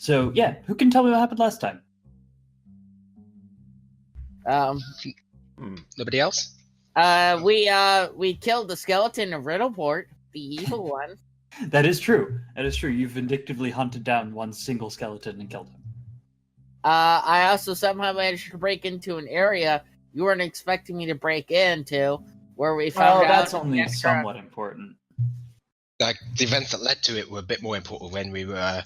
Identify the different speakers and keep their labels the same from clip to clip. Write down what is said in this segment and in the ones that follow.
Speaker 1: So yeah, who can tell me what happened last time?
Speaker 2: Nobody else?
Speaker 3: We killed the skeleton of Riddleport, the evil one.
Speaker 1: That is true. That is true. You've vindictively hunted down one single skeleton and killed him.
Speaker 3: I also somehow managed to break into an area you weren't expecting me to break into, where we found out
Speaker 1: that's only somewhat important.
Speaker 2: Like, the events that led to it were a bit more important when we were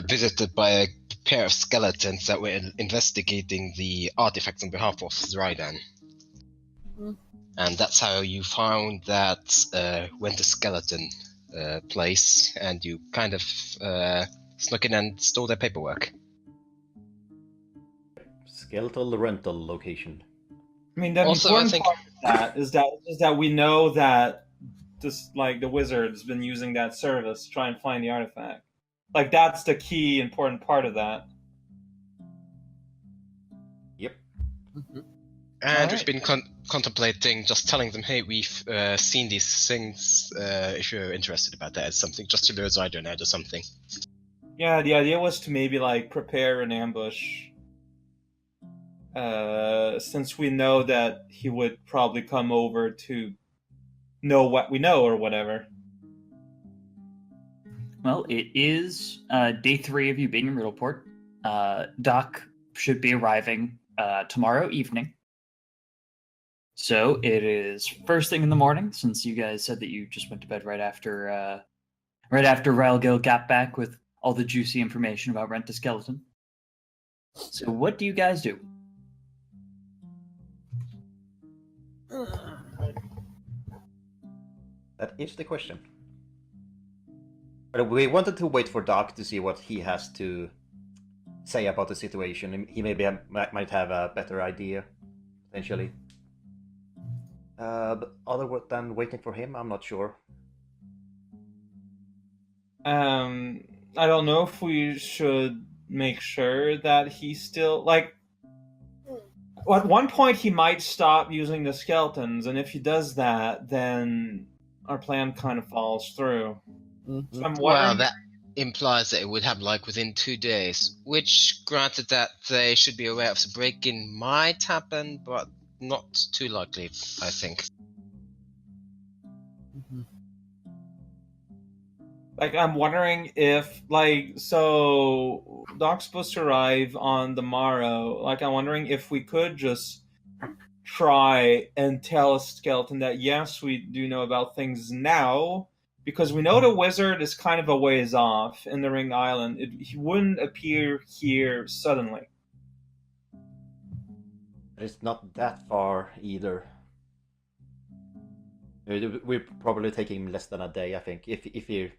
Speaker 2: visited by a pair of skeletons that were investigating the artifacts on behalf of Zrydan. And that's how you found that went to skeleton place, and you kind of snuck in and stole their paperwork.
Speaker 4: Skeletal rental location.
Speaker 5: I mean, the
Speaker 2: Also,
Speaker 5: important
Speaker 2: I think-
Speaker 5: part of that is that we know that the wizard's been using that service to try and find the artifact. Like, that's the key important part of that.
Speaker 4: Yep.
Speaker 2: And we've been contemplating just telling them, hey, we've seen these things, if you're interested about that, it's something, just to lure Zydon out or something.
Speaker 5: Yeah, the idea was to maybe, like, prepare an ambush. Since we know that he would probably come over to know what we know or whatever.
Speaker 1: Well, it is day 3 of you being in Riddleport. Doc should be arriving tomorrow evening. So it is first thing in the morning, since you guys said that you just went to bed right after Rylgil got back with all the juicy information about Rent the Skeleton. So what do you guys do?
Speaker 4: That is the question. But we wanted to wait for Doc to see what he has to say about the situation. He maybe might have a better idea, potentially. But other than waiting for him, I'm not sure.
Speaker 5: I don't know if we should make sure that he's still, like, at one point he might stop using the skeletons, and if he does that, then our plan kind of falls through.
Speaker 3: Mm-hmm.
Speaker 5: So I'm
Speaker 2: Well,
Speaker 5: wondering...
Speaker 2: that implies that it would happen like within 2 days, which, granted that they should be aware of the break-in might happen, but not too likely, I think.
Speaker 5: Like, I'm wondering if, like, so Doc's supposed to arrive on the morrow. Like, I'm wondering if we could just try and tell a skeleton that, yes, we do know about things now, because we know the wizard is kind of a ways off in the Ring Island. He wouldn't appear here suddenly.
Speaker 4: It's not that far either. We're probably taking less than a day, I think. If he...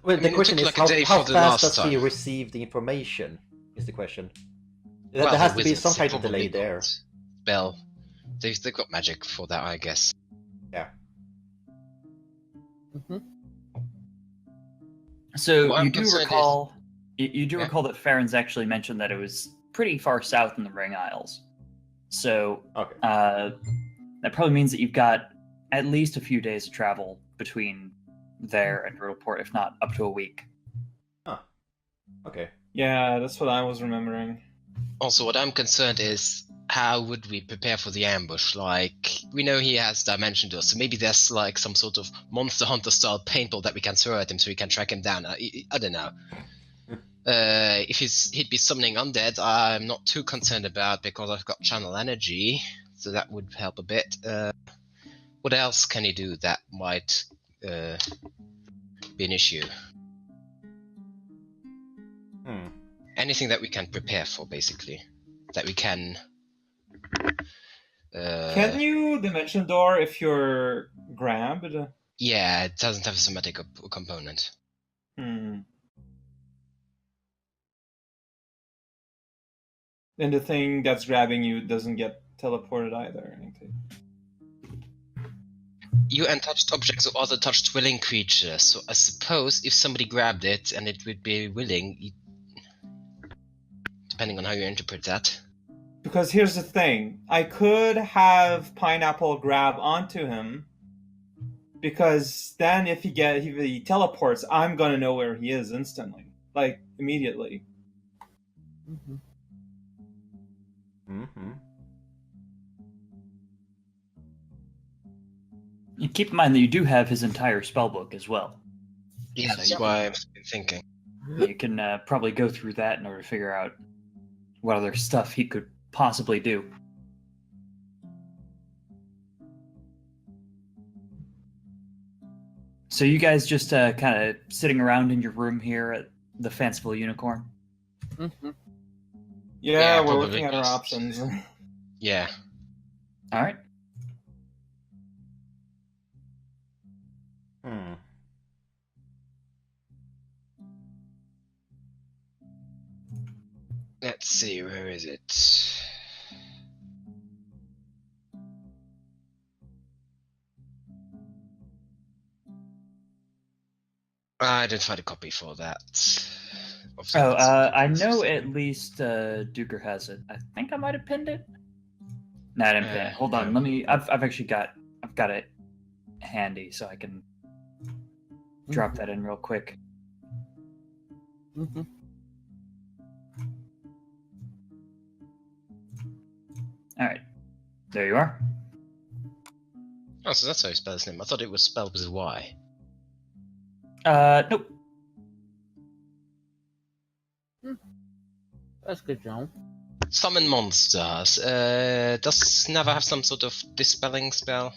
Speaker 4: Well, the question is, how fast does he receive the information? Is the question. There has to be some kind of delay there.
Speaker 2: Spell. They've got magic for that, I guess.
Speaker 4: Yeah.
Speaker 1: So you do recall, recall that Farron's actually mentioned that it was pretty far south in the Ring Isles. So
Speaker 4: okay.
Speaker 1: That probably means that you've got at least a few days of travel between there and Riddleport, if not up to a week.
Speaker 4: Huh. Okay.
Speaker 5: Yeah, that's what I was remembering.
Speaker 2: Also, what I'm concerned is, how would we prepare for the ambush? Like, we know he has Dimension Door, so maybe there's like some sort of Monster Hunter style paintball that we can throw at him so we can track him down. I don't know. If he'd be summoning undead, I'm not too concerned about, because I've got channel energy, so that would help a bit. What else can he do that might be an issue? Anything that we can prepare for, basically. That we can...
Speaker 5: Can you Dimension Door if you're grabbed?
Speaker 2: Yeah, it doesn't have a somatic component.
Speaker 5: And the thing that's grabbing you doesn't get teleported either or anything.
Speaker 2: You untouched objects or other touched willing creatures, so I suppose if somebody grabbed it and it would be willing, depending on how you interpret that.
Speaker 5: Because here's the thing, I could have Pineapple grab onto him, because then if he teleports, I'm gonna know where he is instantly. Like, immediately.
Speaker 3: Mm-hmm.
Speaker 4: Mm-hmm.
Speaker 1: And keep in mind that you do have his entire spellbook as well.
Speaker 2: Yeah,
Speaker 1: So
Speaker 2: that's
Speaker 1: you
Speaker 2: why I've been thinking.
Speaker 1: You can probably go through that in order to figure out what other stuff he could possibly do. So you guys just kind of sitting around in your room here at the Fanciful Unicorn?
Speaker 3: Mm-hmm.
Speaker 5: Yeah, we're
Speaker 2: probably
Speaker 5: looking at our
Speaker 2: best.
Speaker 5: options.
Speaker 2: Yeah.
Speaker 1: All right.
Speaker 4: Hmm.
Speaker 2: Let's see, where is it? I didn't find a copy for that.
Speaker 1: I know at least Duker has it. I think I might have pinned it. No, I didn't pin it. Hold on,
Speaker 2: no.
Speaker 1: let me. I've actually got it handy, so I can drop that in real quick.
Speaker 3: Mm-hmm.
Speaker 1: All right, there you are.
Speaker 2: Oh, so that's how you spell his name. I thought it was spelled with a Y.
Speaker 1: Nope.
Speaker 3: That's good, John.
Speaker 2: Summon monsters. Does Nava have some sort of dispelling spell?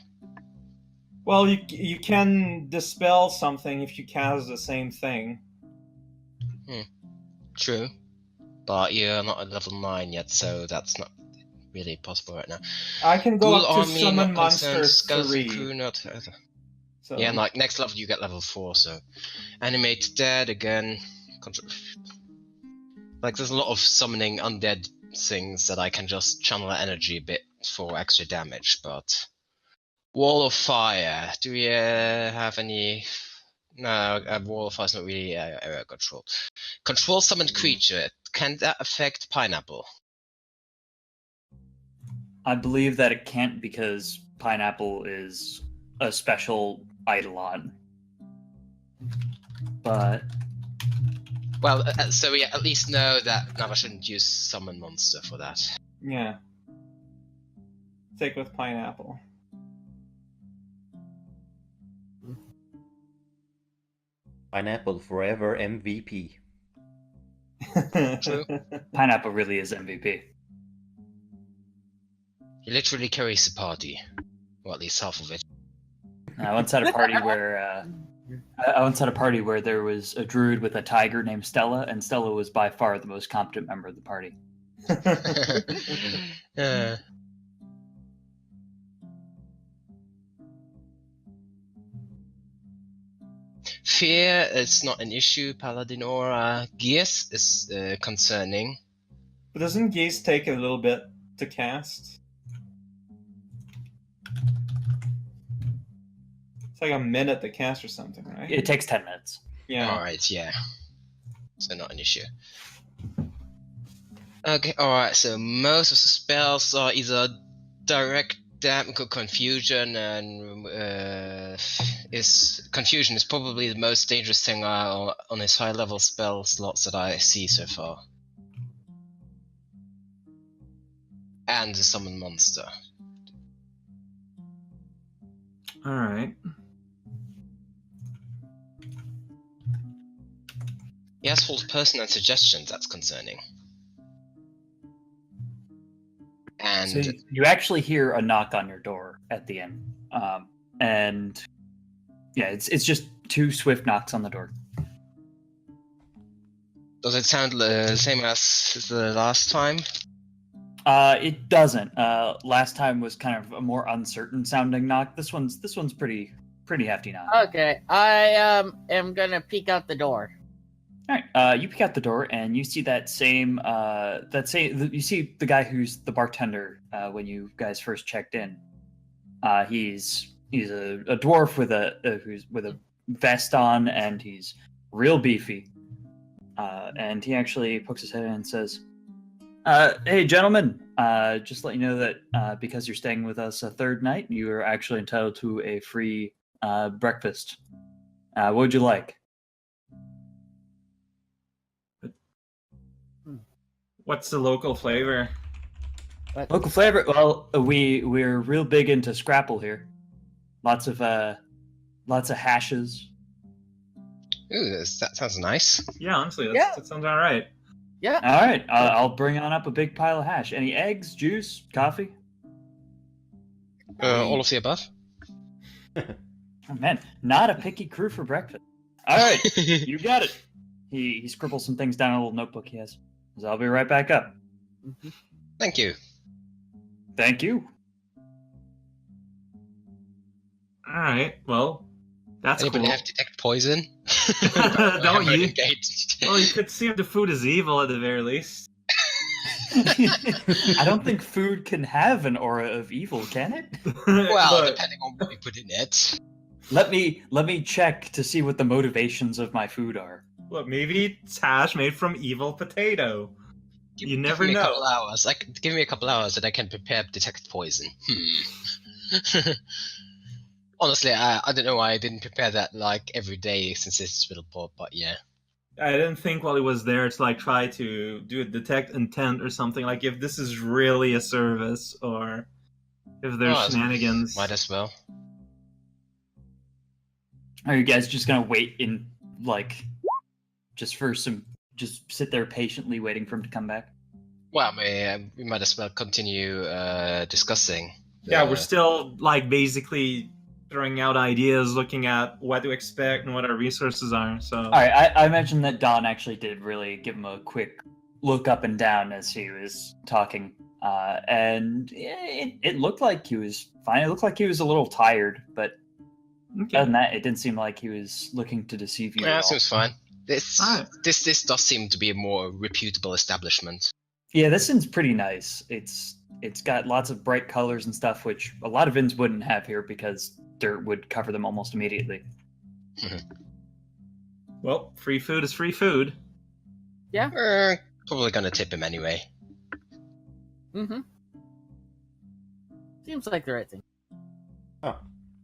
Speaker 5: Well, you can dispel something if you cast the same thing.
Speaker 2: True. But you're not at level 9 yet, so that's not really possible right now.
Speaker 5: I can go
Speaker 2: Ghoul
Speaker 5: up to
Speaker 2: army,
Speaker 5: summon
Speaker 2: not concerned.
Speaker 5: monsters
Speaker 2: Skeleton
Speaker 5: 3.
Speaker 2: crew, not...
Speaker 5: So.
Speaker 2: Yeah, like next level you get level 4, so... Animate dead again. Like there's a lot of summoning undead things that I can just channel energy a bit for extra damage, but... Wall of Fire. Do we have any... No, Wall of Fire's not really area control. Control summoned creature. Can that affect Pineapple?
Speaker 1: I believe that it can't because Pineapple is a special Eidolon. But...
Speaker 2: Well, so we at least know that Nava shouldn't use Summon Monster for that.
Speaker 5: Yeah. Stick with Pineapple.
Speaker 4: Pineapple forever MVP.
Speaker 2: True.
Speaker 1: Pineapple really is MVP.
Speaker 2: He literally carries the party. Or at least half of it.
Speaker 1: I once had a party where there was a druid with a tiger named Stella, and Stella was by far the most competent member of the party.
Speaker 2: Fear is not an issue. Paladin Aura. Gears is concerning.
Speaker 5: But doesn't Geese take a little bit to cast? It's like a minute to cast or something, right?
Speaker 1: It takes 10 minutes.
Speaker 5: Yeah.
Speaker 2: Alright, yeah. So not an issue. Okay, alright, so most of the spells are either direct damage or confusion, and confusion is probably the most dangerous thing on his high level spell slots that I see so far. And the summon monster.
Speaker 1: Alright.
Speaker 2: He has hold person and suggestions, that's concerning. And
Speaker 1: So you actually hear a knock on your door at the end. And yeah, it's just 2 swift knocks on the door.
Speaker 2: does it sound the same as the last time?
Speaker 1: It doesn't. Last time was kind of a more uncertain sounding knock. This one's pretty hefty knock.
Speaker 3: Okay, I am gonna peek out the door.
Speaker 1: All right. You peek out the door and you see you see the guy who's the bartender when you guys first checked in. He's a dwarf with a vest on, and he's real beefy. And he actually pokes his head in and says, "Hey, gentlemen, just let you know that because you're staying with us a third night, you are actually entitled to a free breakfast. What would you like?"
Speaker 5: What's the local flavor?
Speaker 1: Local flavor? Well, we're real big into scrapple here. Lots of hashes.
Speaker 2: Ooh, that sounds nice.
Speaker 5: Yeah, honestly,
Speaker 3: Yeah.
Speaker 5: that sounds all right.
Speaker 3: Yeah.
Speaker 1: All right, I'll bring on up a big pile of hash. Any eggs, juice, coffee?
Speaker 2: All of the above.
Speaker 1: Oh, man, not a picky crew for breakfast. All right, you got it. He scribbles some things down in a little notebook he has. So I'll be right back up.
Speaker 2: Thank you.
Speaker 1: Thank you.
Speaker 5: All right. Well, that's
Speaker 2: Anybody
Speaker 5: cool.
Speaker 2: have detect poison?
Speaker 5: Don't you?
Speaker 2: Engaged.
Speaker 5: Well, you could see if the food is evil at the very least.
Speaker 1: I don't think food can have an aura of evil, can it?
Speaker 2: Well,
Speaker 5: But-
Speaker 2: depending on what you put in it.
Speaker 1: Let me check to see what the motivations of my food are.
Speaker 5: Look, maybe it's hash made from evil potato. You never
Speaker 2: give me
Speaker 5: know.
Speaker 2: A couple hours. Give me a couple hours and I can prepare detect poison. Honestly, I don't know why I didn't prepare that like every day since it's Riddleport, but yeah.
Speaker 5: I didn't think while he was there to like try to do a detect intent or something, like if this is really a service or if there's shenanigans.
Speaker 2: Might as well.
Speaker 1: Are you guys just gonna wait in just sit there patiently waiting for him to come back?
Speaker 2: Well, we might as well continue discussing.
Speaker 5: Yeah, we're still like basically throwing out ideas, looking at what to expect and what our resources are. So,
Speaker 1: All right, I mentioned that Don actually did really give him a quick look up and down as he was talking, and it looked like he was fine. It looked like he was a little tired, but
Speaker 5: okay.
Speaker 1: other than that, it didn't seem like he was looking to deceive you.
Speaker 2: Yeah,
Speaker 1: at
Speaker 2: that
Speaker 1: all.
Speaker 2: seems fine. This
Speaker 5: Alright.
Speaker 2: this does seem to be a more reputable establishment.
Speaker 1: Yeah, this one's pretty nice. It's got lots of bright colors and stuff, which a lot of inns wouldn't have here because dirt would cover them almost immediately.
Speaker 5: Well, free food is free food.
Speaker 2: We're probably gonna tip him anyway.
Speaker 3: Seems like the right thing.
Speaker 4: Oh.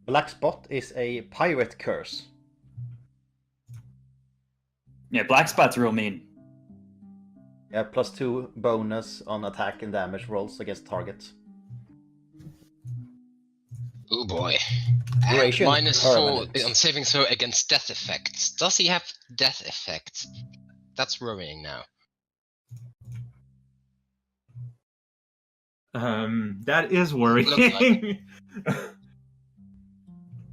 Speaker 4: Black Spot is a pirate curse.
Speaker 1: Yeah, Black Spot's real mean.
Speaker 4: Yeah, +2 bonus on attack and damage rolls against targets.
Speaker 2: Oh boy.
Speaker 4: Duration
Speaker 2: -4
Speaker 4: permanent.
Speaker 2: on saving throw against death effects. Does he have death effects? That's worrying now.
Speaker 5: That is worrying.
Speaker 2: Look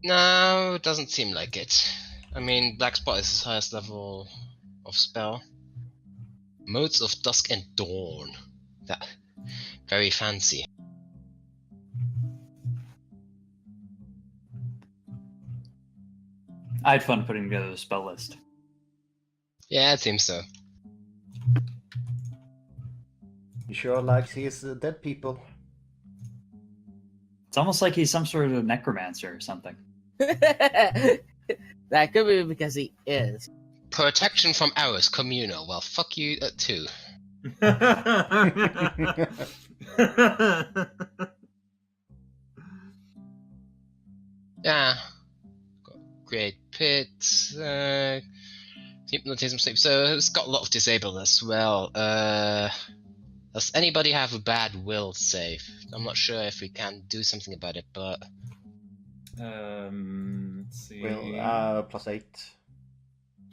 Speaker 2: No, it doesn't seem like it. I mean, Black Spot is his highest level of spell. Modes of Dusk and Dawn. That very fancy.
Speaker 1: I had fun putting together the spell list.
Speaker 2: Yeah, it seems so.
Speaker 4: He sure likes his dead people.
Speaker 1: It's almost like he's some sort of necromancer or something.
Speaker 3: That could be because he is.
Speaker 2: Protection from arrows, communal. Well, fuck you too. Yeah. Great pits. Hypnotism sleep. So it's got a lot of disabled as well. Does anybody have a bad will save? I'm not sure if we can do something about it, but
Speaker 5: let's see.
Speaker 4: Well, +8.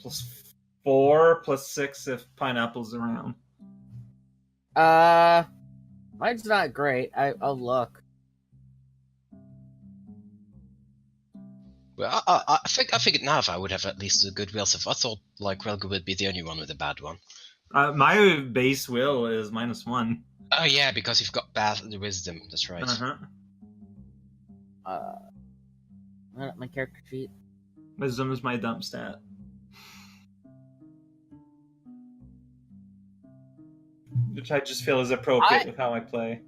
Speaker 5: +4, +6 if Pineapple's around.
Speaker 3: Mine's not great. I'll look.
Speaker 2: well, I figured now if I would have at least a good will save. I thought like Relga would be the only one with a bad one.
Speaker 5: My base will is -1.
Speaker 2: Oh yeah, because you've got bad wisdom. That's right.
Speaker 3: My character sheet.
Speaker 5: Wisdom is my dump stat. Which I just feel is appropriate with how I play.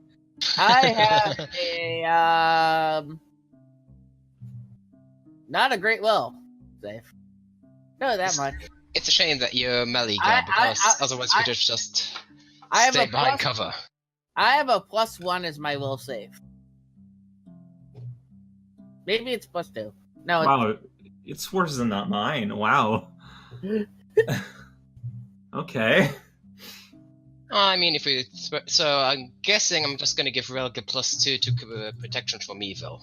Speaker 3: I have a not a great will save. No, that much.
Speaker 2: It's a shame that you're a melee guy because otherwise we'd have just
Speaker 3: I have
Speaker 2: stayed
Speaker 3: a
Speaker 2: behind
Speaker 3: plus-
Speaker 2: cover.
Speaker 3: I have a +1 as my will save. Maybe it's +2. No,
Speaker 5: Wow, it's worse than not mine. Wow. Okay.
Speaker 2: I mean, so I'm guessing I'm just gonna give Relga +2 to protection from evil.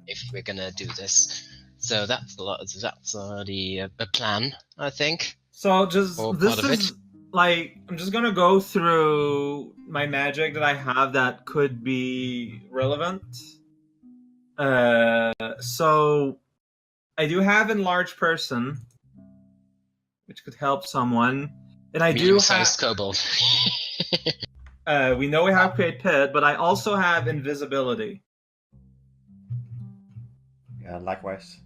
Speaker 2: If we're gonna do this, so that's the plan, I think.
Speaker 5: So I'm just gonna go through my magic that I have that could be relevant. So I do have enlarged person, which could help someone, and I do have
Speaker 2: kobold.
Speaker 5: We know we have create pit, but I also have invisibility.
Speaker 4: Yeah, likewise.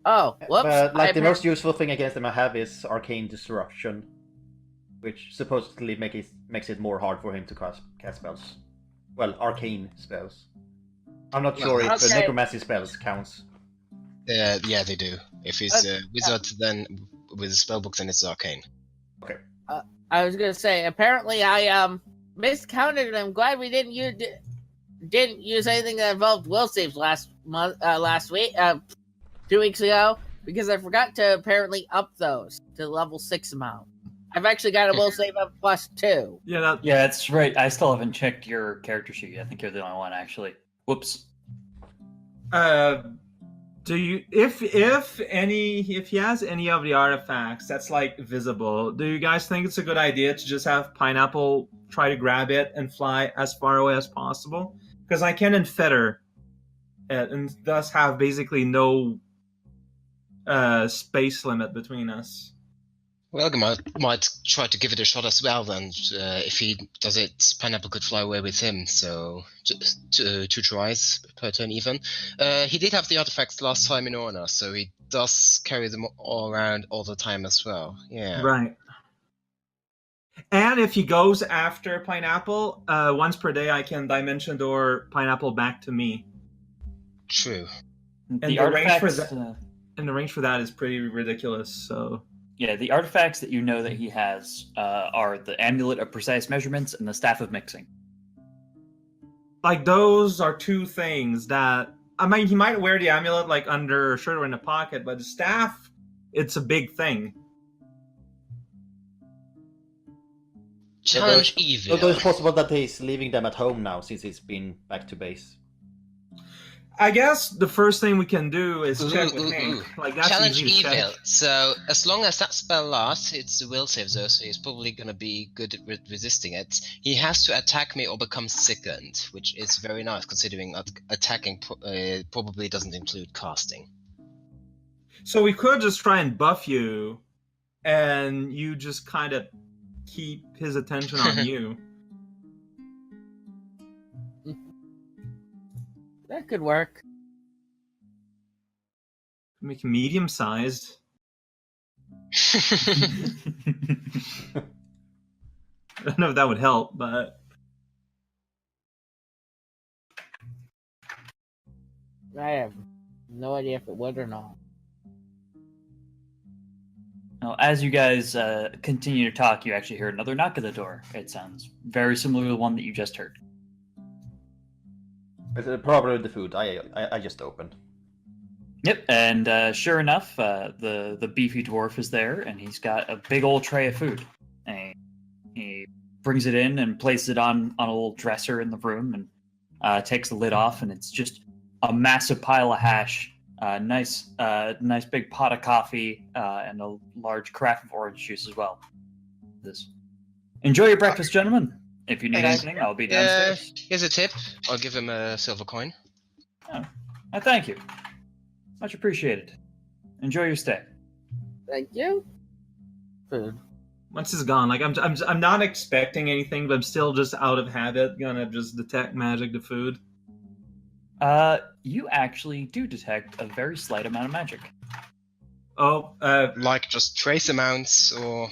Speaker 3: Oh, whoops!
Speaker 4: But the most useful thing against them I have is arcane disruption, which supposedly makes it more hard for him to cast spells. Well, arcane spells. I'm not sure if necromancy spells counts.
Speaker 2: Yeah, they do. If he's a wizard, then with spellbooks, then it's arcane.
Speaker 4: Okay.
Speaker 3: I was gonna say, apparently I miscounted, and I'm glad we didn't use anything that involved will saves last week, 2 weeks ago, because I forgot to apparently up those to level 6 amount. I've actually got a will save up +2.
Speaker 5: Yeah,
Speaker 1: that's right. I still haven't checked your character sheet. I think you're the only one actually. Whoops.
Speaker 5: Do you if he has any of the artifacts that's like visible, do you guys think it's a good idea to just have Pineapple try to grab it and fly as far away as possible? Because I can unfetter it and thus have basically no space limit between us.
Speaker 2: Well, I might try to give it a shot as well. Then, if he does it, Pineapple could fly away with him. So, 2 tries per turn even. He did have the artifacts last time in Orna, so he does carry them all around all the time as well. Yeah.
Speaker 5: Right. And if he goes after Pineapple, once per day I can Dimension Door Pineapple back to me.
Speaker 2: True.
Speaker 5: And the range for that is pretty ridiculous, so...
Speaker 1: Yeah, the artifacts that you know that he has are the Amulet of Precise Measurements and the Staff of Mixing.
Speaker 5: Like, those are 2 things that... I mean, he might wear the amulet, like, under a shirt or in a pocket, but the staff, it's a big thing.
Speaker 2: Challenge evil.
Speaker 4: So it's possible that he's leaving them at home now, since he's been back to base.
Speaker 5: I guess the first thing we can do is check with Hank. Like, that's
Speaker 2: Challenge
Speaker 5: easy to
Speaker 2: evil.
Speaker 5: check.
Speaker 2: So as long as that spell lasts, it's a will save though, so he's probably gonna be good at resisting it. He has to attack me or become sickened, which is very nice considering attacking probably doesn't include casting.
Speaker 5: So we could just try and buff you, and you just kind of keep his attention on you.
Speaker 3: That could work.
Speaker 5: Make him medium-sized. I don't know if that would help, but...
Speaker 3: I have no idea if it would or not.
Speaker 1: Now, as you guys continue to talk, you actually hear another knock at the door. It sounds very similar to the one that you just heard.
Speaker 4: It's probably the food. I just opened.
Speaker 1: Yep, and sure enough, the beefy dwarf is there, and he's got a big old tray of food. And he brings it in and places it on a little dresser in the room, and takes the lid off, and it's just a massive pile of hash, nice big pot of coffee, and a large carafe of orange juice as well. Enjoy your breakfast, gentlemen. If you need anything, I'll be downstairs.
Speaker 2: Here's a tip. I'll give him a silver coin.
Speaker 1: Oh, thank you. Much appreciated. Enjoy your stay.
Speaker 3: Thank you. Food.
Speaker 5: Once it's gone, like I'm not expecting anything, but I'm still just out of habit gonna just detect magic to food.
Speaker 1: You actually do detect a very slight amount of magic.
Speaker 5: Oh,
Speaker 2: like just trace amounts, or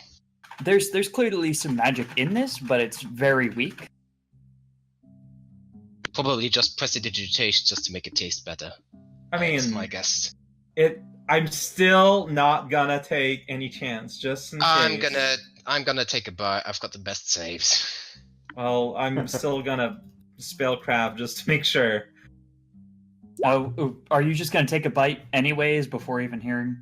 Speaker 1: there's clearly some magic in this, but it's very weak.
Speaker 2: Probably just prestidigitation just to make it taste better.
Speaker 5: I mean,
Speaker 2: that's my guess.
Speaker 5: I'm still not gonna take any chance, just in case.
Speaker 2: I'm gonna take a bite. I've got the best saves.
Speaker 5: Well, I'm still gonna spellcraft just to make sure.
Speaker 1: Are you just gonna take a bite anyways before even hearing?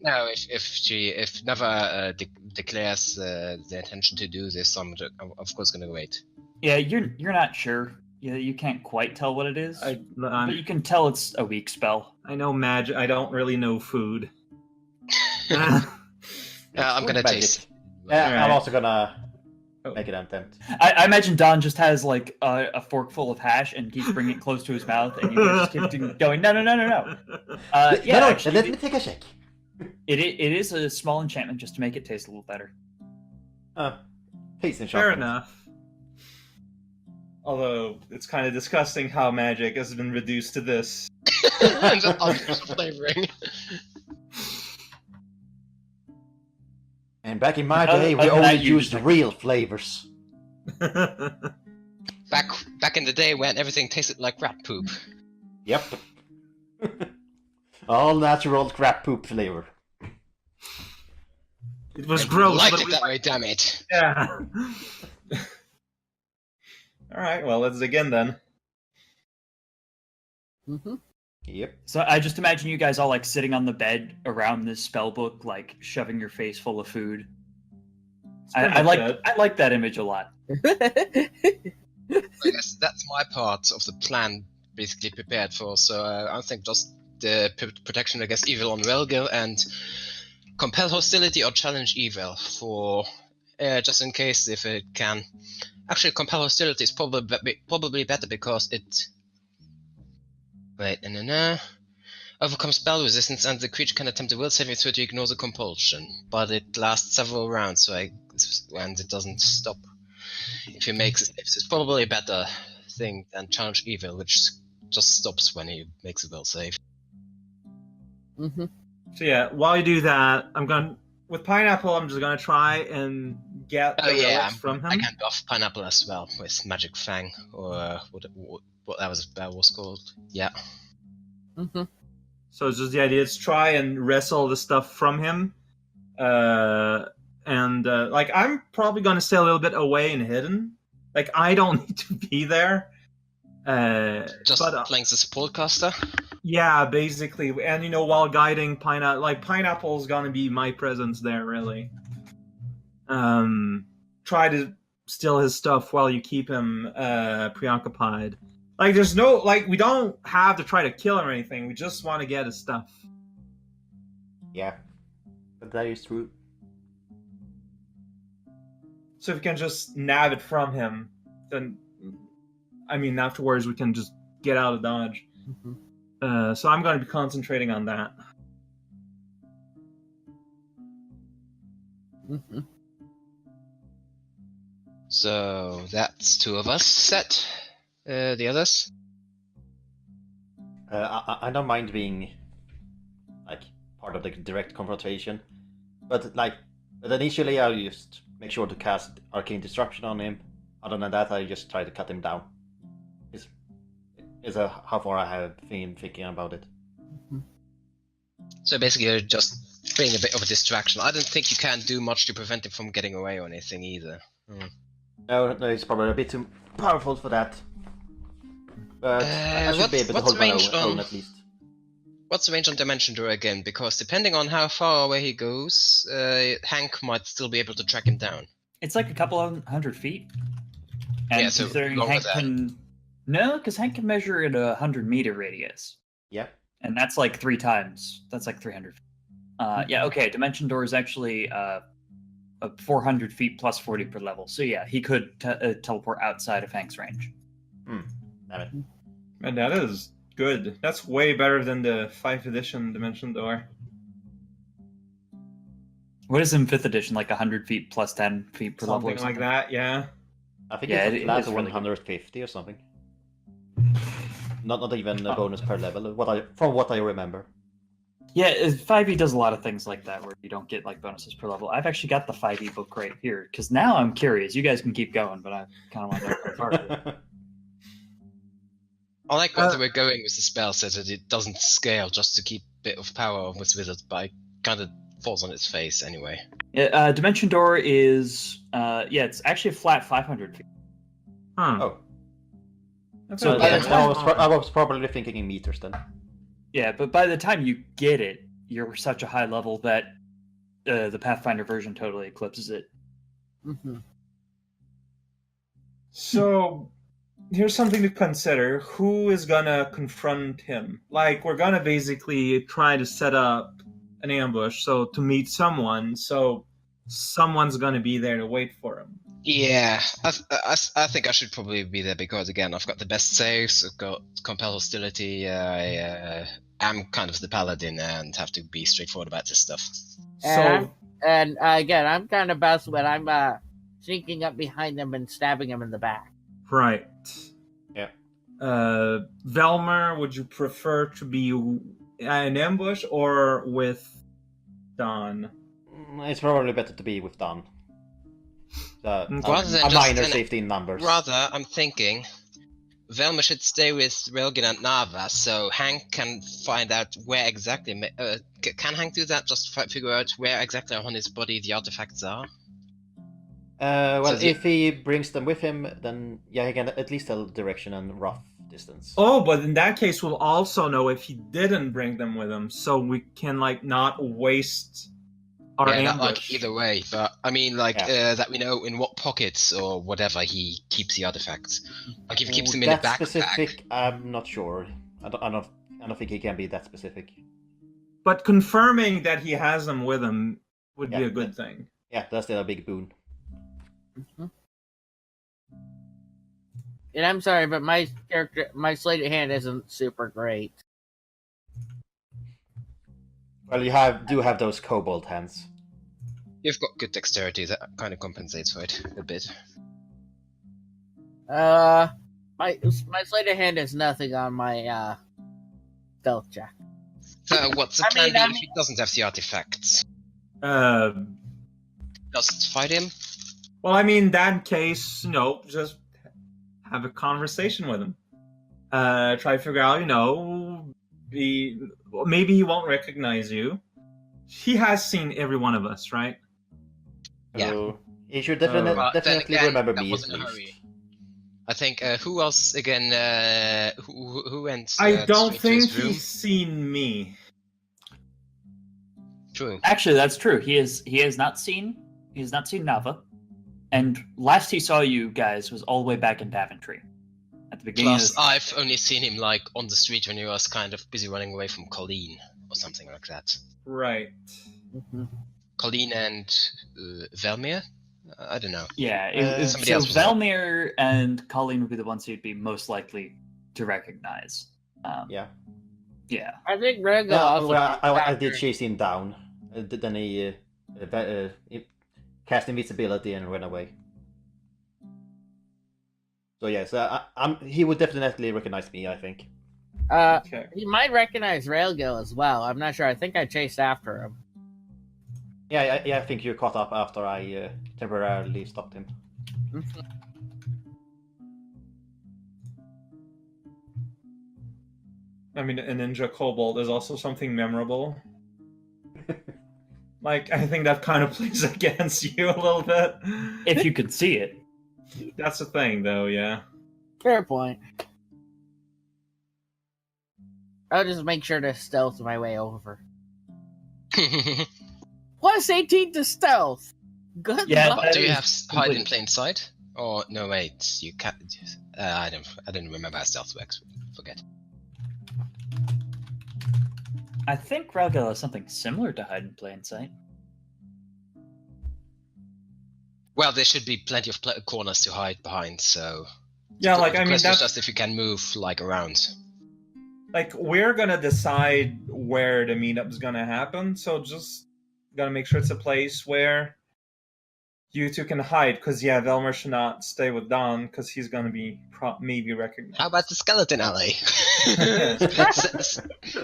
Speaker 2: No, if Neva declares the intention to do this, I'm of course gonna wait.
Speaker 1: Yeah, you're not sure. You can't quite tell what it is, but you can tell it's a weak spell.
Speaker 5: I know magic. I don't really know food.
Speaker 2: I'm
Speaker 4: Food
Speaker 2: gonna
Speaker 4: magic.
Speaker 2: taste.
Speaker 4: Yeah,
Speaker 5: Alright.
Speaker 4: I'm also gonna
Speaker 5: Oh.
Speaker 4: make an attempt.
Speaker 1: I imagine Don just has like a fork full of hash and keeps bringing it close to his mouth, and you guys just keep going, no. Yeah,
Speaker 4: no,
Speaker 1: actually,
Speaker 4: let me take a check.
Speaker 1: it is a small enchantment just to make it taste a little better.
Speaker 4: Taste enchantment.
Speaker 5: Fair enough. Although it's kind of disgusting how magic has been reduced to this.
Speaker 2: And just artificial flavoring.
Speaker 4: And back in my
Speaker 1: Other
Speaker 4: day, we
Speaker 1: than
Speaker 4: only
Speaker 1: that, you
Speaker 4: used
Speaker 1: just-
Speaker 4: real flavors.
Speaker 2: Back in the day when everything tasted like rat poop.
Speaker 4: Yep. All natural crap poop flavor.
Speaker 5: It was
Speaker 2: And we
Speaker 5: gross,
Speaker 2: liked
Speaker 5: but
Speaker 2: it
Speaker 5: we
Speaker 2: that way, damn it.
Speaker 5: yeah. Alright, well, let's dig in then.
Speaker 3: Mm-hmm.
Speaker 4: Yep.
Speaker 1: So I just imagine you guys all like sitting on the bed around this spell book, like shoving your face full of food.
Speaker 5: pretty
Speaker 1: I
Speaker 5: much
Speaker 1: like
Speaker 5: it.
Speaker 1: I like that image a lot.
Speaker 2: I guess that's my part of the plan basically prepared for, so I think just the protection against evil on Relgil and compel hostility or challenge evil for just in case if it can. Actually, compel hostility is probably better because it. Wait, overcome spell resistance and the creature can attempt a will saving throw to ignore the compulsion, but it lasts several rounds, and it doesn't stop. If he makes it, it's probably a better thing than challenge evil, which just stops when he makes a will save.
Speaker 3: Mm-hmm.
Speaker 5: So yeah, while you do that, with Pineapple, I'm just gonna try and get the relics from him.
Speaker 2: I can buff Pineapple as well with Magic Fang, or what that was called. Yeah.
Speaker 3: Mm-hmm.
Speaker 5: So it's just the idea is try and wrestle the stuff from him. Like I'm probably gonna stay a little bit away and hidden. Like I don't need to be there.
Speaker 2: Just playing the support caster.
Speaker 5: Yeah, basically, and while guiding Pineapple, like Pineapple's gonna be my presence there, really. Try to steal his stuff while you keep him preoccupied. Like, there's no, like, we don't have to try to kill him or anything. We just want to get his stuff.
Speaker 4: Yeah. But that is true.
Speaker 5: So if we can just nab it from him, then, I mean, afterwards we can just get out of Dodge.
Speaker 3: Mm-hmm.
Speaker 5: So I'm going to be concentrating on that.
Speaker 3: Mm-hmm.
Speaker 2: So that's two of us set. The others?
Speaker 4: I don't mind being like part of the direct confrontation, but initially I'll just make sure to cast Arcane Disruption on him. Other than that, I just try to cut him down. Is how far I have been thinking about it.
Speaker 2: So basically, you're just being a bit of a distraction. I don't think you can do much to prevent him from getting away or anything either.
Speaker 4: No, it's probably a bit too powerful for that. But I should be able to hold my own at least.
Speaker 2: What's the range on Dimension Door again? Because depending on how far away he goes, Hank might still be able to track him down.
Speaker 1: It's like a couple of 100 feet. And
Speaker 2: Yeah, so
Speaker 1: considering
Speaker 2: go
Speaker 1: Hank
Speaker 2: with that.
Speaker 1: can... No, because Hank can measure at a 100-meter radius.
Speaker 4: Yeah.
Speaker 1: And that's like 3 times. That's like 300 feet. Yeah, okay. Dimension Door is actually 400 feet plus 40 per level. So yeah, he could teleport outside of Hank's range.
Speaker 4: Damn it.
Speaker 5: And that is good. That's way better than the 5th edition Dimension Door.
Speaker 1: What is in 5th edition? Like 100 feet plus 10 feet per level or
Speaker 5: Something like that, yeah.
Speaker 4: I think
Speaker 1: Yeah,
Speaker 4: it's
Speaker 1: it
Speaker 4: a flat
Speaker 1: is really good.
Speaker 4: 150 or something. Not even a bonus per level. From what I remember.
Speaker 1: Yeah, 5e does a lot of things like that where you don't get like bonuses per level. I've actually got the 5e book right here because now I'm curious. You guys can keep going, but I kind of want to know how far.
Speaker 2: I like where we're going with the spell set that it doesn't scale just to keep a bit of power with it, but it kind of falls on its face anyway.
Speaker 1: Yeah, Dimension Door is it's actually a flat 500 feet.
Speaker 5: Huh.
Speaker 4: Oh.
Speaker 5: That's
Speaker 1: So
Speaker 5: not
Speaker 1: by
Speaker 5: bad.
Speaker 1: the time-
Speaker 4: I was probably thinking in meters then.
Speaker 1: Yeah, but by the time you get it, you're such a high level that the Pathfinder version totally eclipses it.
Speaker 3: Mm-hmm.
Speaker 5: So here's something to consider. Who is gonna confront him? Like, we're gonna basically try to set up an ambush, so to meet someone, so someone's gonna be there to wait for him.
Speaker 2: Yeah, I think I should probably be there because, again, I've got the best saves, I've got Compel Hostility, I am kind of the paladin and have to be straightforward about this stuff.
Speaker 3: Again, I'm kind of best when I'm sneaking up behind them and stabbing them in the back.
Speaker 5: Right.
Speaker 4: Yeah.
Speaker 5: Velmer, would you prefer to be an ambush or with Don?
Speaker 4: It's probably better to be with Don.
Speaker 2: Rather than
Speaker 4: a
Speaker 2: just
Speaker 4: minor
Speaker 2: an-
Speaker 4: safety in numbers.
Speaker 2: Rather, I'm thinking Velma should stay with Railgun and Nava, so Hank can find out where exactly. Can Hank do that? Just figure out where exactly on his body the artifacts are.
Speaker 4: Well,
Speaker 2: So
Speaker 4: if he brings them with him, then yeah, he can at least tell direction and rough distance.
Speaker 5: Oh, but in that case, we'll also know if he didn't bring them with him, so we can not waste our ambush.
Speaker 2: Either way, but I mean, that we know in what pockets or whatever he keeps the artifacts. Like if he keeps them in a backpack.
Speaker 4: Specific, I'm not sure. I don't think he can be that specific.
Speaker 5: But confirming that he has them with him would be a good thing.
Speaker 4: Yeah, that's still a big boon.
Speaker 3: Mm-hmm. And I'm sorry, but my sleight of hand isn't super great.
Speaker 4: Well, you do have those kobold hands.
Speaker 2: You've got good dexterity, that kind of compensates for it a bit.
Speaker 3: My sleight of hand is nothing on my stealth check.
Speaker 2: So what's the plan if he doesn't have the artifacts? Just fight him?
Speaker 5: Well, I mean, in that case, just have a conversation with him. Try to figure out, maybe he won't recognize you. He has seen every one of us, right?
Speaker 2: Yeah.
Speaker 4: So he should definitely remember me at least.
Speaker 2: I think, who else again, who went
Speaker 5: I don't
Speaker 2: straight to
Speaker 5: think
Speaker 2: his room?
Speaker 5: he's seen me.
Speaker 2: True.
Speaker 1: Actually, that's true. He has not seen Nava, and last he saw you guys was all the way back in Daventry. At the beginning.
Speaker 2: Plus, I've only seen him on the street when he was kind of busy running away from Colleen or something like that.
Speaker 5: Right.
Speaker 3: Mm-hmm.
Speaker 2: Colleen and Velmir? I don't know.
Speaker 1: Yeah,
Speaker 2: somebody
Speaker 1: so
Speaker 2: else was
Speaker 1: Velmir and Colleen would be the ones who'd be most likely to recognize.
Speaker 4: Yeah.
Speaker 1: Yeah.
Speaker 3: I think Rego
Speaker 4: Yeah,
Speaker 3: also.
Speaker 4: well, I did chase him down. Then he cast invisibility and ran away. So yes, he would definitely recognize me, I think.
Speaker 5: Okay.
Speaker 3: He might recognize Railgill as well. I'm not sure. I think I chased after him.
Speaker 4: Yeah, I think you caught up after I temporarily stopped him.
Speaker 5: I mean, a ninja kobold is also something memorable. I think that kind of plays against you a little bit.
Speaker 1: If you could see it.
Speaker 5: That's the thing, though, yeah.
Speaker 3: Fair point. I'll just make sure to stealth my way over. Plus 18 to stealth. Good
Speaker 1: Yeah,
Speaker 3: luck.
Speaker 2: Do you have hide in
Speaker 1: complete.
Speaker 2: plain sight? Or no, wait, you can't. I didn't remember how stealth works. Forget.
Speaker 1: I think Ralgil has something similar to hide in plain sight.
Speaker 2: Well, there should be plenty of corners to hide behind. So
Speaker 5: Yeah,
Speaker 2: the
Speaker 5: I mean,
Speaker 2: question
Speaker 5: that's
Speaker 2: is just if you can move around.
Speaker 5: we're gonna decide where the meetup's gonna happen, so just gotta make sure it's a place where you two can hide, because Velmer should not stay with Don, because he's gonna be maybe recognized.
Speaker 2: How about the skeleton alley?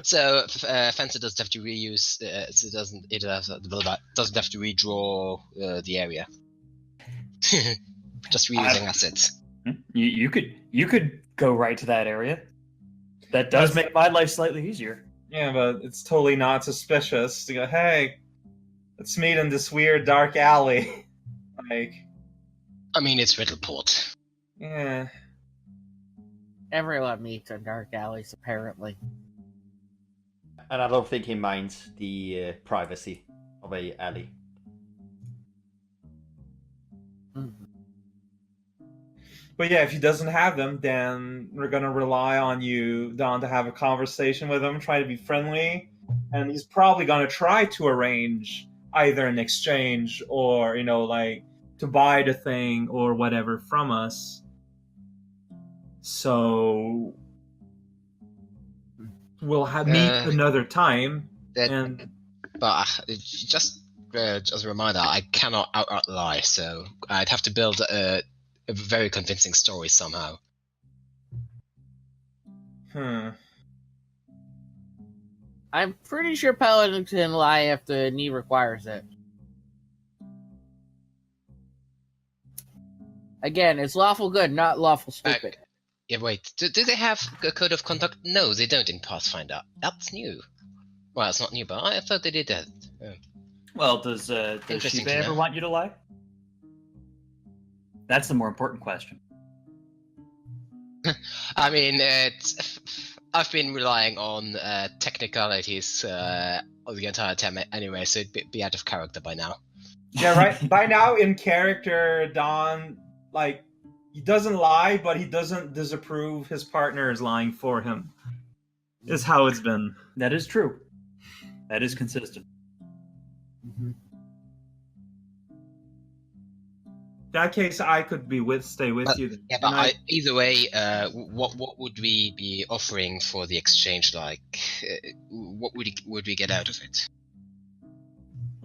Speaker 2: so Fencer doesn't have to reuse. It doesn't have to redraw the area. Just reusing assets.
Speaker 1: You could go right to that area. That does make my life slightly easier.
Speaker 5: Yeah, but it's totally not suspicious to go, hey, let's meet in this weird dark alley.
Speaker 2: I mean, it's Riddleport.
Speaker 5: Yeah.
Speaker 3: Everyone meets in dark alleys, apparently.
Speaker 4: And I don't think he minds the privacy of a alley.
Speaker 5: But yeah, if he doesn't have them, then we're gonna rely on you, Don, to have a conversation with him, try to be friendly, and he's probably gonna try to arrange either an exchange or, like, to buy the thing or whatever from us. So we'll meet another time, and
Speaker 2: just as a reminder, I cannot outright lie, so I'd have to build a very convincing story somehow.
Speaker 3: I'm pretty sure Paladin can lie if the need requires it. Again, it's lawful good, not lawful stupid.
Speaker 2: Yeah, wait. Do they have a code of conduct? No, they don't in Pathfinder. That's new. Well, it's not new, but I thought they did that. Oh.
Speaker 1: Well, does Shiba ever want you to lie? That's the more important question.
Speaker 2: I mean, I've been relying on technicalities the entire time anyway, so it'd be out of character by now.
Speaker 5: Yeah, right. By now, in character, Don, like, he doesn't lie, but he doesn't disapprove his partner is lying for him. Is how it's been.
Speaker 1: That is true. That is consistent.
Speaker 3: Mm-hmm.
Speaker 5: In that case, I could stay with you.
Speaker 2: Yeah, but either way, what would we be offering for the exchange? Like, what would we get out of it?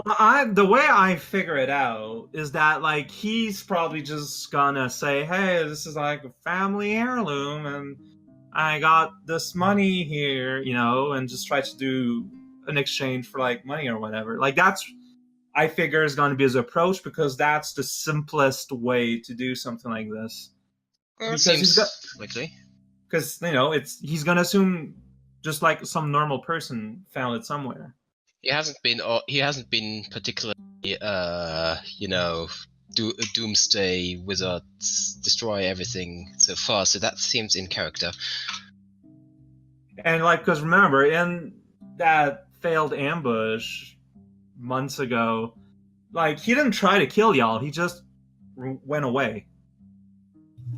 Speaker 5: Well, the way I figure it out is that, like, he's probably just gonna say, "Hey, this is like a family heirloom, and I got this money here," and just try to do an exchange for, like, money or whatever. Like, that's, I figure, is going to be his approach, because that's the simplest way to do something like this.
Speaker 2: Because seems likely.
Speaker 5: Because he's gonna assume just like some normal person found it somewhere.
Speaker 2: He hasn't been particularly, doomsday wizards destroy everything so far. So that seems in character.
Speaker 5: And, like, because remember, in that failed ambush months ago, like, he didn't try to kill y'all. He just went away.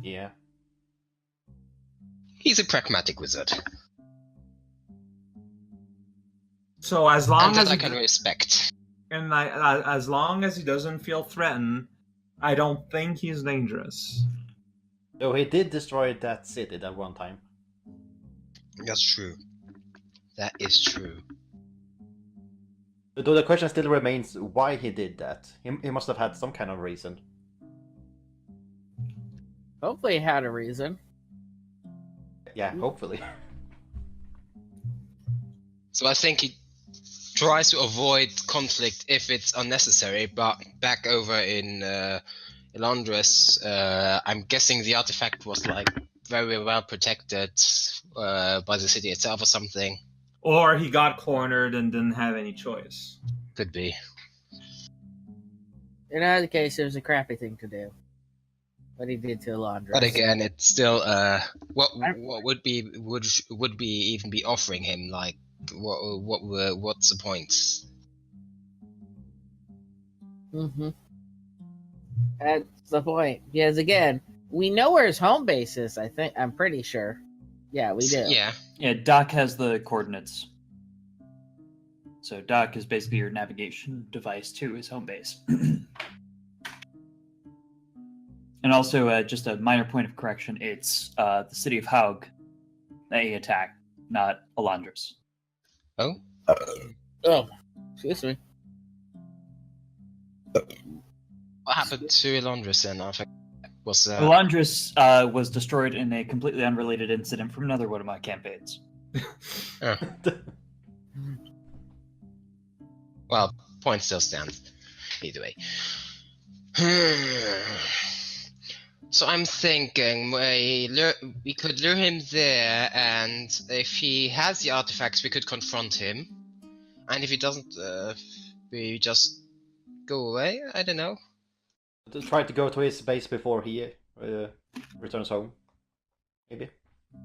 Speaker 4: Yeah.
Speaker 2: He's a pragmatic wizard.
Speaker 5: So as long as
Speaker 2: I can respect.
Speaker 5: And as long as he doesn't feel threatened, I don't think he's dangerous.
Speaker 4: Though he did destroy that city that one time.
Speaker 2: That's true. That is true.
Speaker 4: Though the question still remains why he did that. He must have had some kind of reason.
Speaker 3: Hopefully he had a reason.
Speaker 4: Yeah, hopefully.
Speaker 2: So I think he tries to avoid conflict if it's unnecessary, but back over in Elandris, I'm guessing the artifact was, like, very well protected by the city itself or something.
Speaker 5: Or he got cornered and didn't have any choice.
Speaker 2: Could be.
Speaker 5: In
Speaker 3: either case, it was a crappy thing to do. What he did to Elandris.
Speaker 2: But again, it's still what would we even be offering him? Like, what's the point?
Speaker 3: Mm-hmm. That's the point. Because again, we know where his home base is. I'm pretty sure. Yeah, we do.
Speaker 2: Yeah.
Speaker 1: Doc has the coordinates. So Doc is basically your navigation device to his home base. And also, just a minor point of correction, it's the city of Haug that he attacked, not Elandris.
Speaker 2: Oh?
Speaker 3: Oh, excuse me.
Speaker 2: What happened to Elandris then?
Speaker 1: Elandris was destroyed in a completely unrelated incident from another one of my campaigns.
Speaker 2: Oh. Well, point still stands. Either way. So I'm thinking we could lure him there, and if he has the artifacts, we could confront him. And if he doesn't, we just go away? I don't know.
Speaker 4: To try to go to his base before he returns home, maybe.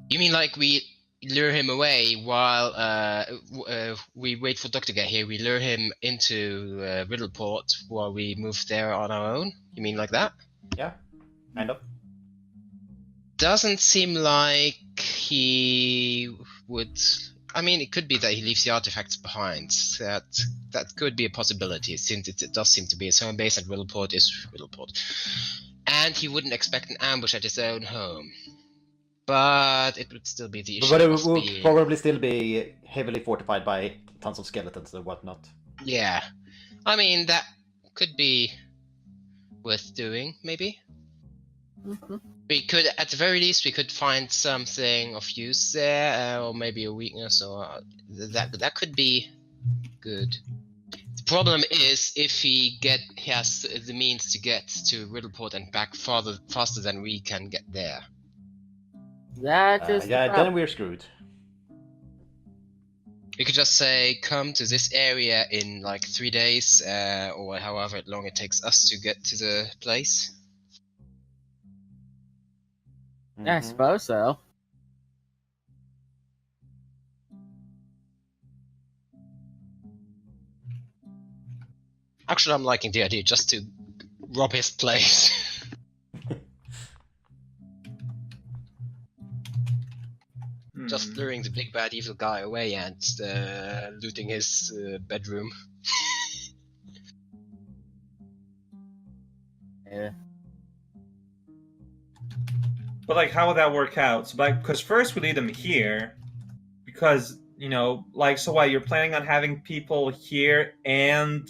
Speaker 2: You mean like we lure him away while we wait for Doc to get here. We lure him into Riddleport while we move there on our own. You mean like that?
Speaker 4: Yeah, kind of.
Speaker 2: Doesn't seem like he would. I mean, it could be that he leaves the artifacts behind. That could be a possibility, since it does seem to be his home base, and Riddleport is Riddleport. And he wouldn't expect an ambush at his own home. But it would still be the issue.
Speaker 4: But it
Speaker 2: of
Speaker 4: would
Speaker 2: being...
Speaker 4: probably still be heavily fortified by tons of skeletons and whatnot.
Speaker 2: Yeah. I mean, that could be worth doing, maybe.
Speaker 3: Mhm.
Speaker 2: We could, at the very least, we could find something of use there, or maybe a weakness, or that could be good. The problem is if he has the means to get to Riddleport and back faster than we can get there.
Speaker 3: That is the
Speaker 4: Yeah,
Speaker 3: problem.
Speaker 4: then we're screwed.
Speaker 2: We could just say, come to this area in like 3 days, or however long it takes us to get to the place.
Speaker 3: I
Speaker 4: Mhm.
Speaker 3: suppose so.
Speaker 2: Actually, I'm liking the idea just to rob his place. Just luring the big bad evil guy away and looting his bedroom.
Speaker 3: Yeah.
Speaker 5: But like, how would that work out? So, like, because first we lead them here, because like, so what? You're planning on having people here and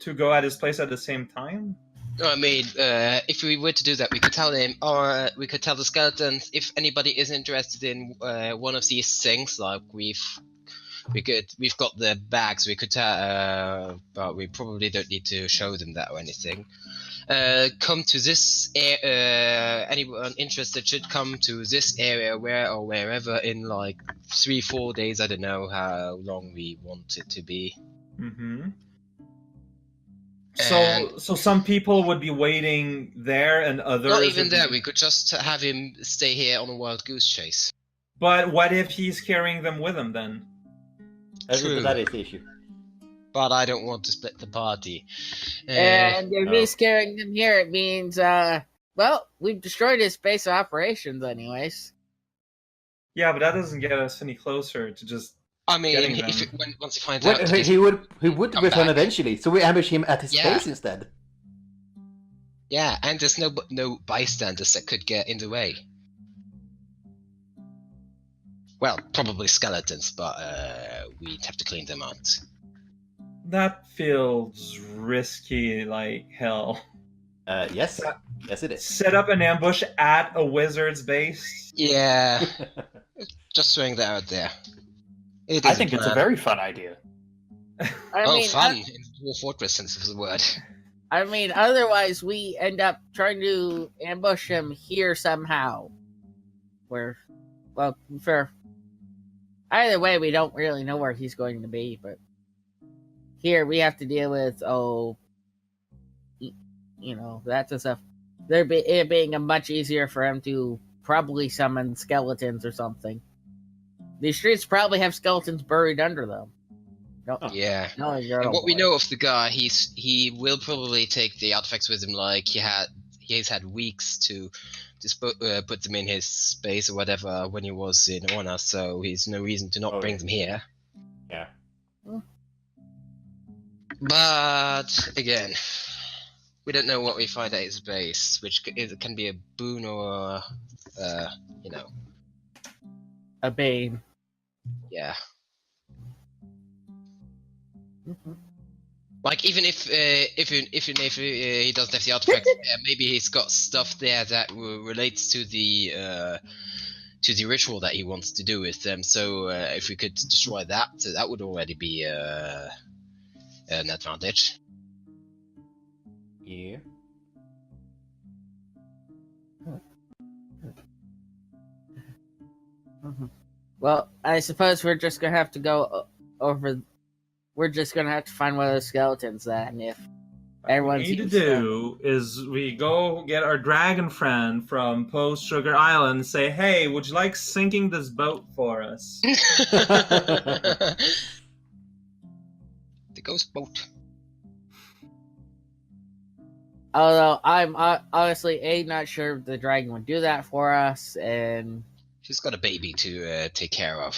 Speaker 5: to go at his place at the same time?
Speaker 2: I mean, if we were to do that, we could tell him, or we could tell the skeletons, if anybody is interested in one of these things, like we've got the bags, we could but we probably don't need to show them that or anything. Come to this anyone interested should come to this area wherever in like 3-4 days. I don't know how long we want it to be.
Speaker 5: Mm-hmm.
Speaker 2: And-
Speaker 5: So some people would be waiting there, and others.
Speaker 2: Not even
Speaker 5: would be-
Speaker 2: there. We could just have him stay here on a wild goose chase.
Speaker 5: But what if he's carrying them with him then?
Speaker 2: True.
Speaker 4: That is the issue.
Speaker 2: But I don't want to split the party.
Speaker 3: And if
Speaker 4: no.
Speaker 3: he's carrying them here, it means, well, we've destroyed his base of operations anyways.
Speaker 5: Yeah, but that doesn't get us any closer to just.
Speaker 2: I mean,
Speaker 5: Getting
Speaker 2: once he finds
Speaker 4: Well,
Speaker 2: out, that
Speaker 4: he would
Speaker 2: come
Speaker 4: return
Speaker 2: back.
Speaker 4: eventually, so we ambush him at his
Speaker 2: Yeah.
Speaker 4: base instead.
Speaker 2: Yeah, and there's no bystanders that could get in the way. Well, probably skeletons, but we'd have to clean them out.
Speaker 5: That feels risky like hell.
Speaker 4: Yes. Yes, it is.
Speaker 5: Set up an ambush at a wizard's base.
Speaker 2: Yeah, just throwing that out there. It
Speaker 1: I
Speaker 2: is
Speaker 1: think it's a
Speaker 2: plan.
Speaker 1: very fun idea.
Speaker 2: Fun in Dwarf Fortress sense of the word.
Speaker 3: I mean, otherwise we end up trying to ambush him here somehow. Well, fair. Either way, we don't really know where he's going to be, but here we have to deal with, that's the stuff. It being a much easier for him to probably summon skeletons or something. These streets probably have skeletons buried under them.
Speaker 2: Yeah.
Speaker 3: No, you're
Speaker 2: And what we
Speaker 3: boy.
Speaker 2: know of the guy, he will probably take the artifacts with him. Like he's had weeks to put them in his space or whatever when he was in Honor. So he's no reason to not bring them here.
Speaker 4: Yeah.
Speaker 2: But again, we don't know what we find at his base, which can be a boon or
Speaker 3: A bane.
Speaker 2: yeah.
Speaker 3: Mhm.
Speaker 2: Like even if he doesn't have the artifact, maybe he's got stuff there that relates to the ritual that he wants to do with them. So if we could destroy that, that would already be an advantage.
Speaker 4: Yeah.
Speaker 3: Well, I suppose we're just gonna have to go over. We're just gonna have to find one of those skeletons then, if
Speaker 5: What we
Speaker 3: Everyone's
Speaker 5: need to
Speaker 3: used to.
Speaker 5: do is we go get our dragon friend from Post Sugar Island and say, hey, would you like sinking this boat for us?
Speaker 2: The ghost boat.
Speaker 3: Although I'm honestly not sure if the dragon would do that for us, and
Speaker 2: She's got a baby to take care of.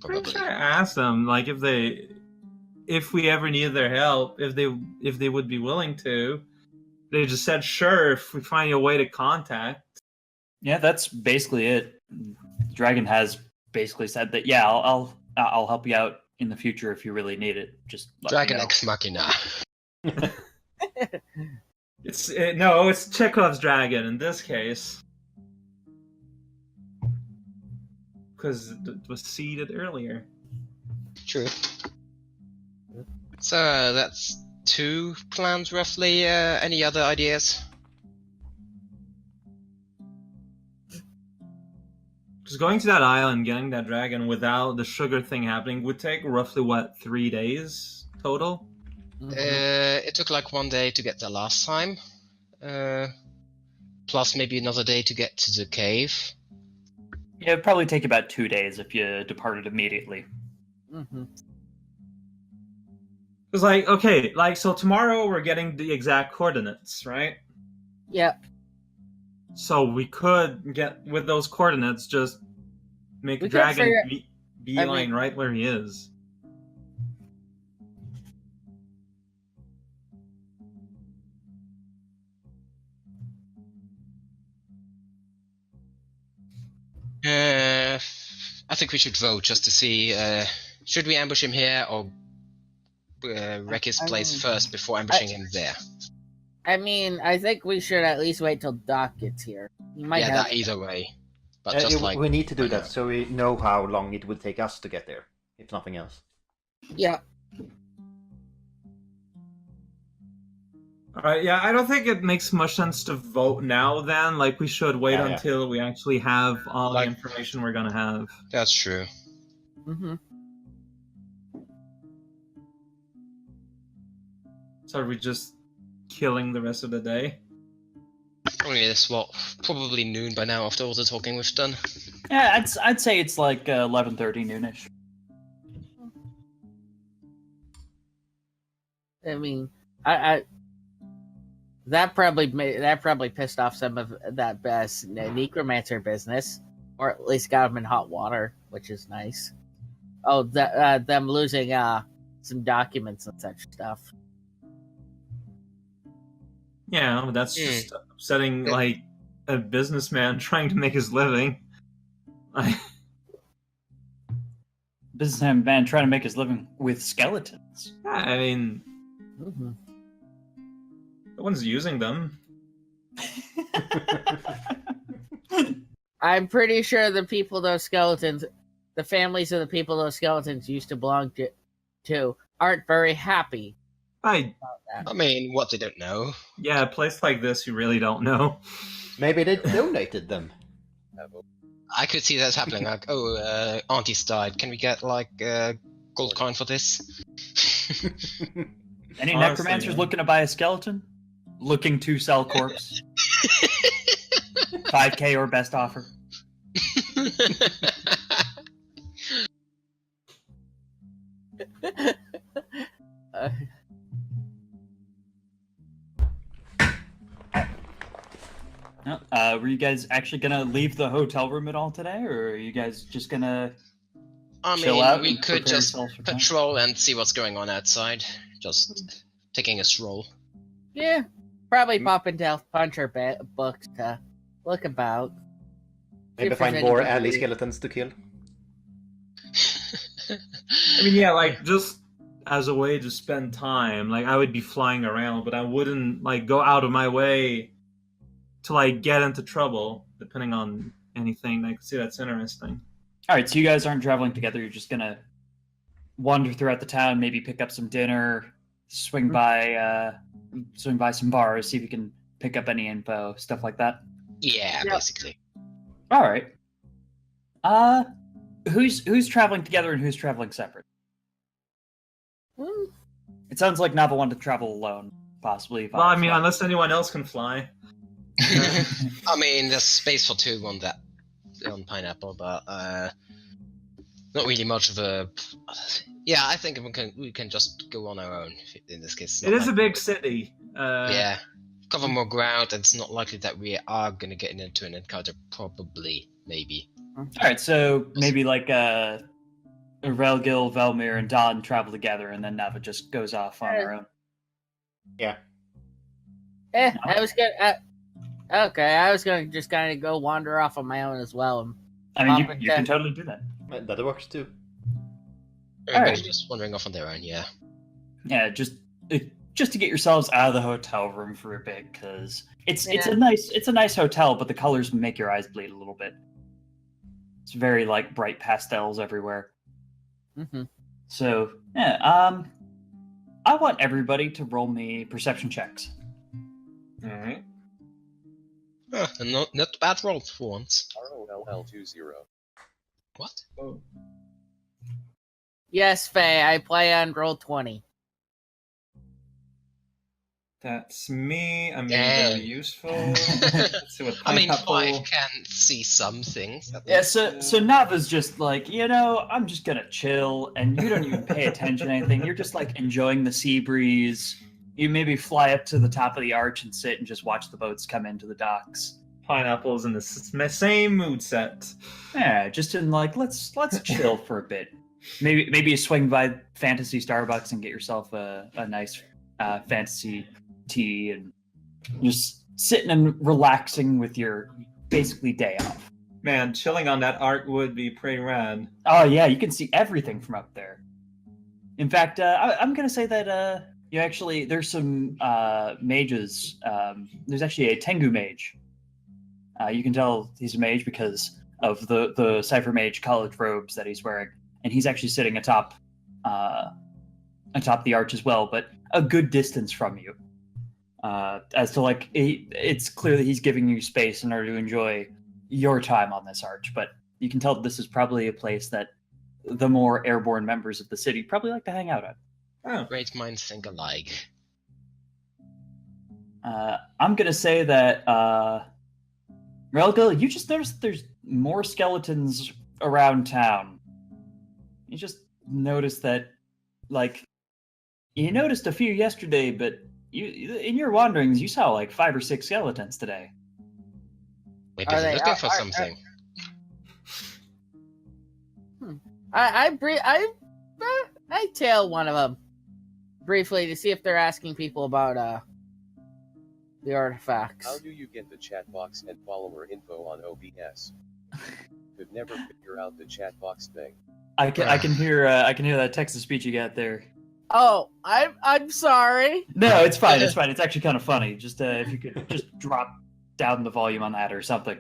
Speaker 5: Pretty
Speaker 2: Probably.
Speaker 5: sure I asked them, like, if we ever needed their help, if they would be willing to. They just said sure if we find a way to contact.
Speaker 1: Yeah, that's basically it. Dragon has basically said that. Yeah, I'll help you out in the future if you really need it. Just let me
Speaker 2: Dragon
Speaker 1: know.
Speaker 2: Ex Machina.
Speaker 5: It's Chekhov's dragon in this case. Because it was seeded earlier.
Speaker 2: True. So that's 2 plans roughly. Any other ideas?
Speaker 5: Just going to that island, getting that dragon without the sugar thing happening would take roughly, 3 days total?
Speaker 2: It took like 1 day to get there last time. Plus maybe another day to get to the cave.
Speaker 1: Yeah, it'd probably take about 2 days if you departed immediately.
Speaker 3: mm-hmm.
Speaker 5: It's like, okay, so tomorrow we're getting the exact coordinates, right?
Speaker 3: Yep.
Speaker 5: So we could get, with those coordinates, just make
Speaker 3: We
Speaker 5: a
Speaker 3: could
Speaker 5: dragon
Speaker 3: figure-
Speaker 5: beeline right where he is.
Speaker 2: I think we should vote just to see. Should we ambush him here or wreck his place first before ambushing him there?
Speaker 3: I mean, I think we should at least wait till Doc gets here. He might
Speaker 2: Yeah,
Speaker 3: have.
Speaker 2: that either way. But just like
Speaker 4: we need to do that so we know how long it would take us to get there, if nothing else.
Speaker 3: Yeah.
Speaker 5: Alright, yeah, I don't think it makes much sense to vote now then. Like, we should wait
Speaker 4: Yeah.
Speaker 5: until we actually have all
Speaker 2: Like-
Speaker 5: the information we're gonna have.
Speaker 2: that's true.
Speaker 3: Mm-hmm.
Speaker 5: So are we just killing the rest of the day?
Speaker 2: Only it's probably noon by now after all the talking we've done.
Speaker 1: Yeah, I'd say it's like 11:30 noonish.
Speaker 3: I mean, I that probably pissed off some of that best necromancer business, or at least got them in hot water, which is nice. Oh, them losing some documents and such stuff.
Speaker 5: Yeah, but that's just upsetting, like, a businessman trying to make his living.
Speaker 1: Businessman trying to make his living with skeletons.
Speaker 5: Yeah, I mean,
Speaker 3: Mm-hmm.
Speaker 5: no one's using them.
Speaker 3: I'm pretty sure the people those skeletons, the families of the people those skeletons used to belong to aren't very happy.
Speaker 5: I
Speaker 2: mean, what they don't know.
Speaker 5: Yeah, a place like this, you really don't know.
Speaker 4: Maybe they donated them.
Speaker 2: I could see that happening. Like, Auntie's died. Can we get like gold coin for this?
Speaker 1: Any
Speaker 5: Honestly,
Speaker 1: necromancers
Speaker 5: yeah.
Speaker 1: looking to buy a skeleton? Looking to sell corpse? 5K or best offer? Were you guys actually gonna leave the hotel room at all today, or are you guys just gonna
Speaker 2: I
Speaker 1: chill out
Speaker 2: mean, we
Speaker 1: and
Speaker 2: could
Speaker 1: prepare
Speaker 2: just
Speaker 1: yourselves for time?
Speaker 2: patrol and see what's going on outside. Just taking a stroll.
Speaker 3: Yeah, probably pop into Elf Puncher books to look about.
Speaker 4: Maybe
Speaker 3: If there's
Speaker 4: find more
Speaker 3: anybody
Speaker 4: alley
Speaker 3: reading.
Speaker 4: skeletons to kill.
Speaker 5: I mean, yeah, like, just as a way to spend time, like, I would be flying around, but I wouldn't, like, go out of my way to, like, get into trouble, depending on anything. I could see that's interesting.
Speaker 1: All right, so you guys aren't traveling together. You're just gonna wander throughout the town, maybe pick up some dinner, swing by some bars, see if you can pick up any info, stuff like that.
Speaker 2: Yeah,
Speaker 3: Yeah.
Speaker 2: basically.
Speaker 1: All right. Who's traveling together and who's traveling separate?
Speaker 3: Hmm.
Speaker 1: It sounds like Nava wanted to travel alone, possibly.
Speaker 5: Well, I mean,
Speaker 1: Firefly.
Speaker 5: unless anyone else can fly.
Speaker 2: I mean, there's space for two on Pineapple, but not really much of a. Yeah, I think we can just go on our own in this case.
Speaker 5: It is a big city.
Speaker 2: Yeah, cover more ground, and it's not likely that we are gonna get into an encounter. Probably, maybe.
Speaker 1: All right, so maybe like Relgil, Velmir, and Don travel together, and then Nava just goes off on her own.
Speaker 4: Yeah.
Speaker 3: I was gonna. Okay, I was gonna just kind of go wander off on my own as well. And
Speaker 1: I mean, you can totally do that.
Speaker 4: That works too.
Speaker 2: Everybody's
Speaker 1: Alright.
Speaker 2: just wandering off on their own. Yeah.
Speaker 1: Yeah, just to get yourselves out of the hotel room for a bit, because it's
Speaker 3: Yeah.
Speaker 1: a nice hotel, but the colors make your eyes bleed a little bit. It's very like bright pastels everywhere.
Speaker 3: Mm-hmm.
Speaker 1: So yeah, I want everybody to roll me perception checks.
Speaker 5: All right.
Speaker 2: And not a bad roll for once.
Speaker 6: ROLL20.
Speaker 2: What?
Speaker 5: Oh.
Speaker 3: Yes, Faye, I play on Roll20.
Speaker 5: That's me. I mean,
Speaker 2: Damn.
Speaker 5: very useful. Let's see what
Speaker 2: I mean,
Speaker 5: Pineapple...
Speaker 2: 5 can see some things. At
Speaker 1: Yeah,
Speaker 2: least.
Speaker 1: so Nava's just like, I'm just gonna chill, and you don't even pay attention to anything. You're just like enjoying the sea breeze. You maybe fly up to the top of the arch and sit and just watch the boats come into the docks.
Speaker 5: Pineapple's in the same mood set.
Speaker 1: Yeah, just in like let's chill for a bit. Maybe you swing by Fantasy Starbucks and get yourself a nice fantasy tea and just sitting and relaxing with your basically day off.
Speaker 5: Man, chilling on that art would be pretty rad.
Speaker 1: Oh yeah, you can see everything from up there. In fact, I'm gonna say that there's some mages. There's actually a Tengu mage. You can tell he's a mage because of the Cypher Mage college robes that he's wearing, and he's actually sitting atop the arch as well, but a good distance from you. As to like, it's clear that he's giving you space in order to enjoy your time on this arch, but you can tell that this is probably a place that the more airborne members of the city probably like to hang out at.
Speaker 5: Oh,
Speaker 2: Great minds think alike.
Speaker 1: I'm gonna say that Relga, you just noticed there's more skeletons around town. You just noticed that, like, you noticed a few yesterday, but in your wanderings you saw like 5 or 6 skeletons today.
Speaker 2: Maybe
Speaker 3: Are
Speaker 2: they're
Speaker 3: they-
Speaker 2: looking for
Speaker 3: are-
Speaker 2: something.
Speaker 3: I tail one of them briefly to see if they're asking people about the artifacts.
Speaker 6: How do you get the chat box and follower info on OBS? Could never figure out the chat box thing.
Speaker 1: I can hear that text to speech you got there.
Speaker 3: Oh, I'm sorry.
Speaker 1: No, it's fine. It's fine. It's actually kind of funny. Just if you could just drop down the volume on that or something.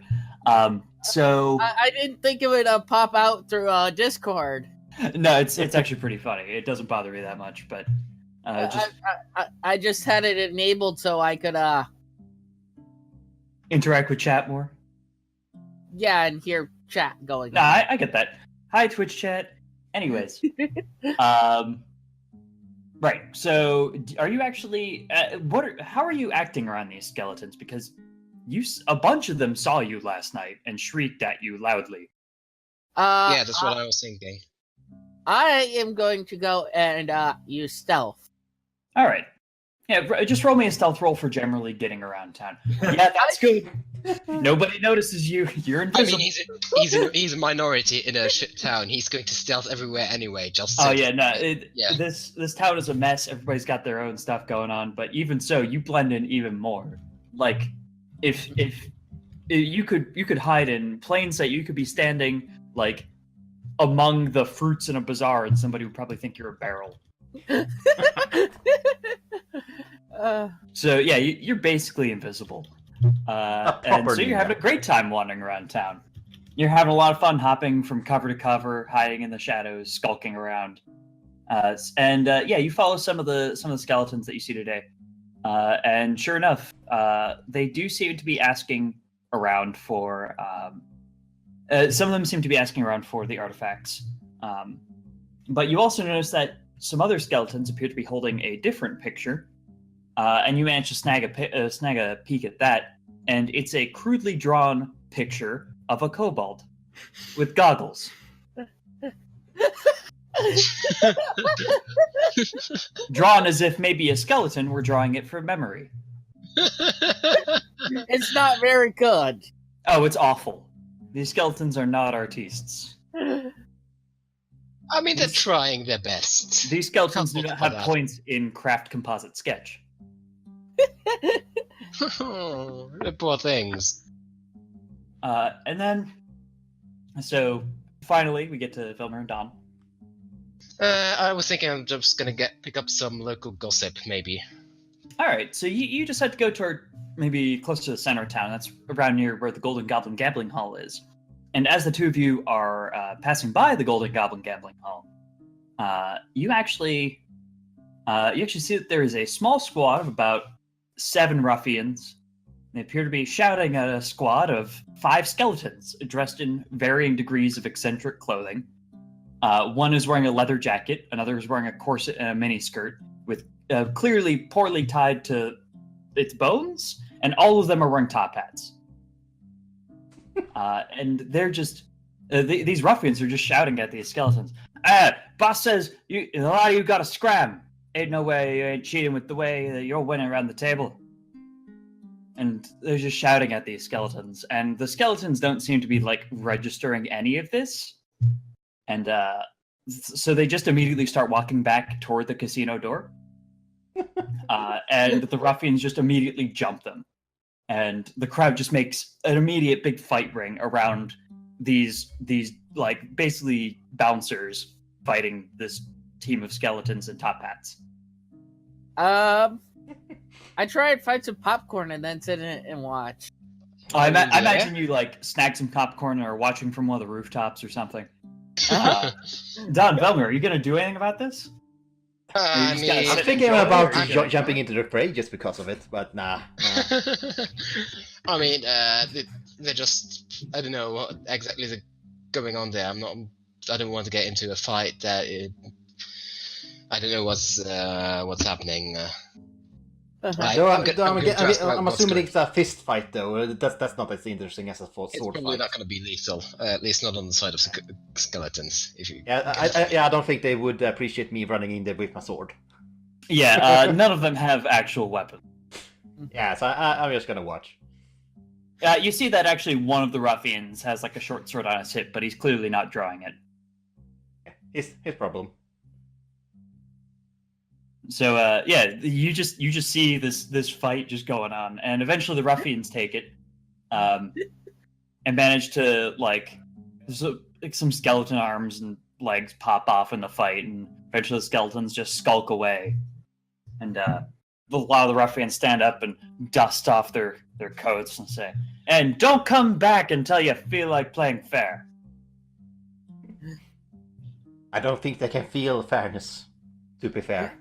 Speaker 1: So
Speaker 3: I didn't think it would pop out through Discord.
Speaker 1: no, it's actually pretty funny. It doesn't bother me that much, but just
Speaker 3: I just had it enabled so I could
Speaker 1: interact with chat more.
Speaker 3: and hear chat going.
Speaker 1: Nah, I get that. Hi, Twitch chat. Anyways, right. So, are you actually? How are you acting around these skeletons? Because a bunch of them saw you last night and shrieked at you loudly.
Speaker 2: Yeah, that's what I was thinking.
Speaker 3: I am going to go and use stealth.
Speaker 1: All right. Yeah, just roll me a stealth roll for generally getting around town. Yeah, that's good. Nobody notices you. You're
Speaker 2: I
Speaker 1: invisible.
Speaker 2: mean, he's a minority in a ship town. He's going to stealth everywhere anyway. Just
Speaker 1: Oh
Speaker 2: so-
Speaker 1: yeah, no.
Speaker 2: Yeah.
Speaker 1: This town is a mess. Everybody's got their own stuff going on, but even so, you blend in even more. Like, if you could hide in plain sight, you could be standing like among the fruits in a bazaar, and somebody would probably think you're a barrel. So yeah, you're basically invisible, and
Speaker 4: proper
Speaker 1: so you're
Speaker 4: ninja.
Speaker 1: having a great time wandering around town. You're having a lot of fun hopping from cover to cover, hiding in the shadows, skulking around, and you follow some of the skeletons that you see today, and sure enough, they do seem to be asking around for. Some of them seem to be asking around for the artifacts, but you also notice that some other skeletons appear to be holding a different picture. and you manage to snag a peek at that, and it's a crudely drawn picture of a kobold with goggles, drawn as if maybe a skeleton were drawing it from memory.
Speaker 3: It's not very good.
Speaker 1: Oh, it's awful. These skeletons are not artistes.
Speaker 2: I mean, they're trying their best.
Speaker 1: These skeletons do
Speaker 2: Can't
Speaker 1: not
Speaker 2: fault
Speaker 1: have
Speaker 2: for that.
Speaker 1: points in craft composite sketch.
Speaker 2: The poor things.
Speaker 1: And then, so finally, we get to Vilmer and Don.
Speaker 2: I was thinking I'm just gonna pick up some local gossip, maybe.
Speaker 1: All right, so you decide to go toward maybe close to the center of town. That's around near where the Golden Goblin Gambling Hall is. And as the two of you are passing by the Golden Goblin Gambling Hall, you actually see that there is a small squad of about 7 ruffians. They appear to be shouting at a squad of 5 skeletons dressed in varying degrees of eccentric clothing. One is wearing a leather jacket, another is wearing a corset and a miniskirt with clearly poorly tied to its bones, and all of them are wearing top hats. And they're just these ruffians are just shouting at these skeletons. Boss says a lot of you got to scram. Ain't no way you ain't cheating with the way that you're winning around the table. And they're just shouting at these skeletons, and the skeletons don't seem to be like registering any of this. And so they just immediately start walking back toward the casino door. And the ruffians just immediately jump them. And the crowd just makes an immediate big fight ring around these like basically bouncers fighting this team of skeletons in top hats.
Speaker 3: I tried to find some popcorn and then sit in it and watch.
Speaker 1: I imagine you like snagged some popcorn or watching from one of the rooftops or something. Don Velmer, are you gonna do anything about this?
Speaker 2: I
Speaker 1: just gotta
Speaker 2: mean,
Speaker 1: sit
Speaker 4: I'm thinking
Speaker 1: enjoy
Speaker 4: about
Speaker 1: it, or you
Speaker 4: jumping into the fray just because of it, but nah.
Speaker 2: I mean, they're just, I don't know what exactly is going on there. I don't want to get into a fight that I don't know what's happening.
Speaker 4: I'm assuming it's a fist fight though. That's not as interesting as a sword
Speaker 2: It's
Speaker 4: fight.
Speaker 2: probably not going to be lethal, at least not on the side of skeletons. If you,
Speaker 4: I don't think they would appreciate me running in there with my sword.
Speaker 1: Yeah, none of them have actual weapons.
Speaker 4: Yeah, so I'm just gonna watch.
Speaker 1: You see that actually one of the ruffians has like a short sword on his hip, but he's clearly not drawing it.
Speaker 4: His problem.
Speaker 1: So you just see this fight just going on, and eventually the ruffians take it, and manage to like some skeleton arms and legs pop off in the fight, and eventually the skeletons just skulk away, and a lot of the ruffians stand up and dust off their coats and say, "And don't come back until you feel like playing fair."
Speaker 4: I don't think they can feel fairness. To be fair.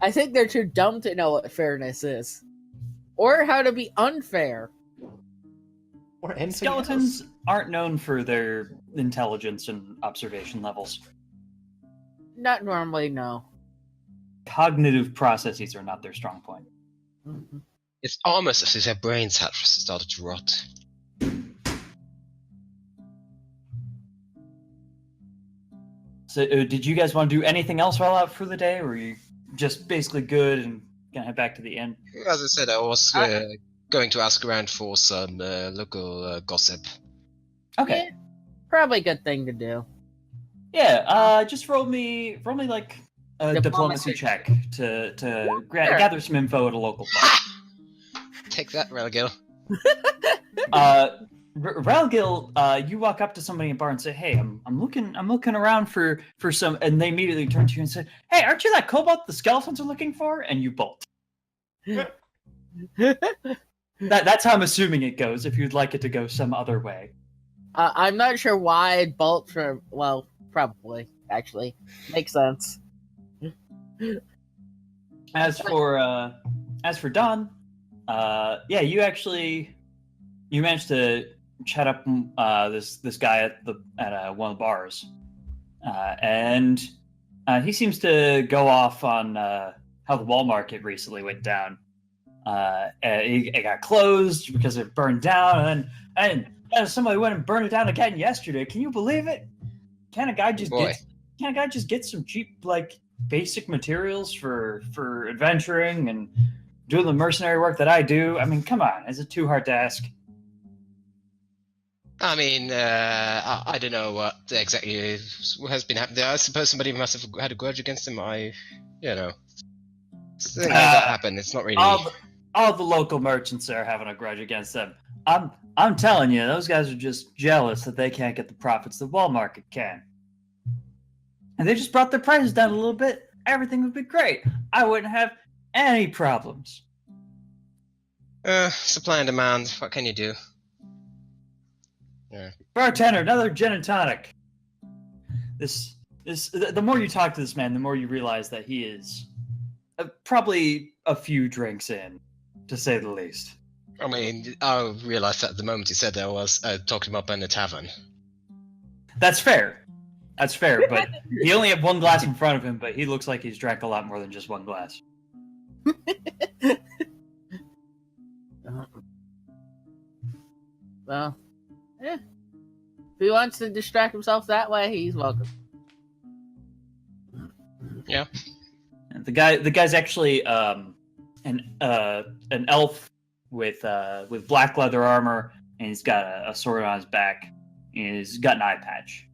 Speaker 3: I think they're too dumb to know what fairness is. Or how to be unfair.
Speaker 4: Or anything
Speaker 1: Skeletons
Speaker 4: else.
Speaker 1: aren't known for their intelligence and observation levels.
Speaker 3: Not normally, no.
Speaker 1: Cognitive processes are not their strong point.
Speaker 3: Mm-hmm.
Speaker 2: it's almost as if their brains have started to rot.
Speaker 1: So, did you guys want to do anything else while out for the day, or were you just basically good and gonna head back to the inn?
Speaker 2: As I said, I was going to ask around for some local gossip.
Speaker 1: Okay.
Speaker 3: Yeah, probably a good thing to do.
Speaker 1: Yeah. Just roll me like a diplomacy
Speaker 3: Diplomacy.
Speaker 1: check to gather some info at a local bar.
Speaker 2: Take that, Relegil.
Speaker 1: Ralgil, you walk up to somebody in the bar and say, "Hey, I'm looking around for some," and they immediately turn to you and say, "Hey, aren't you that kobold the skeletons are looking for?" And you bolt. That's how I'm assuming it goes. If you'd like it to go some other way.
Speaker 3: I'm not sure why I'd bolt from. Well, probably actually makes sense.
Speaker 1: As for Don, you managed to chat up this guy at one of the bars, and he seems to go off on how how the wall market recently went down. It got closed because it burned down, and somebody went and burned it down again yesterday. Can you believe it? Can a guy just get some cheap, like, basic materials for adventuring and doing the mercenary work that I do? I mean, come on, is it too hard to ask?
Speaker 2: I mean, I don't know what exactly has been happening. I suppose somebody must have had a grudge against him. Things like that happen. It's not really.
Speaker 1: All the local merchants are having a grudge against them. I'm telling you, those guys are just jealous that they can't get the profits the wall market can. And they just brought their prices down a little bit. Everything would be great. I wouldn't have any problems.
Speaker 2: Supply and demand. What can you do? Yeah.
Speaker 1: Bartender, another gin and tonic. The more you talk to this man, the more you realize that he is probably a few drinks in, to say the least.
Speaker 2: I mean, I realised that the moment you said there was talked him up in a tavern.
Speaker 1: That's fair. But he only had one glass in front of him, but he looks like he's drank a lot more than just one glass.
Speaker 3: Well, yeah. If he wants to distract himself that way, he's welcome.
Speaker 2: Yeah.
Speaker 1: And the guy's actually an elf with black leather armor, and he's got a sword on his back, and he's got an eye patch.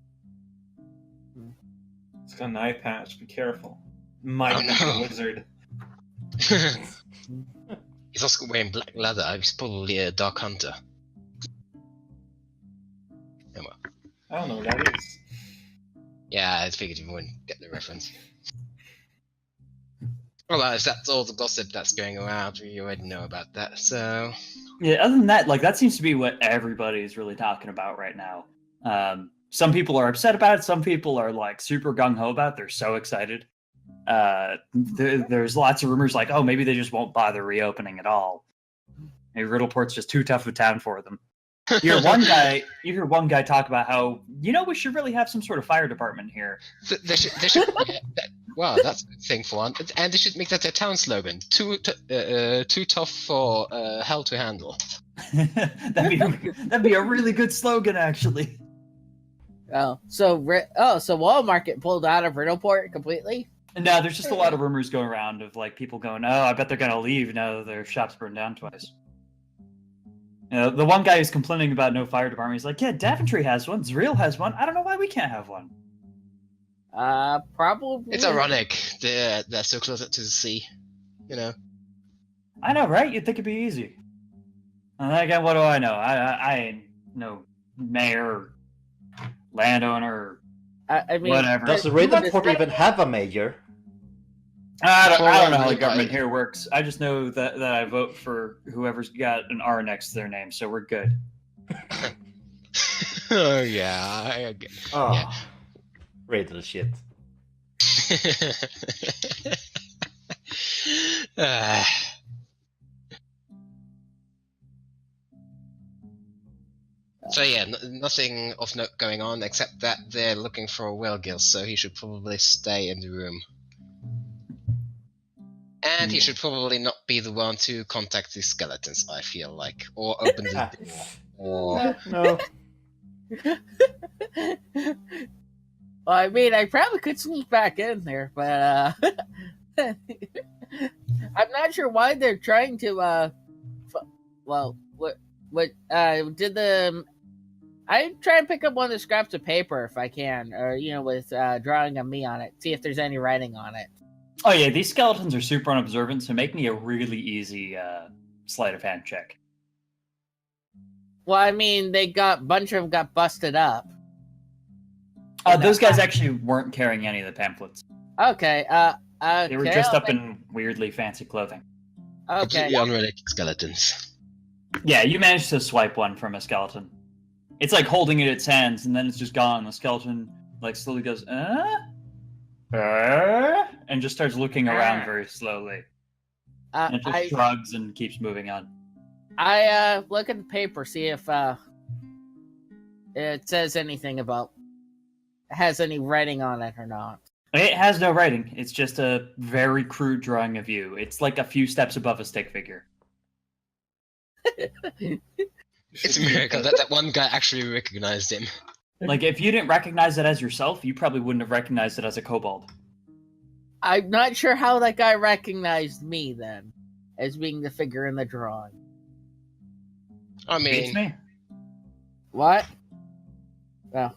Speaker 5: It's got an eye patch. Be careful. Might be a wizard.
Speaker 2: He's also wearing black leather. He's probably a dark hunter. Oh, well.
Speaker 5: I don't know what that is.
Speaker 2: Yeah, I figured you wouldn't get the reference. Well, if that's all the gossip that's going around, we already know about that, so...
Speaker 1: Yeah, other than that, like, that seems to be what everybody's really talking about right now. Some people are upset about it, some people are, like, super gung-ho about it. They're so excited. There's lots of rumors like, oh, maybe they just won't bother reopening at all. Maybe Riddleport's just too tough of a town for them. You hear one guy talk about how, we should really have some sort of fire department here.
Speaker 2: They should wow, that's a good thing for one. And they should make that their town slogan. Too tough for hell to handle.
Speaker 1: That'd be a really good slogan, actually.
Speaker 3: So Wall Market pulled out of Riddleport completely?
Speaker 1: No, there's just a lot of rumors going around of, like, people going, oh, I bet they're going to leave now that their shop's burned down twice. The one guy who's complaining about no fire department, he's like, yeah, Daventry has one, Zreal has one, I don't know why we can't have one.
Speaker 3: Probably.
Speaker 2: It's ironic. They're so close to the sea,
Speaker 1: I know, right? You'd think it'd be easy. And then again, what do I know? I ain't no mayor or landowner or
Speaker 3: I mean,
Speaker 1: whatever.
Speaker 4: Does Riddleport even have a mayor?
Speaker 1: I don't know how the government here works. I just know that I vote for whoever's got an R next to their name, so we're good.
Speaker 2: Oh, yeah.
Speaker 4: Oh,
Speaker 2: Yeah.
Speaker 4: Riddle shit.
Speaker 2: So yeah, nothing of note going on except that they're looking for a Wilgil, so he should probably stay in the room. And he should probably not be the one to contact the skeletons, I feel like. Or open the door. Or...
Speaker 4: No.
Speaker 3: Well, I mean, I probably could sneak back in there, but I'm not sure why they're trying to. I try and pick up one of the scraps of paper if I can, or with drawing of me on it, see if there's any writing on it.
Speaker 1: Oh yeah, these skeletons are super unobservant, so make me a really easy sleight of hand check.
Speaker 3: Well, I mean, a bunch of them got busted up.
Speaker 1: Those guys actually weren't carrying any of the pamphlets.
Speaker 3: Okay.
Speaker 1: They were dressed up in weirdly fancy clothing.
Speaker 3: Okay.
Speaker 2: Completely unrelated skeletons.
Speaker 1: Yeah, you managed to swipe one from a skeleton. It's like holding it in its hands, and then it's just gone. The skeleton like slowly goes, and just starts looking around very slowly. And it just shrugs and keeps moving on.
Speaker 3: I look at the paper, see if it says anything about, has any writing on it or not.
Speaker 1: It has no writing. It's just a very crude drawing of you. It's like a few steps above a stick figure.
Speaker 2: It's a miracle that that one guy actually recognized him.
Speaker 1: Like, if you didn't recognize it as yourself, you probably wouldn't have recognized it as a kobold.
Speaker 3: I'm not sure how that guy recognized me then, as being the figure in the drawing.
Speaker 2: I
Speaker 1: Beats
Speaker 2: mean,
Speaker 1: me.
Speaker 3: What? Oh.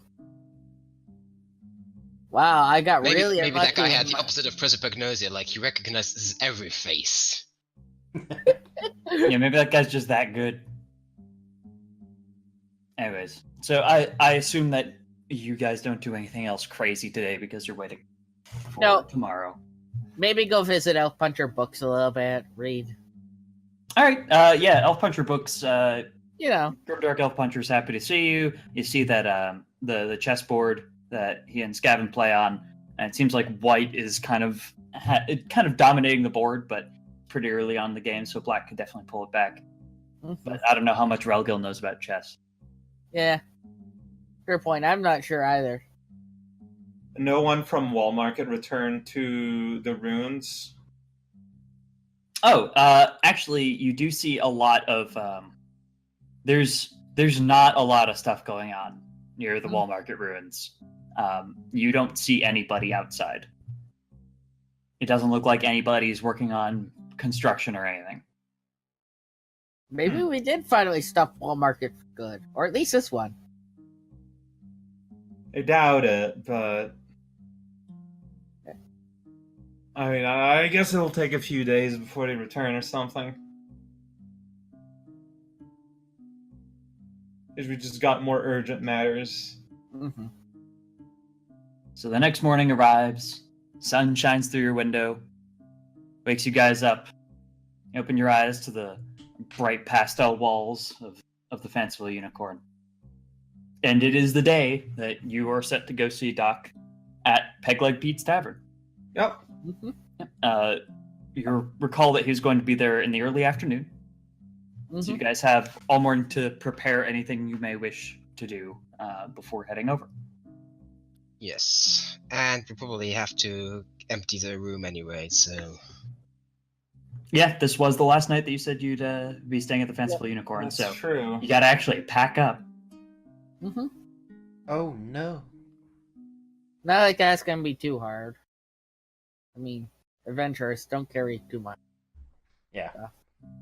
Speaker 3: Wow, I got
Speaker 2: maybe
Speaker 3: really
Speaker 2: maybe that
Speaker 3: unlucky
Speaker 2: guy
Speaker 3: with
Speaker 2: had the
Speaker 3: my-
Speaker 2: opposite of prosopagnosia, like he recognizes every face.
Speaker 1: Yeah, maybe that guy's just that good. Anyways, so I assume that you guys don't do anything else crazy today because you're waiting for
Speaker 3: No.
Speaker 1: tomorrow.
Speaker 3: Maybe go visit Elf Puncher Books a little bit, read.
Speaker 1: All right, yeah, Elf Puncher Books.
Speaker 3: You know,
Speaker 1: Dark Elf Puncher's happy to see you. You see that the chessboard that he and Scavin play on, and it seems like White is kind of dominating the board, but pretty early on in the game, so Black could definitely pull it back. But I don't know how much Relgil knows about chess.
Speaker 3: yeah. Fair point. I'm not sure either.
Speaker 5: No one from Wall Market returned to the ruins.
Speaker 1: Oh, actually, you do see a lot of there's not a lot of stuff going on near the Wall Market ruins. You don't see anybody outside. It doesn't look like anybody's working on construction or anything.
Speaker 3: Maybe we did finally stop Wall Market for good, or at least this one.
Speaker 5: I doubt it, but I mean, I guess it'll take a few days before they return or something. Because we just got more urgent matters.
Speaker 3: Mm-hmm.
Speaker 1: So the next morning arrives, sun shines through your window, wakes you guys up. You open your eyes to the bright pastel walls of the fanciful unicorn. And it is the day that you are set to go see Doc at Pegleg Pete's Tavern.
Speaker 5: Yep.
Speaker 3: Mm-hmm.
Speaker 1: You recall that he's going to be there in the early afternoon.
Speaker 3: Mm-hmm.
Speaker 1: So you guys have all morning to prepare anything you may wish to do before heading over.
Speaker 2: Yes, and we probably have to empty the room anyway, so...
Speaker 1: Yeah, this was the last night that you said you'd be staying at the Fanciful Unicorn,
Speaker 5: That's
Speaker 1: so
Speaker 5: true.
Speaker 1: you gotta actually pack up.
Speaker 3: Mm-hmm.
Speaker 4: Oh no.
Speaker 3: Not like that's gonna be too hard. I mean, adventurers don't carry too much.
Speaker 4: Yeah.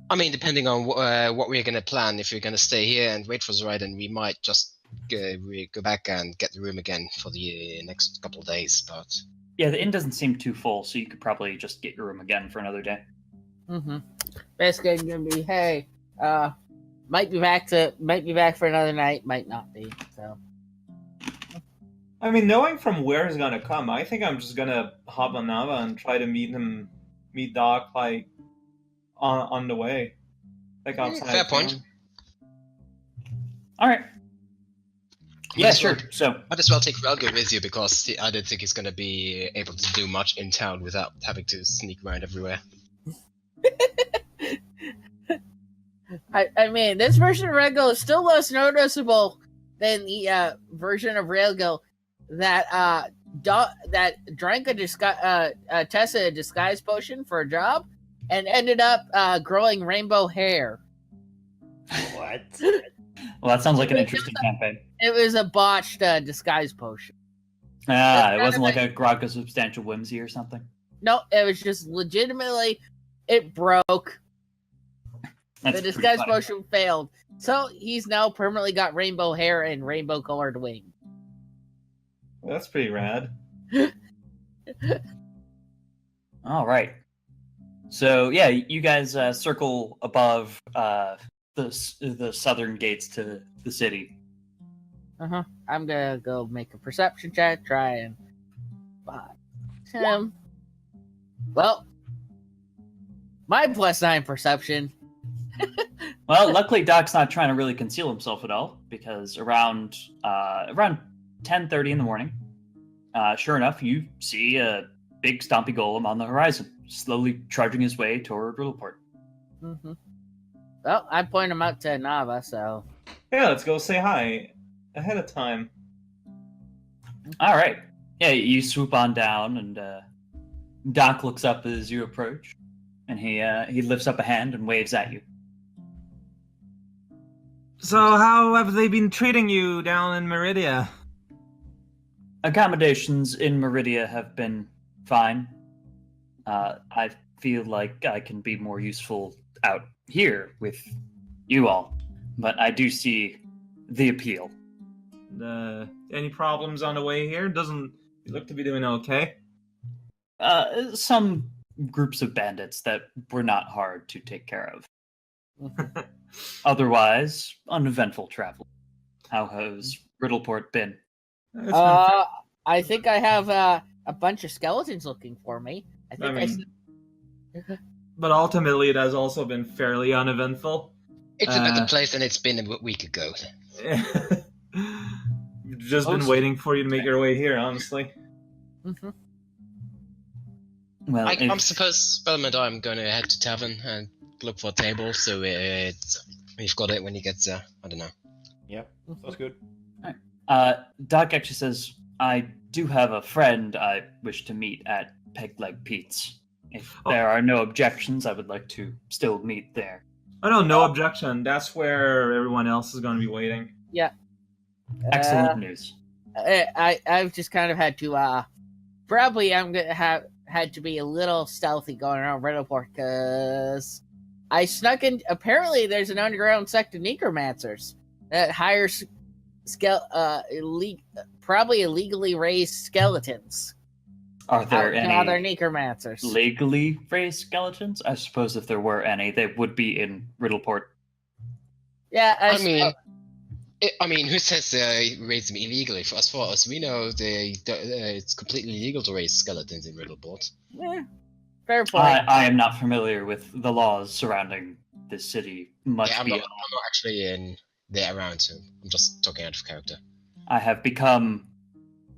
Speaker 2: I mean, depending on what we're gonna plan, if we're gonna stay here and wait for the ride, then we might just go back and get the room again for the next couple of days, but...
Speaker 1: Yeah, the inn doesn't seem too full, so you could probably just get your room again for another day.
Speaker 3: Mm-hmm. Basically, it's gonna be, hey, might be back for another night, might not be. So,
Speaker 5: I mean, knowing from where he's gonna come, I think I'm just gonna hop on Nava and try to meet Doc, like, on the way. Like, outside.
Speaker 2: Fair
Speaker 5: of
Speaker 2: point.
Speaker 5: town.
Speaker 1: All right.
Speaker 2: Might
Speaker 1: Yeah,
Speaker 2: as well-
Speaker 1: sure. So,
Speaker 2: Might as well take Relgo with you, because I don't think he's gonna be able to do much in town without having to sneak around everywhere.
Speaker 3: I mean, this version of Railgo is still less noticeable than the version of Railgo that that drank tested a disguise potion for a job and ended up growing rainbow hair.
Speaker 4: What?
Speaker 1: well, that sounds like an interesting campaign.
Speaker 3: It was a botched disguise potion.
Speaker 1: It wasn't like a Grogga Substantial Whimsy or something.
Speaker 3: No, it was just legitimately, it broke.
Speaker 1: That's
Speaker 3: The
Speaker 1: pretty
Speaker 3: disguise
Speaker 1: funny.
Speaker 3: potion failed. So he's now permanently got rainbow hair and rainbow colored wings.
Speaker 5: That's pretty rad.
Speaker 1: All right. So yeah, you guys circle above the southern gates to the city.
Speaker 3: Uh-huh. I'm gonna go make a perception check, try and find him. Well, my +9 perception.
Speaker 1: Well, luckily Doc's not trying to really conceal himself at all, because around 10:30 in the morning, sure enough, you see a big stompy golem on the horizon, slowly trudging his way toward Riddleport.
Speaker 3: Mm-hmm. Well, I point him out to Nava, so
Speaker 5: Yeah, let's go say hi ahead of time.
Speaker 1: All right. Yeah, you swoop on down, and Doc looks up as you approach, and he lifts up a hand and waves at you.
Speaker 5: So how have they been treating you down in Meridia?
Speaker 1: Accommodations in Meridia have been fine. I feel like I can be more useful out here with you all, but I do see the appeal.
Speaker 5: Any problems on the way here? Doesn't you look to be doing okay?
Speaker 1: Some groups of bandits that were not hard to take care of. Otherwise, uneventful travel. How has Riddleport been?
Speaker 5: It's been
Speaker 3: I think I have a bunch of skeletons looking for me.
Speaker 5: but ultimately, it has also been fairly uneventful.
Speaker 2: It's a better place than it's been a week ago.
Speaker 5: Just been waiting for you to make your way here, honestly.
Speaker 3: Mm-hmm.
Speaker 1: Well,
Speaker 2: I'm supposed Spellman and I'm going to head to tavern and look for a table, so we've got it when he gets there. I don't know.
Speaker 4: Yep, that's good.
Speaker 1: Doc actually says, I do have a friend I wish to meet at Peg Leg Pete's. If there are no objections, I would like to still meet there.
Speaker 5: I know, no objection. That's where everyone else is going to be waiting.
Speaker 3: Yeah.
Speaker 1: Excellent news.
Speaker 3: I've just kind of had to probably I'm gonna had to be a little stealthy going around Riddleport because I snuck in. Apparently, there's an underground sect of necromancers that hires probably illegally raised skeletons.
Speaker 1: Are there any
Speaker 3: other necromancers?
Speaker 1: legally raised skeletons? I suppose if there were any, they would be in Riddleport.
Speaker 3: Yeah,
Speaker 2: I mean, who says they raise them illegally? As far as we know, it's completely legal to raise skeletons in Riddleport.
Speaker 3: Yeah, fair point.
Speaker 1: I am not familiar with the laws surrounding this city much
Speaker 2: I'm
Speaker 1: beyond.
Speaker 2: not actually there around, so I'm just talking out of character.
Speaker 1: I have become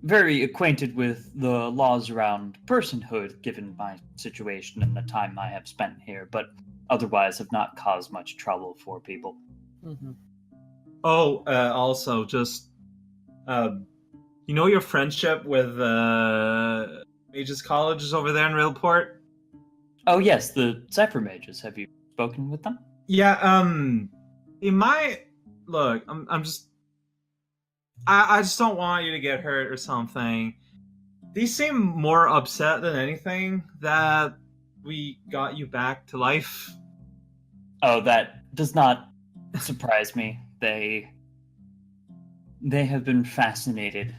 Speaker 1: very acquainted with the laws around personhood, given my situation and the time I have spent here, but otherwise have not caused much trouble for people.
Speaker 3: Mm-hmm.
Speaker 5: Oh, also, just you know your friendship with Mages College is over there in Riddleport?
Speaker 1: Oh yes, the Cypher Mages. Have you spoken with them?
Speaker 5: Yeah, in my look, I'm just I just don't want you to get hurt or something. These seem more upset than anything that we got you back to life.
Speaker 1: Oh, that does not surprise me. They have been fascinated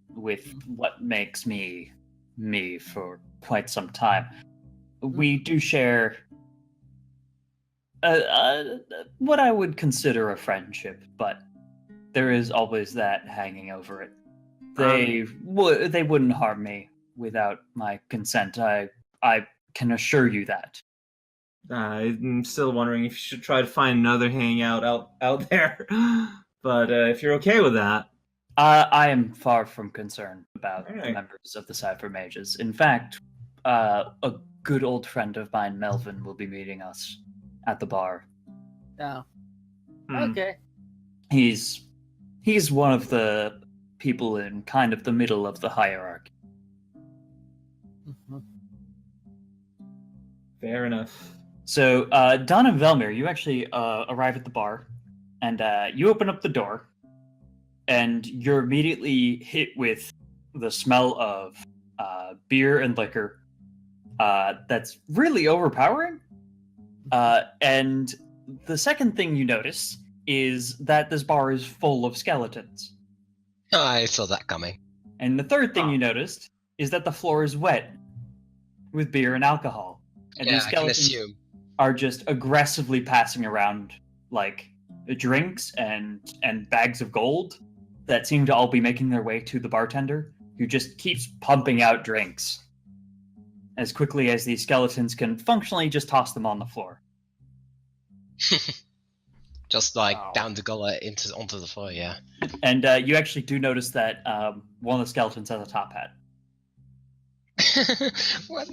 Speaker 1: with what makes me for quite some time. We do share what I would consider a friendship, but there is always that hanging over it. They wouldn't harm me without my consent. I can assure you that.
Speaker 5: I'm still wondering if you should try to find another hangout out there. But if you're okay with that.
Speaker 1: I am far from concerned about
Speaker 5: All right.
Speaker 1: the members of the Cypher Mages. In fact, a good old friend of mine, Melvin, will be meeting us at the bar.
Speaker 3: Oh.
Speaker 5: Hmm.
Speaker 3: Okay.
Speaker 1: He's one of the people in kind of the middle of the hierarchy.
Speaker 3: Mm-hmm.
Speaker 5: Fair enough.
Speaker 1: So, Don and Velmir, you actually arrive at the bar, and you open up the door, and you're immediately hit with the smell of beer and liquor that's really overpowering. And the second thing you notice is that this bar is full of skeletons.
Speaker 2: I saw that coming.
Speaker 1: And the third thing you noticed is that the floor is wet with beer and alcohol. And
Speaker 2: Yeah,
Speaker 1: these
Speaker 2: I can
Speaker 1: skeletons
Speaker 2: assume.
Speaker 1: are just aggressively passing around like drinks and bags of gold that seem to all be making their way to the bartender, who just keeps pumping out drinks as quickly as these skeletons can functionally just toss them on the floor.
Speaker 2: Just like
Speaker 4: Wow.
Speaker 2: down the gullet onto the floor, yeah.
Speaker 1: And you actually do notice that one of the skeletons has a top hat.
Speaker 2: What?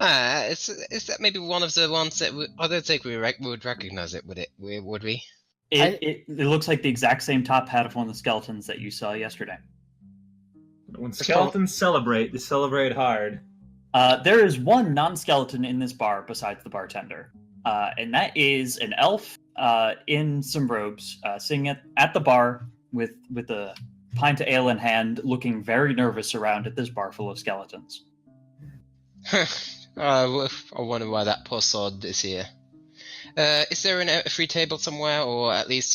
Speaker 2: Is that maybe one of the ones that I don't think we would recognize it, would it? Would we?
Speaker 1: It looks like the exact same top hat of one of the skeletons that you saw yesterday.
Speaker 5: When skeletons celebrate, they celebrate hard.
Speaker 1: There is one non-skeleton in this bar besides the bartender, and that is an elf in some robes, sitting at the bar with a pint of ale in hand, looking very nervous around at this bar full of skeletons.
Speaker 2: I wonder why that poor sod is here. Is there a free table somewhere, or at least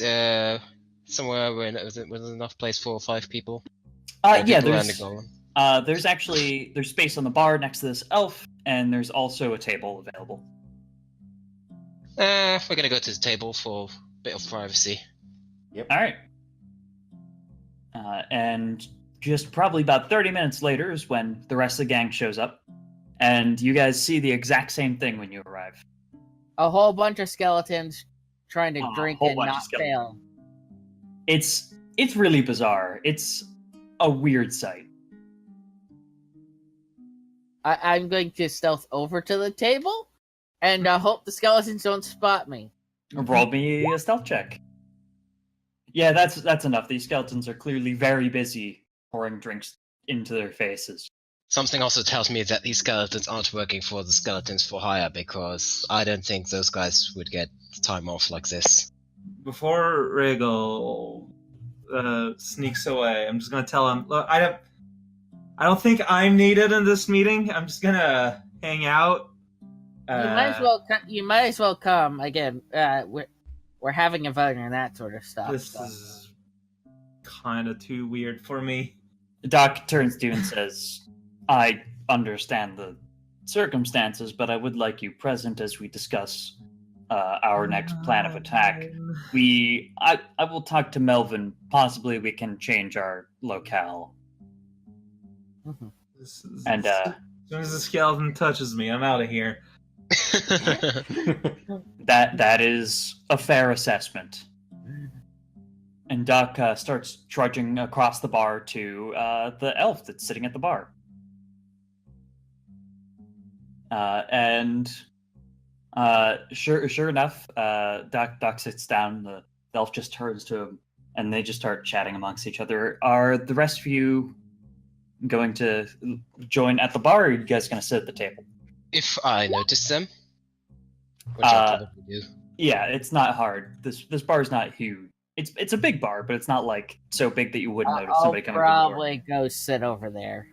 Speaker 2: somewhere with enough place for 5 people?
Speaker 1: Yeah,
Speaker 2: People and the golem?
Speaker 1: there's space on the bar next to this elf, and there's also a table available.
Speaker 2: We're gonna go to the table for a bit of privacy.
Speaker 4: Yep.
Speaker 1: All right. And just probably about 30 minutes later is when the rest of the gang shows up, and you guys see the exact same thing when you arrive.
Speaker 3: A whole bunch of skeletons trying to
Speaker 1: A
Speaker 3: drink
Speaker 1: whole
Speaker 3: and
Speaker 1: bunch of
Speaker 3: not
Speaker 1: skeletons.
Speaker 3: fail.
Speaker 1: It's really bizarre. It's a weird sight.
Speaker 3: I'm going to stealth over to the table and hope the skeletons don't spot me.
Speaker 1: Roll me a stealth check. Yeah, that's enough. These skeletons are clearly very busy pouring drinks into their faces.
Speaker 2: Something also tells me that these skeletons aren't working for the skeletons for hire, because I don't think those guys would get time off like this.
Speaker 5: Before Regal sneaks away, I'm just gonna tell him, look, I don't think I'm needed in this meeting. I'm just gonna hang out.
Speaker 3: You might as well come again. We're having a vote and that sort of stuff.
Speaker 5: This is kind of too weird for me.
Speaker 1: Doc turns to you and says, I understand the circumstances, but I would like you present as we discuss our next plan of attack. I will talk to Melvin. Possibly we can change our locale.
Speaker 3: Mhm.
Speaker 1: And
Speaker 5: as soon as the skeleton touches me, I'm out of here.
Speaker 1: that is a fair assessment. And Doc starts trudging across the bar to the elf that's sitting at the bar. Sure enough, Doc sits down. The elf just turns to him, and they just start chatting amongst each other. Are the rest of you going to join at the bar, or are you guys going to sit at the table?
Speaker 2: If I notice them, which I'll probably do.
Speaker 1: Yeah, it's not hard. This bar is not huge. It's a big bar, but it's not like so big that you wouldn't notice
Speaker 3: I'll
Speaker 1: somebody coming through the door.
Speaker 3: probably go sit over there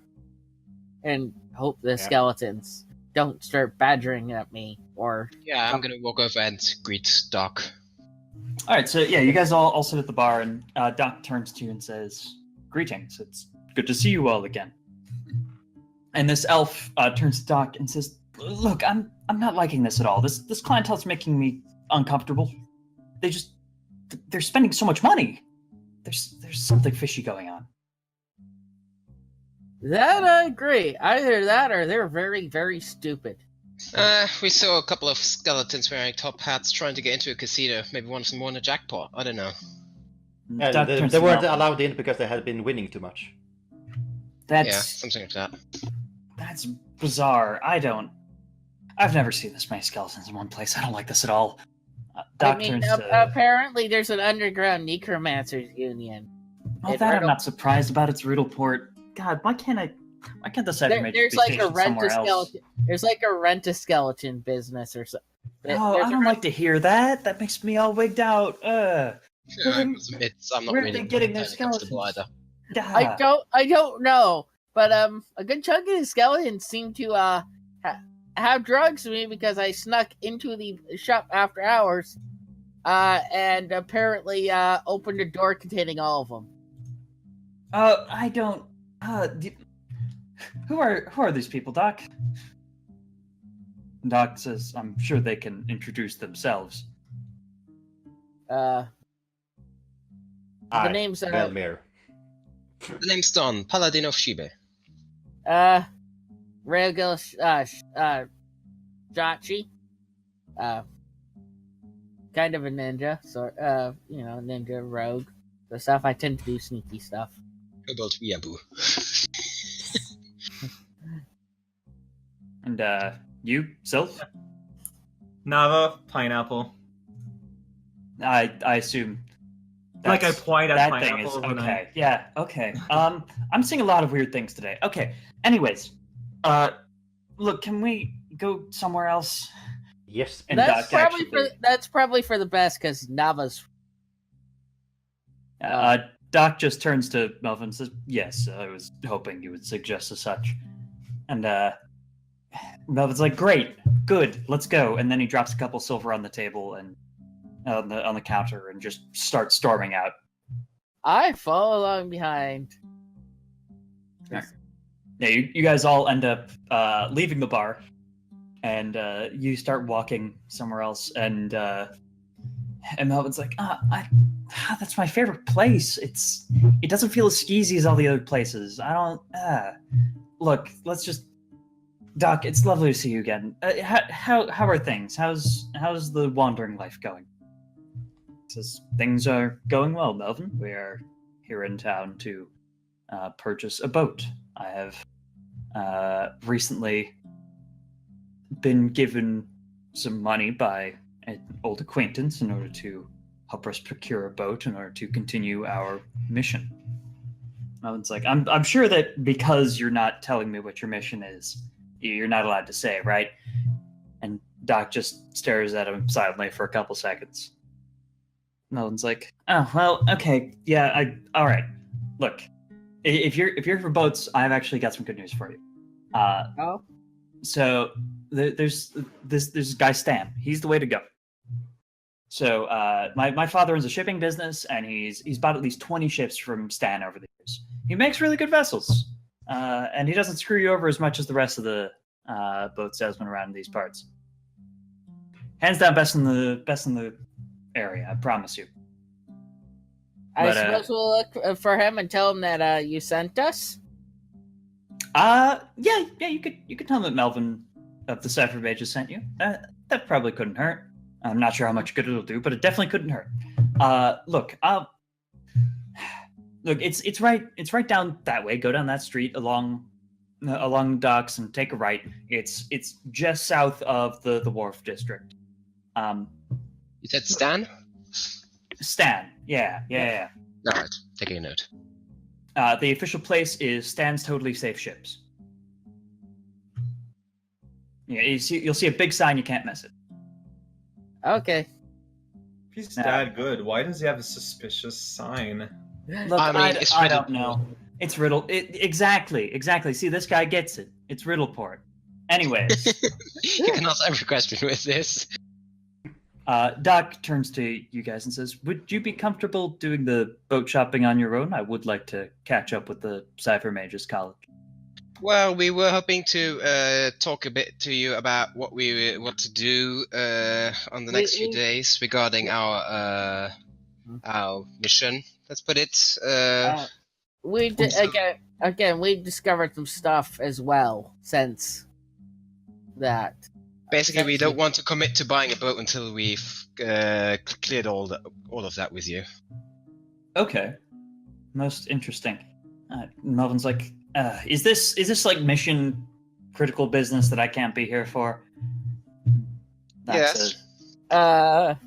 Speaker 3: and hope the skeletons don't start badgering at me. Or
Speaker 2: Yeah, I'm gonna walk over and greet Doc.
Speaker 1: All right, so yeah, you guys all sit at the bar, and Doc turns to you and says, "Greetings. It's good to see you all again." And this elf turns to Doc and says, "Look, I'm not liking this at all. This clientele's making me uncomfortable. They're spending so much money. There's something fishy going on."
Speaker 3: that, I agree. Either that or they're very, very stupid.
Speaker 2: We saw a couple of skeletons wearing top hats trying to get into a casino. Maybe one of them won a jackpot. I don't know.
Speaker 4: Yeah,
Speaker 1: Doc
Speaker 4: they
Speaker 1: turns to
Speaker 4: weren't
Speaker 1: Melvin.
Speaker 4: allowed in because they had been winning too much.
Speaker 2: Yeah,
Speaker 1: That's
Speaker 2: something like that.
Speaker 1: that's bizarre. I've never seen this many skeletons in one place. I don't like this at all. Doc
Speaker 3: I mean,
Speaker 1: turns to...
Speaker 3: apparently there's an underground necromancers union.
Speaker 1: Well,
Speaker 3: It
Speaker 1: that I'm
Speaker 3: riddled-
Speaker 1: not surprised about. It's Riddleport. God, why can't this information
Speaker 3: There's
Speaker 1: be
Speaker 3: like a
Speaker 1: stationed
Speaker 3: rent
Speaker 1: somewhere
Speaker 3: a
Speaker 1: else?
Speaker 3: skeleton. There's like a rent a skeleton business or something.
Speaker 1: Oh, I don't like to hear that. That makes me all wigged out.
Speaker 2: Yeah, I must admit, I'm not
Speaker 1: Where are
Speaker 2: really
Speaker 1: they getting their
Speaker 2: entirely comfortable
Speaker 1: skeletons?
Speaker 2: either.
Speaker 3: I don't know, but a good chunk of the skeletons seem to have drugs with me because I snuck into the shop after hours, and apparently opened a door containing all of them.
Speaker 1: I don't. Who are these people, Doc? Doc says, "I'm sure they can introduce themselves."
Speaker 3: The names are
Speaker 4: Velmir.
Speaker 2: The name's Don, Paladin of Shibe.
Speaker 3: Regil Jachi, kind of a ninja, ninja rogue. The stuff I tend to do sneaky stuff.
Speaker 2: About Weeaboo.
Speaker 1: And you, Sylph?
Speaker 5: Nava, pineapple.
Speaker 1: I assume
Speaker 5: Like I point at
Speaker 1: that
Speaker 5: pineapple
Speaker 1: thing is
Speaker 5: when
Speaker 1: okay. Yeah, okay. I'm seeing a lot of weird things today. Okay. Anyways, look, can we go somewhere else?
Speaker 4: Yes,
Speaker 1: And
Speaker 3: That's
Speaker 1: Doc
Speaker 3: probably for the best because Nava's.
Speaker 1: Doc just turns to Melvin and says, "Yes, I was hoping you would suggest as such." And Melvin's like, "Great, good, let's go." And then he drops a couple silver on the table and on the counter and just starts storming out.
Speaker 3: I follow along behind.
Speaker 1: Right. Yeah, you guys all end up leaving the bar, and you start walking somewhere else. And Melvin's like, "That's my favorite place. It doesn't feel as skeezy as all the other places. I don't. Look, let's just." Doc, it's lovely to see you again. How are things? How's the wandering life going? Says things are going well, Melvin. We are here in town to purchase a boat. I have recently been given some money by an old acquaintance in order to help us procure a boat in order to continue our mission. Melvin's like, I'm sure that because you're not telling me what your mission is, you're not allowed to say, right? And Doc just stares at him silently for a couple seconds. Melvin's like, "Oh, well, okay, yeah, all right. Look, if you're for boats, I've actually got some good news for you.
Speaker 3: Oh.
Speaker 1: So there's this guy Stan. He's the way to go. So my father owns a shipping business, and he's bought at least 20 ships from Stan over the years. He makes really good vessels, and he doesn't screw you over as much as the rest of the boat salesmen around these parts. Hands down, best in the area, I promise you."
Speaker 3: I suppose we'll look for him and tell him that you sent us.
Speaker 1: Yeah, you could tell him that Melvin of the Cypher Mages sent you. That probably couldn't hurt. I'm not sure how much good it'll do, but it definitely couldn't hurt. Look, it's right down that way. Go down that street along the docks and take a right. It's just south of the Wharf District.
Speaker 2: You said Stan?
Speaker 1: Stan, yeah.
Speaker 2: Alright, taking a note.
Speaker 1: The official place is Stan's Totally Safe Ships. Yeah, you'll see a big sign. You can't miss it.
Speaker 3: Okay.
Speaker 5: If he's that good, why does he have a suspicious sign?
Speaker 1: Look,
Speaker 2: I mean, it's
Speaker 1: I don't know. It's Riddle. Exactly. See, this guy gets it. It's Riddleport. Anyways,
Speaker 2: You can answer every question with this.
Speaker 1: Doc turns to you guys and says, "Would you be comfortable doing the boat shopping on your own? I would like to catch up with the Cypher Mages College."
Speaker 2: Well, we were hoping to talk a bit to you about what to do on the next few days regarding our mission. Let's put it.
Speaker 3: We did again. We discovered some stuff as well since that.
Speaker 2: Basically, we don't want to commit to buying a boat until we've cleared all of that with you.
Speaker 1: Okay, most interesting. Melvin's like, "Is this like mission critical business that I can't be here for?"
Speaker 2: Yes.
Speaker 1: All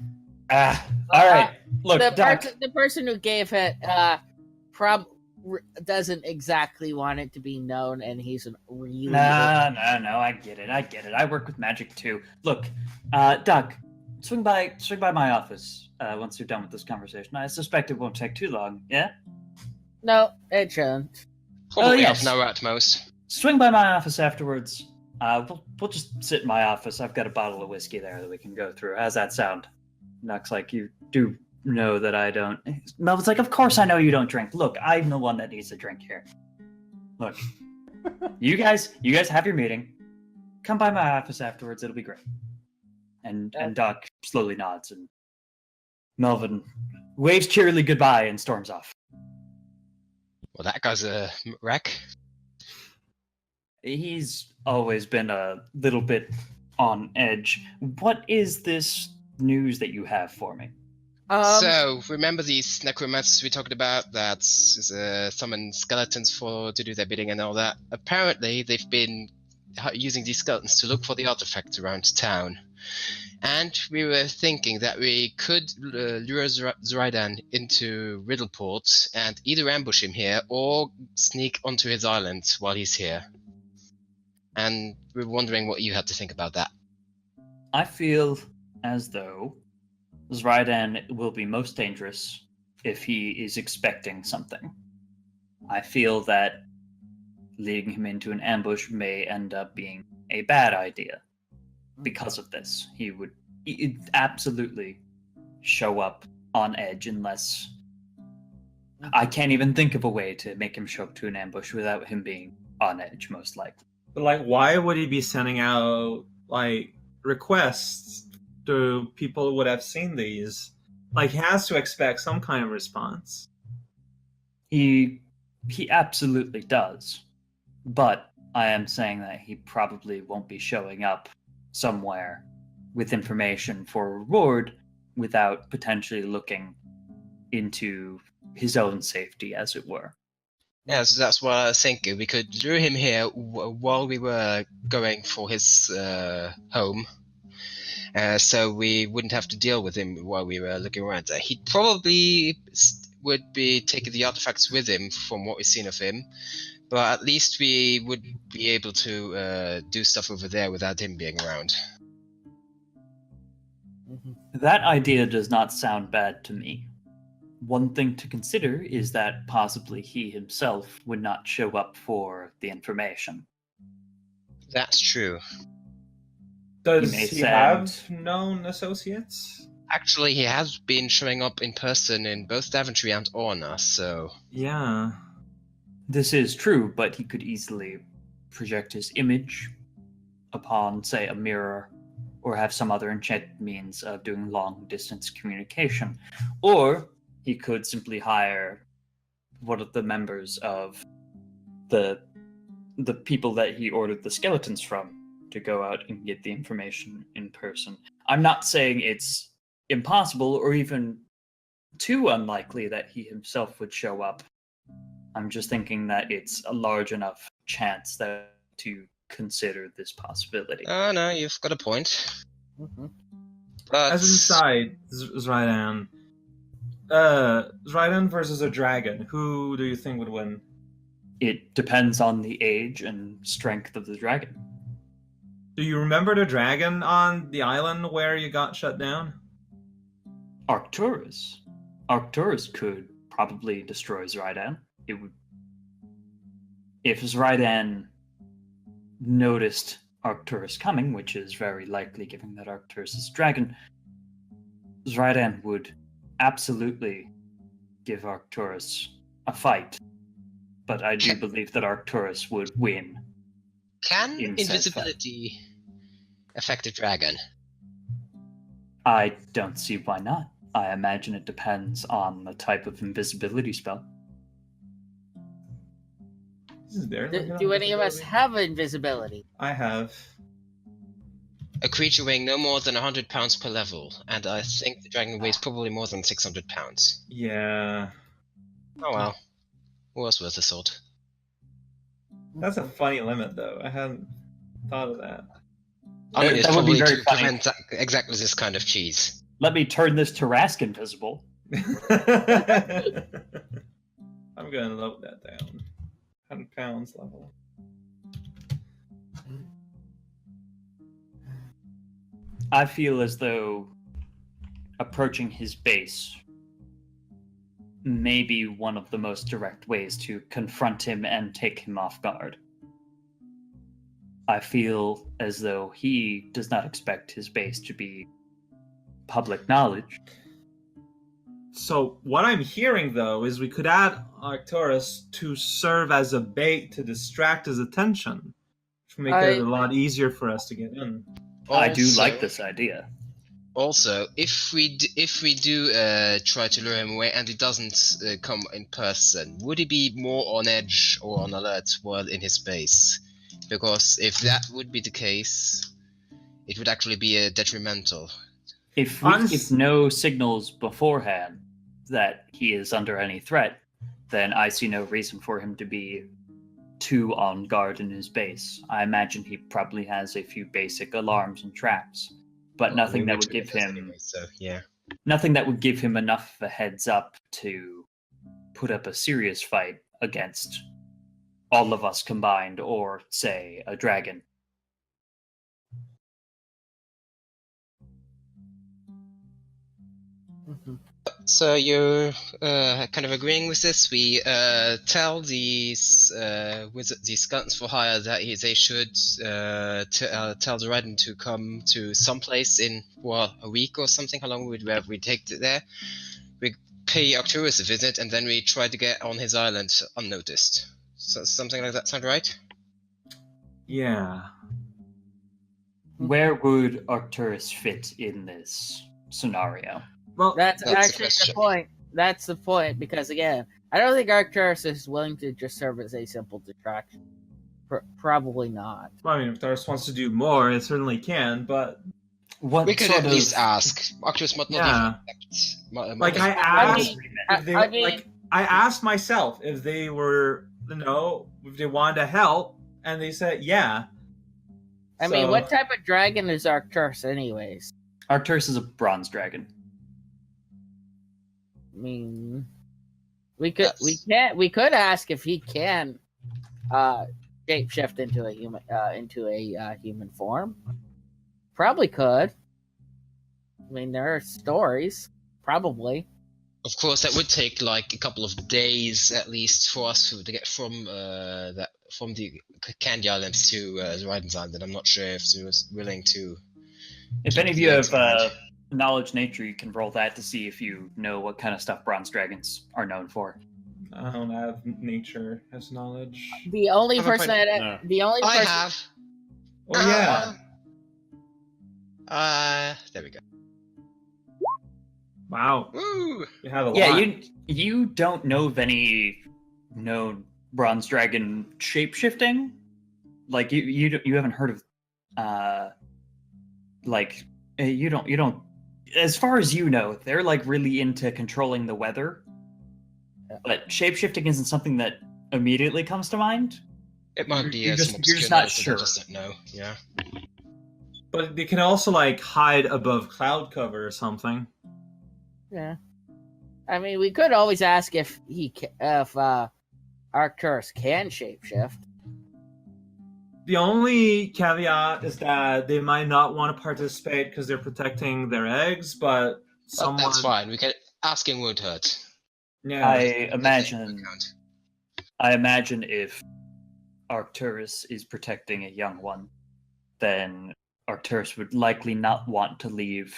Speaker 1: right. Look, Doc.
Speaker 3: The person who gave it doesn't exactly want it to be known, and he's a really
Speaker 1: No, I get it. I work with magic too. Look, Doc, swing by my office once you're done with this conversation. I suspect it won't take too long. Yeah.
Speaker 3: No, it shouldn't.
Speaker 2: Probably
Speaker 1: yes.
Speaker 2: half an hour at most.
Speaker 1: Swing by my office afterwards. We'll just sit in my office. I've got a bottle of whiskey there that we can go through. How's that sound? Doc's like, "You do know that I don't." Melvin's like, "Of course I know you don't drink. Look, I'm the one that needs a drink here. Look, you guys have your meeting. Come by my office afterwards. It'll be great." And Doc slowly nods, and Melvin waves cheerily goodbye and storms off.
Speaker 2: Well, that guy's a wreck.
Speaker 1: He's always been a little bit on edge. What is this news that you have for me?
Speaker 2: So, remember these necromancers we talked about that summon skeletons to do their bidding and all that? Apparently, they've been using these skeletons to look for the artifacts around town. And we were thinking that we could lure Zraidan into Riddleport and either ambush him here or sneak onto his island while he's here. And we're wondering what you had to think about that.
Speaker 1: I feel as though Zraidan will be most dangerous if he is expecting something. I feel that leading him into an ambush may end up being a bad idea because of this. He'd absolutely show up on edge unless... I can't even think of a way to make him show up to an ambush without him being on edge, most likely.
Speaker 5: But like, why would he be sending out like requests to people who would have seen these? Like, he has to expect some kind of response.
Speaker 1: He absolutely does. But I am saying that he probably won't be showing up somewhere with information for a reward without potentially looking into his own safety, as it were.
Speaker 2: Yeah, so that's what I was thinking. We could lure him here while we were going for his home, so we wouldn't have to deal with him while we were looking around. He probably would be taking the artifacts with him from what we've seen of him, but at least we would be able to do stuff over there without him being around.
Speaker 1: That idea does not sound bad to me. One thing to consider is that possibly he himself would not show up for the information.
Speaker 2: That's true.
Speaker 5: Does
Speaker 1: may
Speaker 5: he
Speaker 1: send-
Speaker 5: have known associates?
Speaker 2: Actually, he has been showing up in person in both Daventry and Orna, so...
Speaker 5: Yeah.
Speaker 1: This is true, but he could easily project his image upon, say, a mirror, or have some other enchanted means of doing long-distance communication. Or he could simply hire one of the members of the people that he ordered the skeletons from to go out and get the information in person. I'm not saying it's impossible or even too unlikely that he himself would show up. I'm just thinking that it's a large enough chance that to consider this possibility.
Speaker 2: Oh no, you've got a point.
Speaker 3: Mhm.
Speaker 2: But...
Speaker 5: As an aside, Zraidan. Zraidan versus a dragon. Who do you think would win?
Speaker 1: It depends on the age and strength of the dragon.
Speaker 5: Do you remember the dragon on the island where you got shut down?
Speaker 1: Arcturus. Arcturus could probably destroy Zraidan. It would. If Zraidan noticed Arcturus coming, which is very likely given that Arcturus is a dragon, Zraidan would absolutely give Arcturus a fight. But I do believe that Arcturus would win.
Speaker 2: Can
Speaker 1: in said
Speaker 2: invisibility affect a dragon?
Speaker 1: I don't see why not. I imagine it depends on the type of invisibility spell.
Speaker 5: Is there like an
Speaker 3: Do any of us
Speaker 5: invisibility?
Speaker 3: have invisibility?
Speaker 5: I have.
Speaker 2: A creature weighing no more than 100 pounds per level, and I think the dragon weighs probably more than 600 pounds.
Speaker 5: Yeah.
Speaker 2: Oh well. Was worth a thought.
Speaker 5: That's a funny limit, though. I hadn't thought of that.
Speaker 2: I mean, it's
Speaker 1: That would be
Speaker 2: probably
Speaker 1: very
Speaker 2: to
Speaker 1: funny.
Speaker 2: prevent exactly this kind of cheese.
Speaker 1: Let me turn this Tarask invisible.
Speaker 5: I'm gonna note that down. 100 pounds level.
Speaker 1: I feel as though approaching his base may be one of the most direct ways to confront him and take him off guard. I feel as though he does not expect his base to be public knowledge.
Speaker 5: So what I'm hearing, though, is we could add Arcturus to serve as a bait to distract his attention, which would make it a lot easier for us to get in.
Speaker 1: I do
Speaker 2: Also-
Speaker 1: like this idea.
Speaker 2: Also, if we do try to lure him away and he doesn't come in person, would he be more on edge or on alert while in his base? Because if that would be the case, it would actually be detrimental.
Speaker 1: If we give no signals beforehand that he is under any threat, then I see no reason for him to be too on guard in his base. I imagine he probably has a few basic alarms and traps. but
Speaker 2: Well,
Speaker 1: nothing
Speaker 2: we
Speaker 1: that
Speaker 2: were
Speaker 1: would give
Speaker 2: together
Speaker 1: him
Speaker 2: anyway, so yeah.
Speaker 1: nothing that would give him enough of a heads up to put up a serious fight against all of us combined, or say a dragon.
Speaker 2: So you're kind of agreeing with this? We tell these these guns for hire that they should tell the Raiden to come to some place in a week or something. How long would we take it there? We pay Arcturus a visit, and then we try to get on his island unnoticed. So something like that sound right?
Speaker 5: Yeah.
Speaker 1: Where would Arcturus fit in this scenario?
Speaker 5: Well,
Speaker 3: That's
Speaker 2: That's the
Speaker 3: actually the
Speaker 2: question.
Speaker 3: point. That's the point, because again, I don't think Arcturus is willing to just serve as a simple distraction. Probably not.
Speaker 5: I mean, if Darth wants to do more, it certainly can, but
Speaker 1: What
Speaker 2: We could
Speaker 1: sort
Speaker 2: at
Speaker 1: of
Speaker 2: least ask. Arcturus might not
Speaker 5: Yeah.
Speaker 2: even accept.
Speaker 5: like I
Speaker 3: I
Speaker 5: asked
Speaker 3: mean,
Speaker 5: if they
Speaker 3: I mean-
Speaker 5: like I asked myself if they were if they wanted to help, and they said yeah.
Speaker 3: I mean,
Speaker 5: So-
Speaker 3: what type of dragon is Arcturus, anyways?
Speaker 1: Arcturus is a bronze dragon.
Speaker 3: I mean, we could ask if he can shapeshift into a human form. Probably could. I mean, there are stories. Probably.
Speaker 2: Of course, that would take like a couple of days at least for us to get from the Candy Islands to the Raiden's Island. I'm not sure if he was willing to.
Speaker 1: If any of you have knowledge nature, you can roll that to see if you know what kind of stuff bronze dragons are known for.
Speaker 5: I don't have nature as knowledge.
Speaker 3: The only
Speaker 2: Have a
Speaker 3: person
Speaker 2: point.
Speaker 3: that
Speaker 4: No.
Speaker 3: the only
Speaker 2: I
Speaker 3: person
Speaker 2: have.
Speaker 5: Oh yeah.
Speaker 2: There we go.
Speaker 5: Wow.
Speaker 2: Woo!
Speaker 5: You have a
Speaker 1: Yeah,
Speaker 5: lot.
Speaker 1: you don't know of any known bronze dragon shapeshifting. Like you haven't heard of you don't as far as you know, they're like really into controlling the weather. But shapeshifting isn't something that immediately comes to mind.
Speaker 2: It might be
Speaker 1: You're
Speaker 2: some
Speaker 1: just
Speaker 2: obscure
Speaker 1: not
Speaker 2: knowledge that I
Speaker 1: sure.
Speaker 2: just don't know. Yeah.
Speaker 5: But they can also like hide above cloud cover or something.
Speaker 3: Yeah. I mean, we could always ask if Arcturus can shapeshift.
Speaker 5: The only caveat is that they might not want to participate because they're protecting their eggs, but someone.
Speaker 2: That's fine. We can asking won't hurt.
Speaker 5: Yeah.
Speaker 1: I imagine if Arcturus is protecting a young one, then Arcturus would likely not want to leave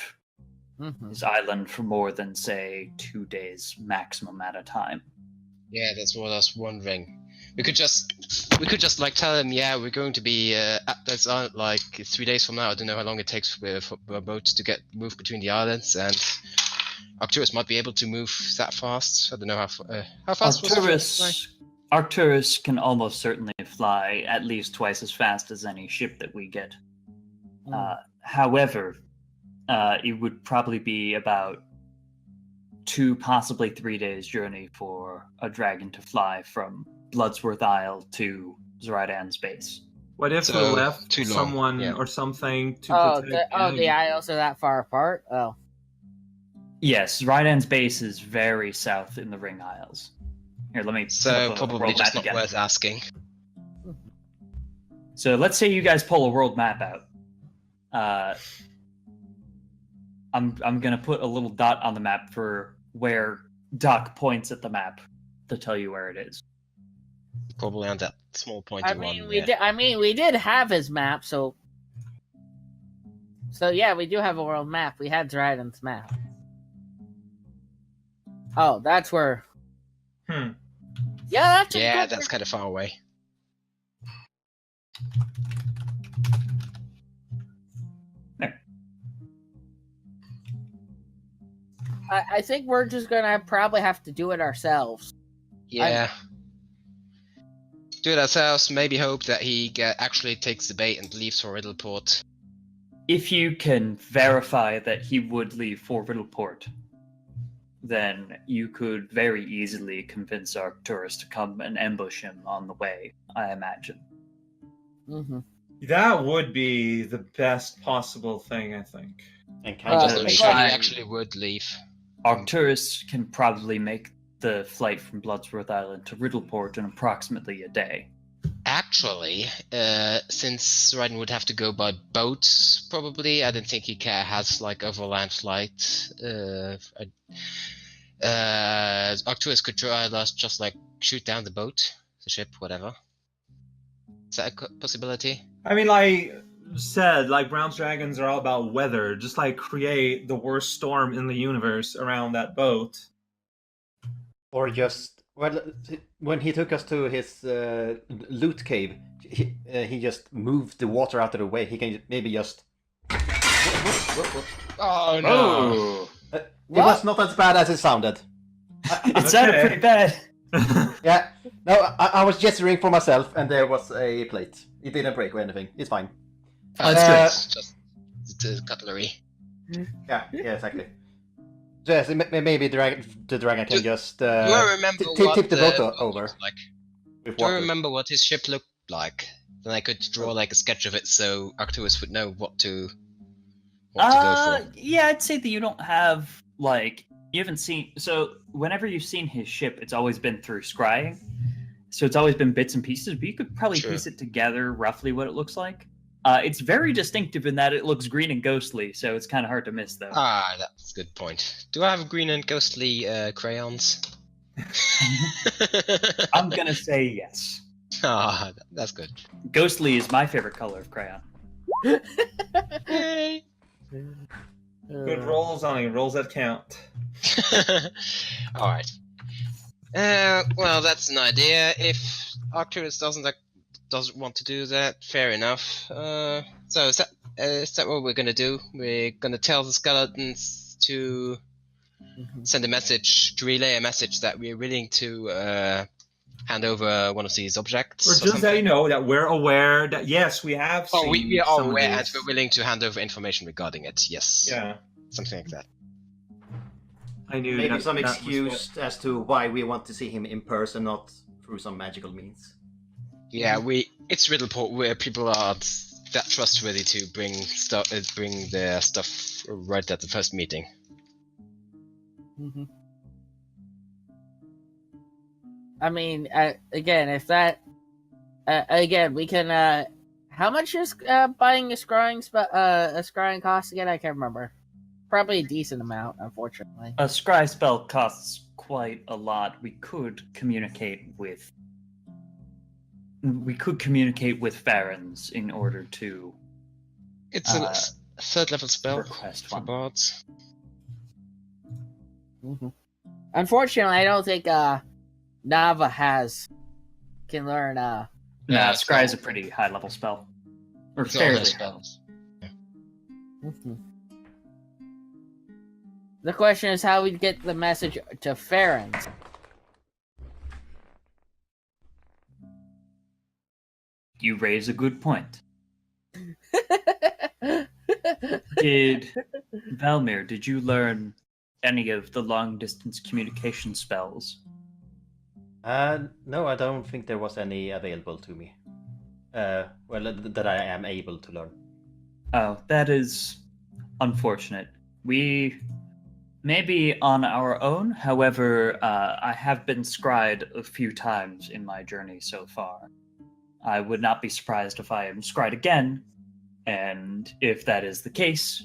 Speaker 3: Mm-hmm.
Speaker 1: his island for more than, say, 2 days maximum at a time.
Speaker 2: Yeah, that's what I was wondering. We could just like tell him, yeah, we're going to be at this island like 3 days from now. I don't know how long it takes for a boat to move between the islands, and Arcturus might be able to move that fast. I don't know how fast was
Speaker 1: Arcturus can almost certainly fly at least twice as fast as any ship that we get. However, it would probably be about 2, possibly 3 days journey for a dragon to fly from Bloodsworth Isle to Zoradan's base.
Speaker 5: What if
Speaker 2: So,
Speaker 5: we left
Speaker 2: too long,
Speaker 5: someone
Speaker 2: yeah.
Speaker 5: or something to protect
Speaker 3: The isles are that far apart? Oh.
Speaker 1: Yes, Zoradan's base is very south in the Ring Isles. Here, let me
Speaker 2: So
Speaker 1: pull up a
Speaker 2: probably
Speaker 1: world
Speaker 2: just
Speaker 1: map
Speaker 2: not
Speaker 1: again.
Speaker 2: worth asking.
Speaker 1: So let's say you guys pull a world map out. I'm gonna put a little dot on the map for where Doc points at the map to tell you where it is.
Speaker 2: Probably on that small pointy
Speaker 3: I
Speaker 2: one.
Speaker 3: mean,
Speaker 2: Yeah.
Speaker 3: we did have his map, so yeah, we do have a world map. We had Dryden's map. Oh, that's where.
Speaker 5: Hmm.
Speaker 3: Yeah,
Speaker 2: Yeah, that's kind of far away.
Speaker 3: I think we're just gonna probably have to do it ourselves.
Speaker 2: Yeah. Do it ourselves. Maybe hope that he actually takes the bait and leaves for Riddleport.
Speaker 1: If you can verify that he would leave for Riddleport, then you could very easily convince Arcturus to come and ambush him on the way, I imagine.
Speaker 3: Mm-hmm.
Speaker 5: That would be the best possible thing, I think.
Speaker 4: And
Speaker 2: I'm just
Speaker 3: Uh,
Speaker 2: not
Speaker 3: it's
Speaker 2: sure
Speaker 3: like-
Speaker 2: he actually would leave.
Speaker 1: Arcturus can probably make the flight from Bloodsworth Island to Riddleport in approximately a day.
Speaker 2: Actually, since Raiden would have to go by boat, probably, I don't think he has like overland flight. Arcturus could try just like shoot down the boat, the ship, whatever. Is that a possibility?
Speaker 5: I mean, like said, like Brown's dragons are all about weather. Just like create the worst storm in the universe around that boat.
Speaker 4: Or just, well, when he took us to his loot cave, he just moved the water out of the way. He can maybe just.
Speaker 2: Oh no!
Speaker 1: Oh,
Speaker 4: It was not as bad as it sounded.
Speaker 1: it sounded
Speaker 5: Okay.
Speaker 1: pretty bad.
Speaker 4: Yeah, no, I was gesturing for myself, and there was a plate. It didn't break or anything. It's fine.
Speaker 1: Oh, that's
Speaker 2: It's just the cutlery.
Speaker 4: Yeah, exactly. So yes, maybe the dragon can just
Speaker 2: Do I remember what
Speaker 4: tip the boat
Speaker 2: boat
Speaker 4: over
Speaker 2: looked like?
Speaker 4: with
Speaker 2: Do I
Speaker 4: water.
Speaker 2: remember what his ship looked like? Then I could draw like a sketch of it, so Arcturus would know what to go for.
Speaker 1: Yeah, I'd say that you don't have like you haven't seen. So whenever you've seen his ship, it's always been through scrying. So it's always been bits and pieces, but you could probably
Speaker 2: Sure.
Speaker 1: piece it together roughly what it looks like. It's very distinctive in that it looks green and ghostly, so it's kind of hard to miss though.
Speaker 2: Ah, that's a good point. Do I have green and ghostly crayons?
Speaker 1: I'm gonna say yes.
Speaker 2: Ah, that's good.
Speaker 1: Ghostly is my favorite color of crayon.
Speaker 2: Yay!
Speaker 5: Good rolls on it. Rolls that count.
Speaker 2: Alright. Well, that's an idea. If Arcturus doesn't want to do that, fair enough. So is that what we're gonna do? We're gonna tell the skeletons to send a message, to relay a message that we're willing to hand over one of these objects.
Speaker 5: Or
Speaker 2: or
Speaker 5: just that
Speaker 2: something?
Speaker 5: you know that we're aware that yes, we have seen.
Speaker 2: Oh, we are
Speaker 5: some of
Speaker 2: aware and
Speaker 5: these.
Speaker 2: we're willing to hand over information regarding it. Yes.
Speaker 5: Yeah,
Speaker 2: Something like that.
Speaker 5: I knew.
Speaker 4: Maybe
Speaker 5: that,
Speaker 4: some
Speaker 5: that was
Speaker 4: excuse as to why we want to see him in person, not through some magical means.
Speaker 2: Yeah, it's Riddleport where people are that trustworthy to bring their stuff right at the first meeting.
Speaker 3: Mhm. I mean, again, if that, again, we can. How much is buying a scrying cost again? I can't remember. Probably a decent amount, unfortunately.
Speaker 1: A scry spell costs quite a lot. We could communicate with Farron's in order to
Speaker 2: It's a third level spell
Speaker 1: request
Speaker 2: for
Speaker 1: one.
Speaker 2: bards.
Speaker 3: Mhm. Unfortunately, I don't think Nava can learn.
Speaker 1: Nah,
Speaker 2: Yeah,
Speaker 1: scry is a
Speaker 2: spell.
Speaker 1: pretty high level spell. Or
Speaker 2: It's all her
Speaker 1: fairly high.
Speaker 2: spells.
Speaker 3: Mhm. The question is how we get the message to Farron's.
Speaker 1: You raise a good point. Did Valmir, did you learn any of the long distance communication spells?
Speaker 4: No, I don't think there was any available to me. That I am able to learn.
Speaker 1: Oh, that is unfortunate. We may be on our own, however, I have been scryed a few times in my journey so far. I would not be surprised if I am scryed again, and if that is the case,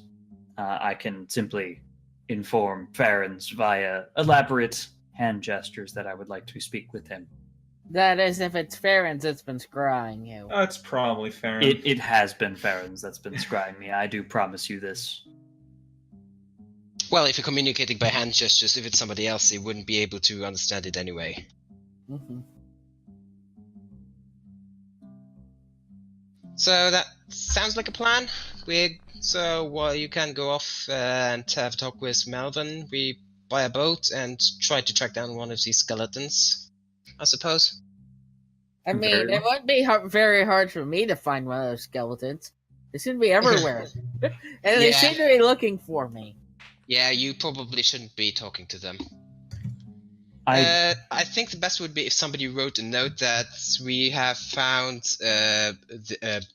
Speaker 1: I can simply inform Farron's via elaborate hand gestures that I would like to speak with him.
Speaker 3: That is, if it's Farron's that's been scrying you.
Speaker 5: That's probably fair.
Speaker 1: It has been Farron's that's been scrying me. I do promise you this.
Speaker 2: Well, if you're communicating by hand gestures, if it's somebody else, they wouldn't be able to understand it anyway.
Speaker 3: Mm-hmm.
Speaker 2: So that sounds like a plan. You can go off and have a talk with Melvin. We buy a boat and try to track down one of these skeletons, I suppose.
Speaker 3: I mean,
Speaker 1: Very
Speaker 3: it wouldn't be very hard for me to find one of those skeletons. They seem to be everywhere. And they
Speaker 2: Yeah.
Speaker 3: seem to be looking for me.
Speaker 2: Yeah, you probably shouldn't be talking to them. I think the best would be if somebody wrote a note that we have found a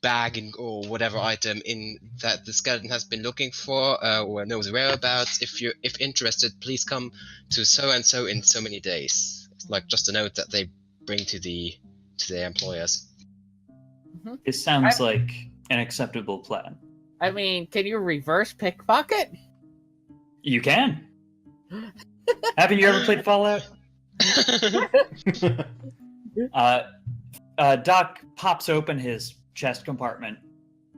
Speaker 2: bag or whatever item in that the skeleton has been looking for or knows whereabouts. If interested, please come to so and so in so many days. It's like just a note that they bring to their employers.
Speaker 1: This sounds like an acceptable plan.
Speaker 3: I mean, can you reverse pickpocket?
Speaker 1: You can. Haven't you ever played Fallout? Doc pops open his chest compartment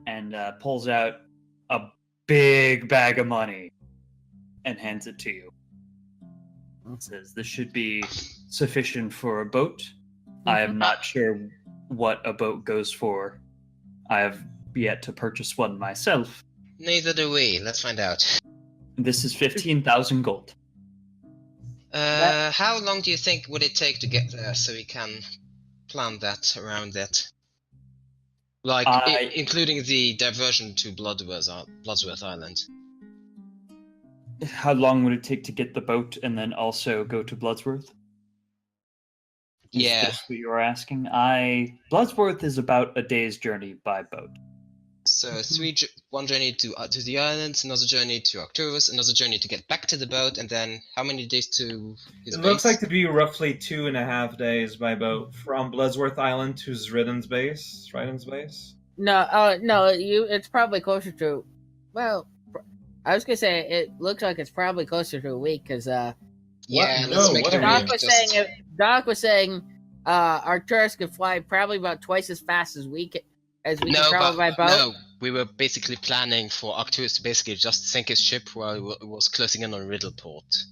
Speaker 1: and pulls out a big bag of money and hands it to you. It says, "This should be sufficient for a boat. I am not sure what a boat goes for. I have yet to purchase one myself.
Speaker 2: Neither do we. Let's find out.
Speaker 1: This is 15,000 gold.
Speaker 2: How long do you think would it take to get there so we can plan that around that? Like, including the diversion to Bloodsworth Island.
Speaker 1: How long would it take to get the boat and then also go to Bloodsworth?
Speaker 2: Yeah.
Speaker 1: Is this what you were asking? Bloodsworth is about a day's journey by boat.
Speaker 2: So one journey to the islands, another journey to Arcturus, another journey to get back to the boat, and then how many days to his
Speaker 5: It
Speaker 2: base?
Speaker 5: looks like to be roughly 2.5 days by boat from Bloodsworth Island to Zriden's base.
Speaker 3: No, it's probably closer to. Well, I was gonna say it looks like it's probably closer to a week because
Speaker 2: Yeah,
Speaker 5: What?
Speaker 2: let's
Speaker 5: No,
Speaker 2: make
Speaker 5: what
Speaker 2: it a
Speaker 5: are
Speaker 2: week.
Speaker 3: Doc
Speaker 2: just-
Speaker 3: was saying Arcturus could fly probably about twice as fast as we can
Speaker 2: No,
Speaker 3: travel by
Speaker 2: but
Speaker 3: boat.
Speaker 2: no, we were basically planning for Arcturus to basically just sink his ship while it was closing in on Riddleport.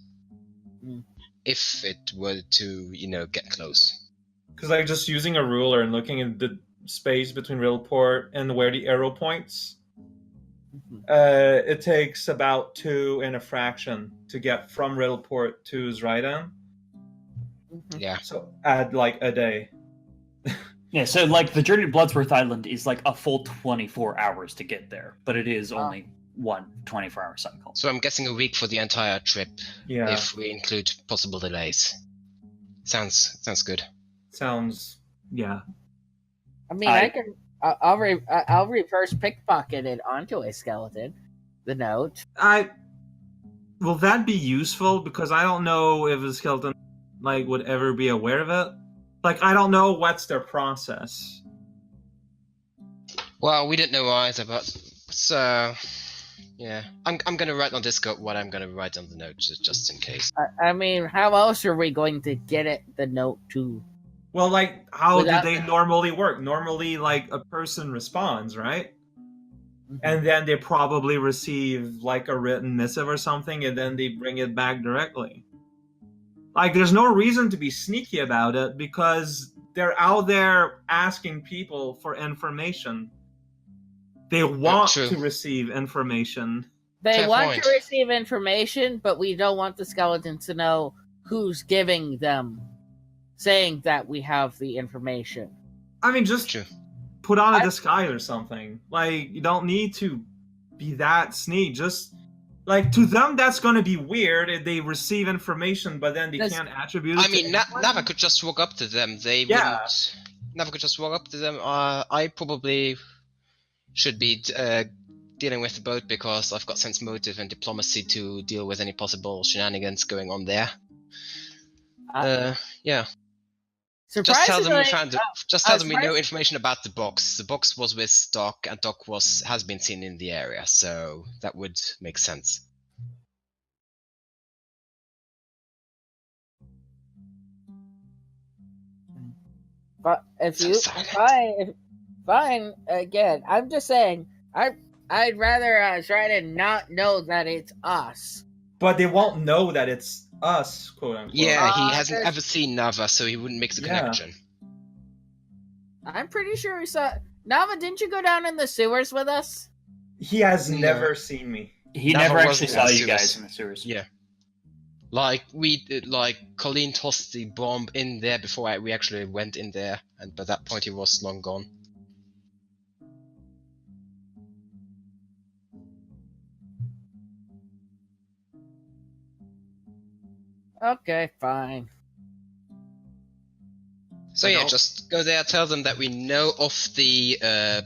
Speaker 3: Mm.
Speaker 2: If it were to, get close.
Speaker 5: Because like just using a ruler and looking at the space between Riddleport and where the arrow points, it takes about 2 and a fraction to get from Riddleport to Zriden.
Speaker 2: Yeah.
Speaker 5: So add like a day.
Speaker 1: Yeah, so like the journey to Bloodsworth Island is like a full 24 hours to get there, but it is only one 24-hour cycle.
Speaker 2: So I'm guessing a week for the entire trip,
Speaker 5: Yeah,
Speaker 2: if we include possible delays. Sounds good.
Speaker 5: sounds yeah.
Speaker 3: I mean, I'll reverse pickpocket it onto a skeleton. The note.
Speaker 5: Will that be useful? Because I don't know if a skeleton would ever be aware of it. Like I don't know what's their process.
Speaker 2: Well, we didn't know either, but so yeah, I'm gonna write on Discord what I'm gonna write on the note just in case.
Speaker 3: I mean, how else are we going to get the note to?
Speaker 5: Well, like how
Speaker 3: Without-
Speaker 5: do they normally work? Normally, like a person responds, right? And then they probably receive like a written missive or something, and then they bring it back directly. Like, there's no reason to be sneaky about it because they're out there asking people for information. They want
Speaker 2: true.
Speaker 5: to receive information.
Speaker 3: They
Speaker 2: Fair
Speaker 3: want
Speaker 2: point.
Speaker 3: to receive information, but we don't want the skeletons to know who's giving them, saying that we have the information.
Speaker 5: I mean, just
Speaker 2: True.
Speaker 5: put on a disguise or something. Like, you don't need to be that sneaky. Just, like, to them, that's going to be weird if they receive information, but then they can't attribute it
Speaker 2: I mean,
Speaker 5: to anyone.
Speaker 2: Nava could just walk up to them. They
Speaker 5: Yeah.
Speaker 2: wouldn't. Nava could just walk up to them. I probably should be dealing with the boat because I've got sense motive and diplomacy to deal with any possible shenanigans going on there. Yeah. Just tell them we
Speaker 3: Surprisingly,
Speaker 2: found. Just tell them we know
Speaker 3: surprised-
Speaker 2: information about the box. The box was with Doc, and Doc has been seen in the area, so that would make sense.
Speaker 3: but if
Speaker 2: So
Speaker 3: you
Speaker 2: silent.
Speaker 3: fine again, I'm just saying, I'd rather try to not know that it's us.
Speaker 5: But they won't know that it's us, quote unquote.
Speaker 2: Yeah, he hasn't
Speaker 3: there's-
Speaker 2: ever seen Nava, so he wouldn't make the
Speaker 5: Yeah.
Speaker 2: connection.
Speaker 3: I'm pretty sure he saw. Nava, didn't you go down in the sewers with us?
Speaker 5: He has
Speaker 2: No.
Speaker 5: never seen me.
Speaker 1: He
Speaker 2: Never
Speaker 1: never
Speaker 2: was
Speaker 1: actually
Speaker 2: in
Speaker 1: saw
Speaker 2: the
Speaker 1: you
Speaker 2: sewers.
Speaker 1: guys in the sewers.
Speaker 2: Yeah. Colleen tossed the bomb in there before we actually went in there, and by that point he was long gone.
Speaker 3: Okay, fine.
Speaker 2: So
Speaker 5: Like,
Speaker 2: yeah,
Speaker 5: I'll-
Speaker 2: just go there, tell them that we know of the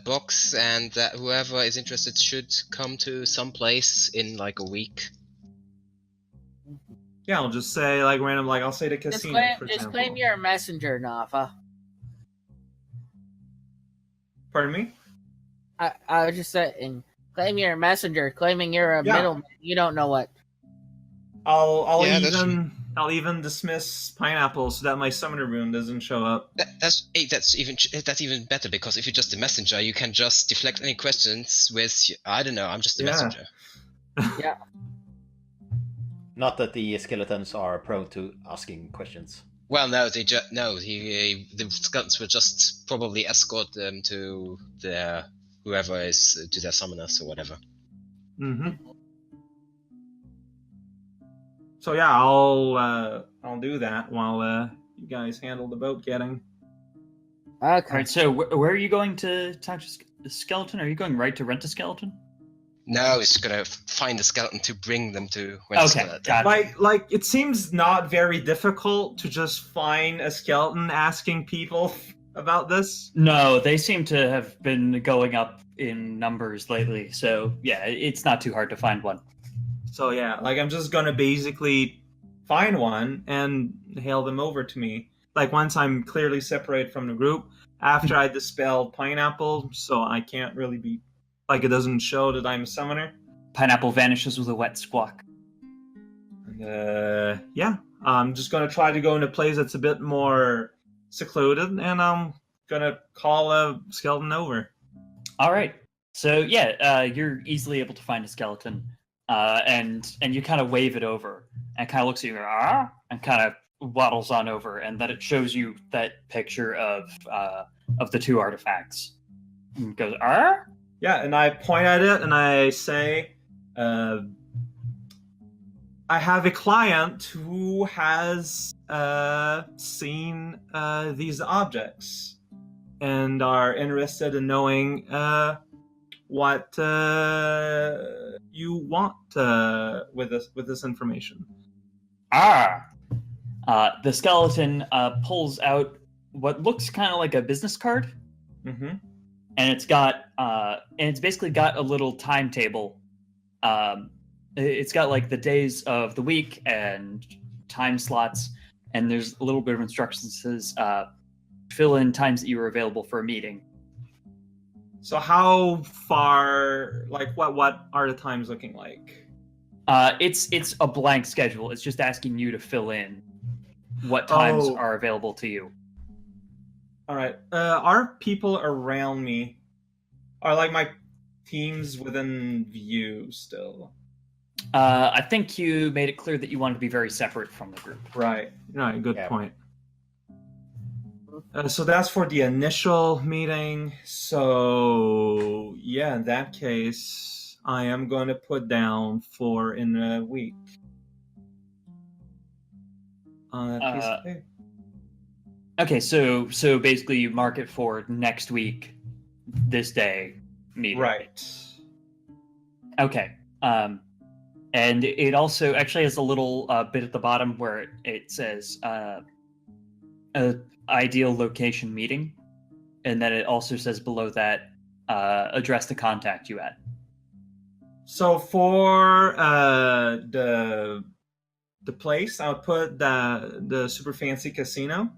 Speaker 2: box, and that whoever is interested should come to some place in like a week.
Speaker 5: Yeah, I'll just say like random, like I'll say the casino, for
Speaker 3: Just
Speaker 5: example.
Speaker 3: claim you're a messenger, Nafa.
Speaker 5: Pardon me?
Speaker 3: I was just saying, claim you're a messenger, claiming you're a
Speaker 5: Yeah.
Speaker 3: middleman. You don't know what.
Speaker 5: I'll
Speaker 2: Yeah, that's
Speaker 5: even dismiss Pineapple so that my summoner rune doesn't show up.
Speaker 2: That's even better, because if you're just a messenger, you can just deflect any questions with I don't know. I'm just a
Speaker 5: Yeah.
Speaker 2: messenger.
Speaker 3: Yeah.
Speaker 4: Not that the skeletons are prone to asking questions.
Speaker 2: Well, no, the skeletons will just probably escort them to their whoever is to their summoners or whatever.
Speaker 5: Mm-hmm. So yeah, I'll do that while you guys handle the boat getting.
Speaker 3: Okay.
Speaker 1: All right. So where are you going to talk to the skeleton? Are you going right to rent a skeleton?
Speaker 2: No, it's gonna find the skeleton to bring them to.
Speaker 1: Okay, gotcha.
Speaker 5: Like it seems not very difficult to just find a skeleton asking people about this.
Speaker 1: No, they seem to have been going up in numbers lately. So yeah, it's not too hard to find one.
Speaker 5: So yeah, like I'm just gonna basically find one and hail them over to me. Like once I'm clearly separated from the group, after I dispelled Pineapple, so I can't really be like it doesn't show that I'm a summoner.
Speaker 1: Pineapple vanishes with a wet squawk.
Speaker 5: Yeah, I'm just gonna try to go in a place that's a bit more secluded, and I'm gonna call a skeleton over.
Speaker 1: All right. So yeah, you're easily able to find a skeleton, and you kind of wave it over, and kind of looks at you, and kind of waddles on over, and then it shows you that picture of the two artifacts. And goes,
Speaker 5: Yeah, and I point at it and I say, I have a client who has seen these objects and are interested in knowing what you want with this information.
Speaker 1: The skeleton pulls out what looks kind of like a business card.
Speaker 5: Mm-hmm.
Speaker 1: And it's basically got a little timetable. It's got like the days of the week and time slots, and there's a little bit of instructions that says fill in times that you were available for a meeting.
Speaker 5: So how far, like what are the times looking like?
Speaker 1: It's a blank schedule. It's just asking you to fill in what times are available to you.
Speaker 5: All right. Are people around me, are like my teams within view still?
Speaker 1: I think you made it clear that you wanted to be very separate from the group.
Speaker 5: Right. Good
Speaker 4: Yeah.
Speaker 5: point. So that's for the initial meeting. So yeah, in that case, I am going to put down for in a week. On a piece of paper.
Speaker 1: Okay, so basically you mark it for next week, this day meeting.
Speaker 5: Right.
Speaker 1: Okay. And it also actually has a little bit at the bottom where it says ideal location meeting, and then it also says below that address to contact you at.
Speaker 5: So for the place, I'll put the super fancy casino.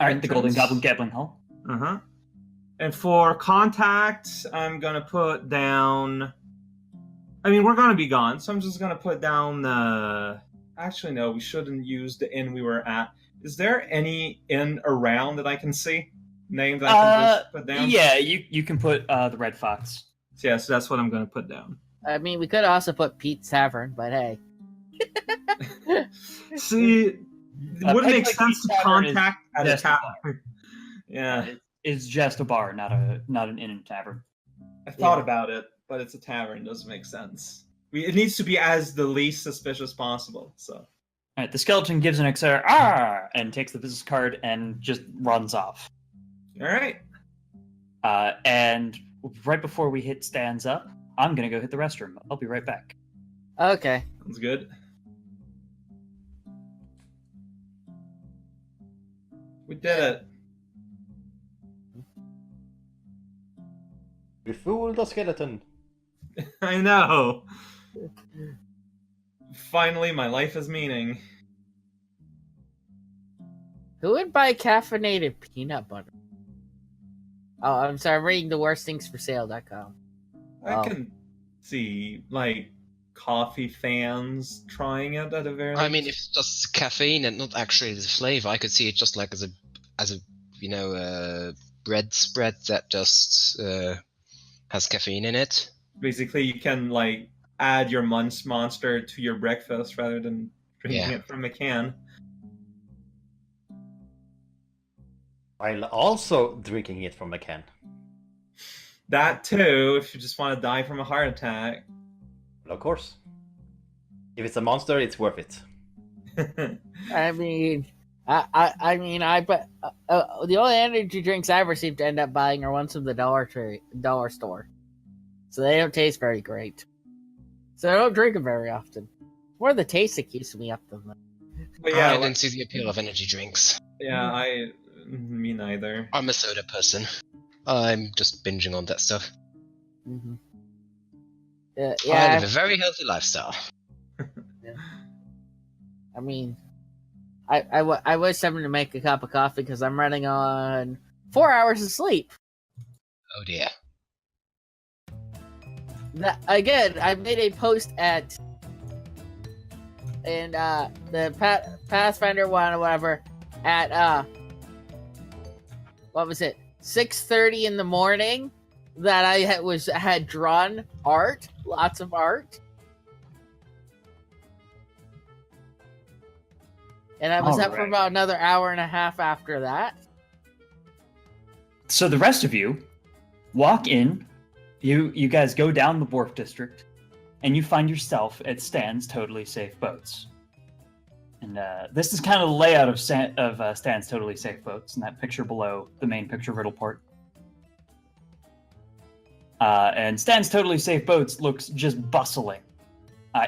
Speaker 1: All right, the Golden
Speaker 5: Entrance.
Speaker 1: Goblin Gambling Hall.
Speaker 5: Uh-huh. And for contact, I'm going to put down... I mean, we're going to be gone, so I'm just going to put down the... Actually, no, we shouldn't use the inn we were at. Is there any inn around that I can see? Name that I can just put down?
Speaker 1: Yeah, you can put the Red Fox.
Speaker 5: So, yeah, so that's what I'm going to put down.
Speaker 3: I mean, we could also put Pete's Tavern, but hey.
Speaker 5: See... It wouldn't make sense to contact at a
Speaker 1: just a
Speaker 5: tavern. Yeah.
Speaker 1: It's just a bar, not an inn and tavern.
Speaker 5: I thought about it, but it's a tavern. Doesn't make sense. It needs to be as the least suspicious possible. So,
Speaker 1: All right, the skeleton gives an excited and takes the business card and just runs off.
Speaker 5: all right.
Speaker 1: And right before we hit stands up, I'm gonna go hit the restroom. I'll be right back.
Speaker 3: Okay.
Speaker 5: Sounds good. We did it.
Speaker 4: We fooled the skeleton.
Speaker 5: I know. Finally, my life has meaning.
Speaker 3: Who would buy caffeinated peanut butter? Oh, I'm sorry. I'm reading the worst things for sale.com.
Speaker 5: I can see, like, coffee fans trying it at a very
Speaker 2: I mean, if it's just caffeine and not actually the flavor, I could see it just like as a bread spread that just has caffeine in it.
Speaker 5: Basically, you can, like, add your Munch Monster to your breakfast rather than drinking it from a can.
Speaker 4: While also drinking it from a can.
Speaker 5: That too, if you just want to die from a heart attack.
Speaker 4: Well, of course. If it's a monster, it's worth it.
Speaker 3: I mean, but the only energy drinks I ever seem to end up buying are ones from the dollar store. So they don't taste very great. So I don't drink them very often. More the taste that keeps me up than them.
Speaker 5: But yeah,
Speaker 2: I didn't see the appeal of energy drinks.
Speaker 5: yeah, me neither.
Speaker 2: I'm a soda person. I'm just binging on that stuff.
Speaker 3: Mm-hmm.
Speaker 2: I
Speaker 3: Yeah,
Speaker 2: live a very healthy lifestyle.
Speaker 3: I mean, I was having to make a cup of coffee because I'm running on 4 hours of sleep.
Speaker 2: Oh dear.
Speaker 3: Again, I made a post in the Pathfinder one or whatever at what was it, 6:30 in the morning, that I had drawn art, lots of art, and I was up for about another hour and a half after that.
Speaker 1: So the rest of you walk in. You guys go down the wharf district, and you find yourself at Stan's Totally Safe Boats. And this is kind of the layout of Stan's Totally Safe Boats, in that picture below the main picture of Riddleport. And Stan's Totally Safe Boats looks just bustling.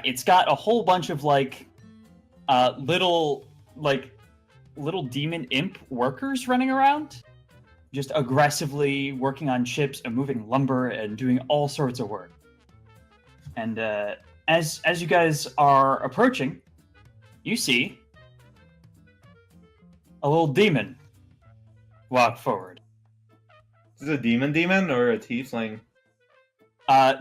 Speaker 1: It's got a whole bunch of little demon imp workers running around, just aggressively working on ships and moving lumber and doing all sorts of work. And as you guys are approaching, you see a little demon walk forward.
Speaker 5: Is it a demon or a tiefling?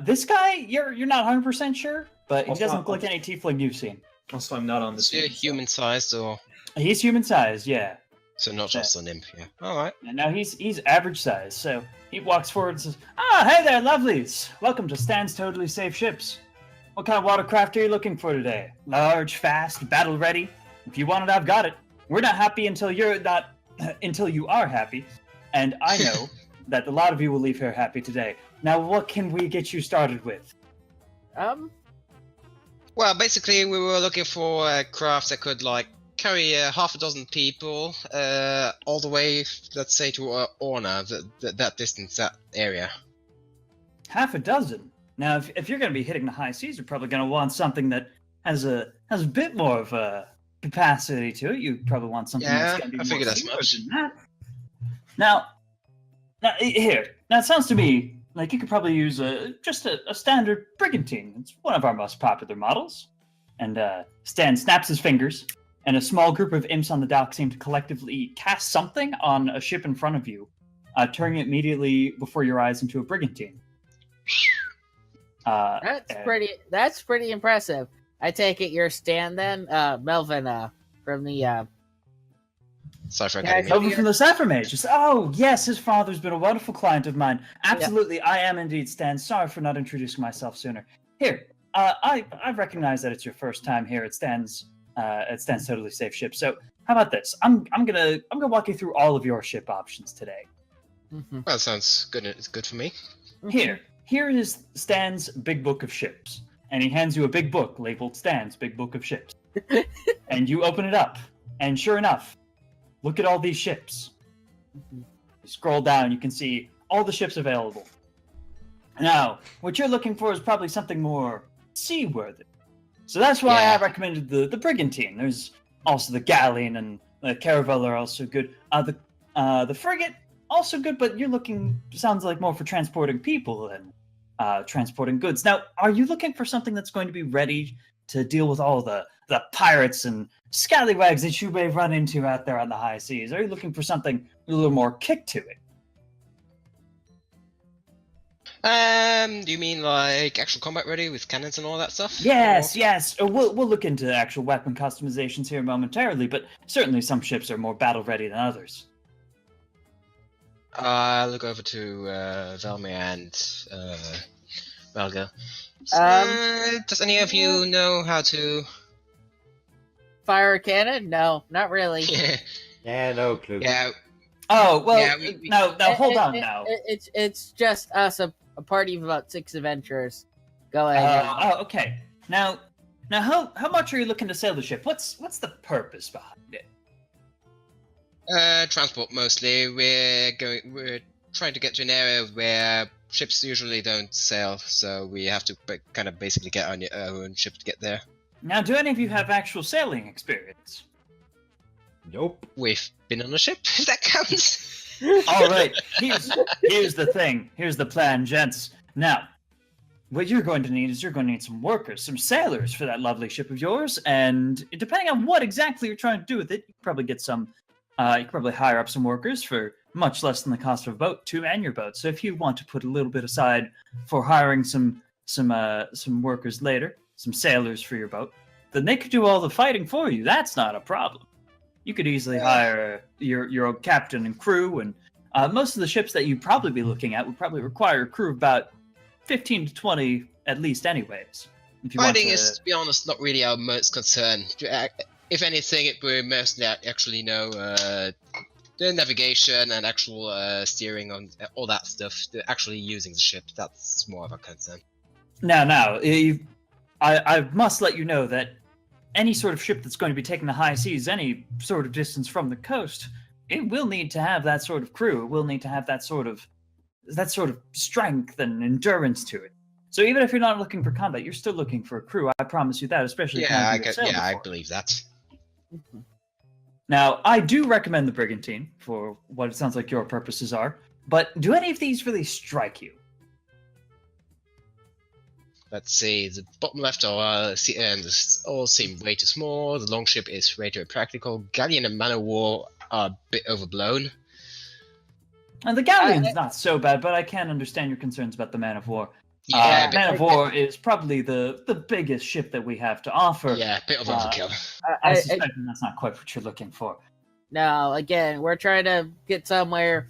Speaker 1: This guy, you're not 100% sure, but he
Speaker 5: Also,
Speaker 1: doesn't look like any tiefling you've seen.
Speaker 5: Also, I'm not on the
Speaker 2: Is he
Speaker 5: team.
Speaker 2: human sized or
Speaker 1: He's human sized, yeah.
Speaker 2: so not just an imp? Yeah. All right.
Speaker 1: And now he's average size, so he walks forward and says, hey there, lovelies! Welcome to Stan's Totally Safe Ships. What kind of watercraft are you looking for today? Large, fast, battle ready? If you want it, I've got it. We're not happy until until you are happy. And I know that a lot of you will leave here happy today. Now, what can we get you started with?
Speaker 2: Well, basically, we were looking for a craft that could carry half a dozen people all the way, let's say, to Orna, that distance, that area.
Speaker 1: Half a dozen? Now, if you're going to be hitting the high seas, you're probably going to want something that has a bit more of a capacity to it. You probably want something that's going to be
Speaker 2: I
Speaker 1: more
Speaker 2: figured as
Speaker 1: seaworthy
Speaker 2: much.
Speaker 1: than that. Now, it sounds to me like you could probably use just a standard brigantine. It's one of our most popular models. And Stan snaps his fingers, and a small group of imps on the dock seem to collectively cast something on a ship in front of you, turning it immediately before your eyes into a brigantine.
Speaker 3: That's pretty impressive. I take it you're Stan then, Melvin, from the
Speaker 2: Cypher
Speaker 3: Yeah,
Speaker 2: Academy.
Speaker 1: Over from the Cypher Mage. Oh, yes, his father's been a wonderful client of mine. Absolutely, I am indeed Stan. Sorry for not introducing myself sooner. Here, I recognize that it's your first time here at Stan's Totally Safe Ship. So how about this? I'm gonna walk you through all of your ship options today.
Speaker 3: Mm-hmm.
Speaker 2: Well, sounds good. It's good for me.
Speaker 1: Here is Stan's Big Book of Ships, and he hands you a big book labeled Stan's Big Book of Ships. And you open it up, and sure enough, look at all these ships. You scroll down, you can see all the ships available. Now, what you're looking for is probably something more seaworthy. So that's why I recommended the brigantine. There's also the galleon and The caravel are also good. The frigate also good, but you're looking sounds like more for transporting people than transporting goods. Now, are you looking for something that's going to be ready to deal with all the pirates and scallywags that you may run into out there on the high seas? Are you looking for something with a little more kick to it?
Speaker 2: Do you mean like actual combat ready with cannons and all that stuff?
Speaker 1: Yes, yes. We'll look into actual weapon customizations here momentarily, but certainly some ships are more battle ready than others.
Speaker 2: I'll look over to Velmi and Valga. Does any of you know how to?
Speaker 3: Fire a cannon? No, not really.
Speaker 4: Yeah, no clue.
Speaker 2: Yeah.
Speaker 1: Oh well,
Speaker 2: Yeah,
Speaker 1: no, hold on now.
Speaker 3: It's just us, a party of about 6 adventurers going.
Speaker 1: Okay. Now, how much are you looking to sail the ship? What's the purpose behind it?
Speaker 2: Transport mostly. We're trying to get to an area where ships usually don't sail, so we have to kind of basically get on our own ship to get there.
Speaker 1: Now, do any of you have actual sailing experience?
Speaker 4: Nope.
Speaker 2: We've been on a ship, if that counts.
Speaker 1: All right. Here's the thing. Here's the plan, gents. Now, what you're going to need is some workers, some sailors for that lovely ship of yours, and depending on what exactly you're trying to do with it, you can probably get some. You can probably hire up some workers for much less than the cost of a boat to man your boat. So if you want to put a little bit aside for hiring some workers later, some sailors for your boat, then they could do all the fighting for you. That's not a problem. You could easily hire your own captain and crew, and most of the ships that you'd probably be looking at would probably require a crew of about 15 to 20 at least anyways. If you
Speaker 2: Fighting is, to be honest, not really our most concern. If anything, it would mostly actually know the navigation and actual steering on all that stuff. Actually using the ship, that's more of a concern.
Speaker 1: Now, I must let you know that any sort of ship that's going to be taking the high seas, any sort of distance from the coast, it will need to have that sort of crew. It will need to have that sort of strength and endurance to it. So even if you're not looking for combat, you're still looking for a crew. I promise you that, especially
Speaker 2: I believe that.
Speaker 1: Mm-hmm. Now, I do recommend the Brigantine for what it sounds like your purposes are, but do any of these really strike you?
Speaker 2: Let's see, the bottom left all seem way too small, the longship is way too impractical, galleon and man-of-war are a bit overblown.
Speaker 1: And the galleon's not so bad, but I can understand your concerns about the man-of-war.
Speaker 2: Yeah,
Speaker 1: man-of-war is probably the biggest ship that we have to offer.
Speaker 2: Yeah, a bit of overkill.
Speaker 1: I suspect that's not quite what you're looking for.
Speaker 3: No, again, we're trying to get somewhere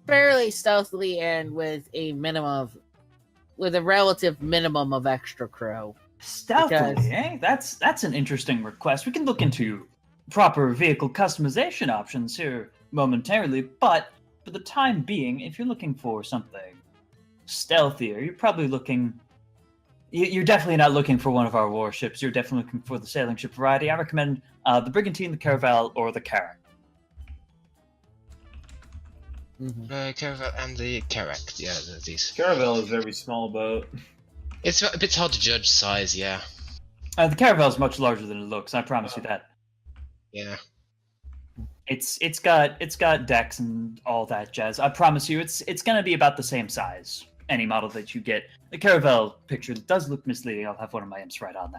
Speaker 3: fairly stealthily and with a relative minimum of extra crew.
Speaker 1: Stealthily, eh? That's an interesting request. We can look into proper vehicle customization options here momentarily, but for the time being, if you're looking for something stealthier, you're probably looking. You're definitely not looking for one of our warships. You're definitely looking for the sailing ship variety. I recommend the Brigantine, the Caravel, or the Carrack.
Speaker 3: Mm-hmm.
Speaker 2: Caravel and the Carrack, yeah, these.
Speaker 5: Caravel is a very small boat.
Speaker 2: It's a bit hard to judge size, yeah.
Speaker 1: The Caravel is much larger than it looks. I promise you that.
Speaker 2: Yeah.
Speaker 1: It's got decks and all that jazz. I promise you, it's gonna be about the same size. Any model that you get. The Caravel picture does look misleading. I'll have one of my imps right on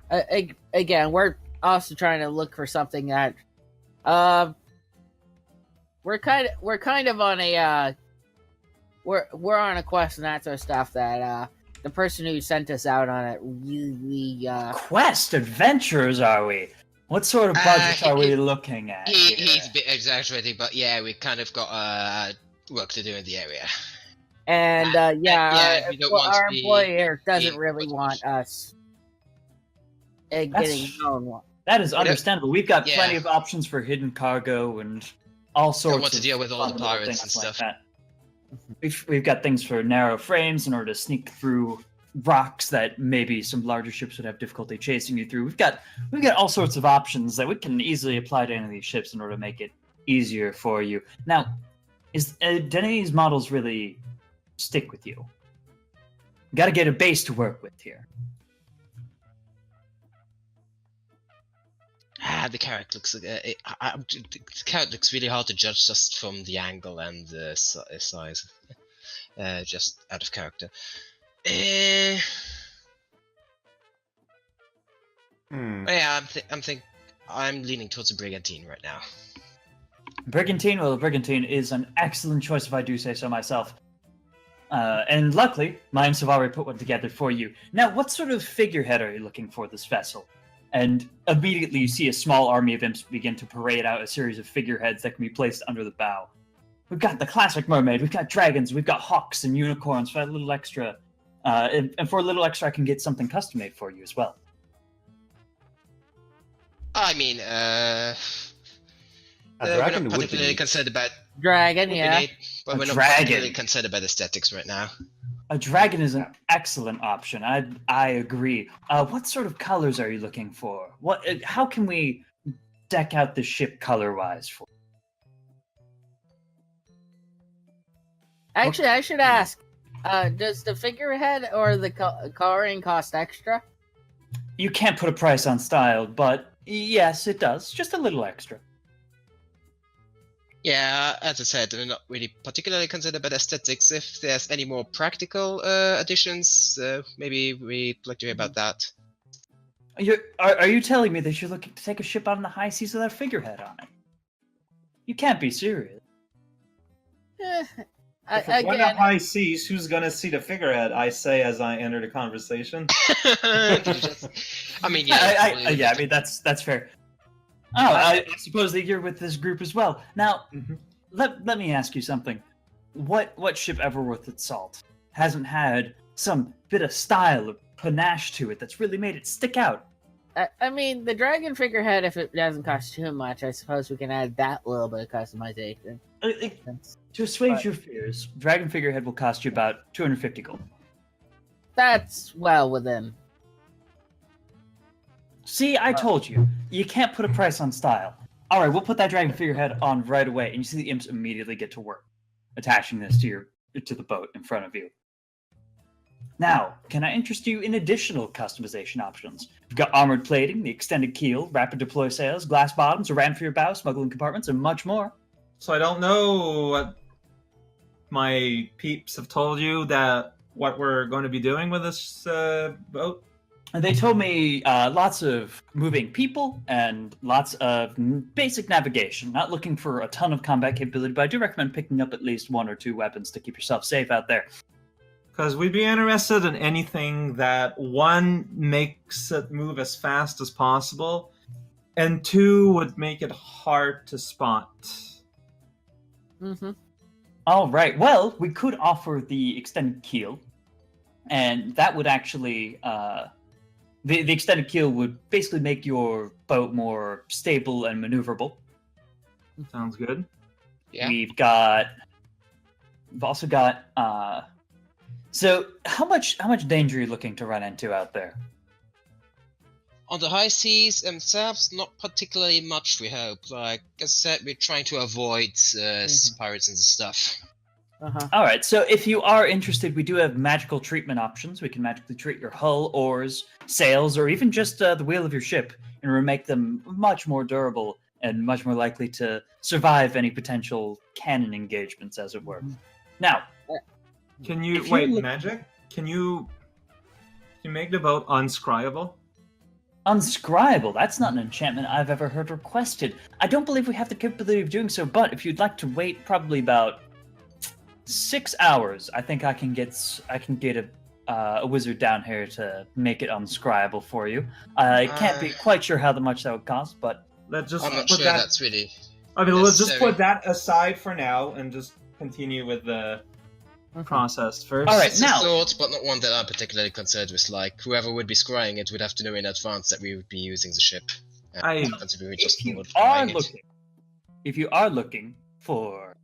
Speaker 1: that.
Speaker 3: Again, we're also trying to look for something that, we're kind of on a we're on a quest and that sort of stuff that the person who sent us out on it really
Speaker 1: Quest adventurers, are we? What sort of budget are we looking at?
Speaker 2: He's a bit exaggerating, but yeah, we kind of got work to do in the area.
Speaker 3: And our employer doesn't really want us getting known.
Speaker 1: That is understandable. We've got plenty of options for hidden cargo and all sorts.
Speaker 2: Don't want to deal with all the pirates and stuff.
Speaker 1: Like that. We've got things for narrow frames in order to sneak through rocks that maybe some larger ships would have difficulty chasing you through. We've got all sorts of options that we can easily apply to any of these ships in order to make it easier for you. Now, did any of these models really stick with you? Got to get a base to work with here.
Speaker 2: the carrot looks the carrot looks really hard to judge just from the angle and the size. Just out of character. Yeah, I'm leaning towards a brigantine right now.
Speaker 1: Brigantine? Well, a brigantine is an excellent choice if I do say so myself. And luckily, my imps have already put one together for you. Now, what sort of figurehead are you looking for this vessel? And immediately you see a small army of imps begin to parade out a series of figureheads that can be placed under the bow. We've got the classic mermaid, we've got dragons, we've got hawks and unicorns for a little extra. And for a little extra, I can get something custom made for you as well.
Speaker 2: I mean,
Speaker 4: A
Speaker 2: we're
Speaker 4: dragon
Speaker 2: not
Speaker 4: would
Speaker 2: particularly
Speaker 4: be.
Speaker 2: concerned about
Speaker 3: Dragon, yeah.
Speaker 2: but we're not
Speaker 1: dragon.
Speaker 2: particularly concerned about aesthetics right now.
Speaker 1: A dragon is an excellent option. I agree. What sort of colors are you looking for? How can we deck out the ship color-wise for?
Speaker 3: Actually, I should ask, does the figurehead or the coloring cost extra?
Speaker 1: You can't put a price on style, but yes, it does. Just a little extra.
Speaker 2: Yeah, as I said, we're not really particularly concerned about aesthetics. If there's any more practical additions, maybe we'd like to hear about that.
Speaker 1: Are you telling me that you're looking to take a ship out on the high seas with a figurehead on it? You can't be serious.
Speaker 5: If it's one of high seas, who's gonna see the figurehead? I say as I enter the conversation.
Speaker 2: I mean, yeah.
Speaker 1: I mean that's fair. Oh, I suppose that you're with this group as well. Now, let me ask you something. What ship ever worth its salt hasn't had some bit of style or panache to it that's really made it stick out?
Speaker 3: I mean, the dragon figurehead, if it doesn't cost too much, I suppose we can add that little bit of customization.
Speaker 1: To assuage your fears, dragon figurehead will cost you about 250 gold.
Speaker 3: That's well within.
Speaker 1: See, I told you. You can't put a price on style. All right, we'll put that dragon figurehead on right away, and you see the imps immediately get to work, attaching this to the boat in front of you. Now, can I interest you in additional customization options? We've got armored plating, the extended keel, rapid deploy sails, glass bottoms, a ram for your bow, smuggling compartments, and much more.
Speaker 5: So I don't know what my peeps have told you that what we're going to be doing with this boat.
Speaker 1: And they told me lots of moving people and lots of basic navigation. Not looking for a ton of combat capability, but I do recommend picking up at least 1 or 2 weapons to keep yourself safe out there.
Speaker 5: Because we'd be interested in anything that, 1, makes it move as fast as possible, and 2, would make it hard to spot.
Speaker 3: Mm-hmm.
Speaker 1: All right. Well, we could offer the extended keel, and that would actually... The extended keel would basically make your boat more stable and maneuverable.
Speaker 5: Sounds good.
Speaker 2: Yeah.
Speaker 1: We've also got so how much danger are you looking to run into out there?
Speaker 2: On the high seas themselves, not particularly much, we hope. Like I said, we're trying to avoid pirates and stuff.
Speaker 1: All right, so if you are interested, we do have magical treatment options. We can magically treat your hull, oars, sails, or even just the wheel of your ship and make them much more durable and much more likely to survive any potential cannon engagements, as it were. Now,
Speaker 5: can you magic? Can you make the boat unscryable?
Speaker 1: Unscryable? That's not an enchantment I've ever heard requested. I don't believe we have the capability of doing so, but if you'd like to wait probably about 6 hours, I think I can get a wizard down here to make it unscryable for you. I can't be quite sure how much that would cost, but
Speaker 5: let's just
Speaker 2: I'm not
Speaker 5: put
Speaker 2: sure
Speaker 5: that.
Speaker 2: That's really.
Speaker 5: I mean, let's just
Speaker 2: necessary.
Speaker 5: put that aside for now and just continue with the process first.
Speaker 1: All right,
Speaker 2: It's
Speaker 1: now-
Speaker 2: a thought, but not one that I'm particularly concerned with. Like whoever would be scrying it would have to know in advance that we would be using the ship. And we would just
Speaker 1: If you
Speaker 2: forward
Speaker 1: are
Speaker 2: flying it.
Speaker 1: looking for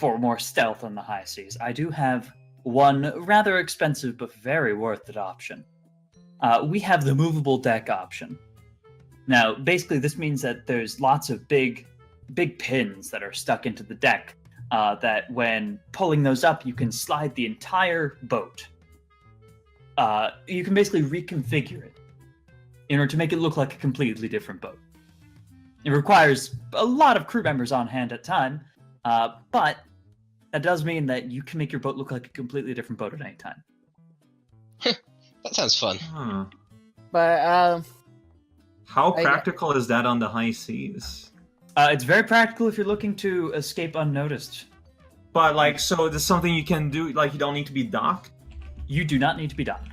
Speaker 1: more stealth on the high seas, I do have one rather expensive but very worth it option. We have the movable deck option. Now, basically, this means that there's lots of big pins that are stuck into the deck. That when pulling those up, you can slide the entire boat. You can basically reconfigure it in order to make it look like a completely different boat. It requires a lot of crew members on hand at time, but that does mean that you can make your boat look like a completely different boat at any time.
Speaker 2: That sounds fun.
Speaker 5: Huh.
Speaker 3: But
Speaker 5: How
Speaker 3: I-
Speaker 5: practical is that on the high seas?
Speaker 1: It's very practical if you're looking to escape unnoticed.
Speaker 5: But like, so there's something you can do. Like, you don't need to be docked.
Speaker 1: You do not need to be docked.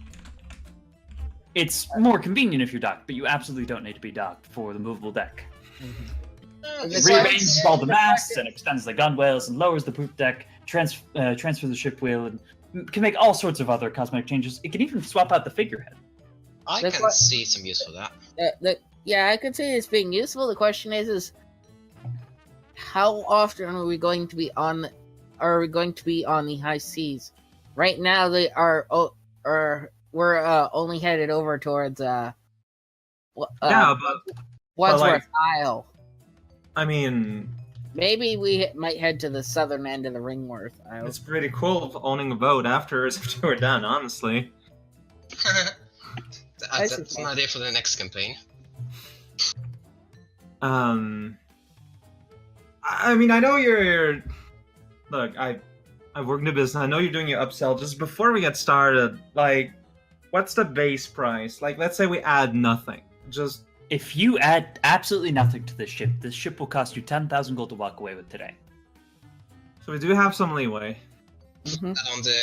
Speaker 1: It's more convenient if you're docked, but you absolutely don't need to be docked for the movable deck. It
Speaker 3: It's
Speaker 1: rearranges
Speaker 3: like-
Speaker 1: all the masts and extends the gunwales and lowers the poop deck, transfers the ship wheel, and can make all sorts of other cosmetic changes. It can even swap out the figurehead.
Speaker 2: I
Speaker 3: That's
Speaker 2: can
Speaker 3: what-
Speaker 2: see some use for that.
Speaker 3: yeah, I could see it's being useful. The question is how often are we going to be on the high seas? Right now, they are we're only headed over towards
Speaker 5: Yeah, but
Speaker 3: Wadsworth Isle.
Speaker 5: I mean,
Speaker 3: Maybe we might head to the southern end of the Ringworth Isle.
Speaker 5: it's pretty cool owning a boat afterwards after we're done. Honestly.
Speaker 2: That's an idea for the next campaign.
Speaker 5: I mean, I know you're. Look, I work in the business. I know you're doing your upsell. Just before we get started, like, what's the base price? Like, let's say we add nothing. Just
Speaker 1: If you add absolutely nothing to this ship will cost you 10,000 gold to walk away with today.
Speaker 5: so we do have some leeway.
Speaker 3: Mhm.
Speaker 2: On the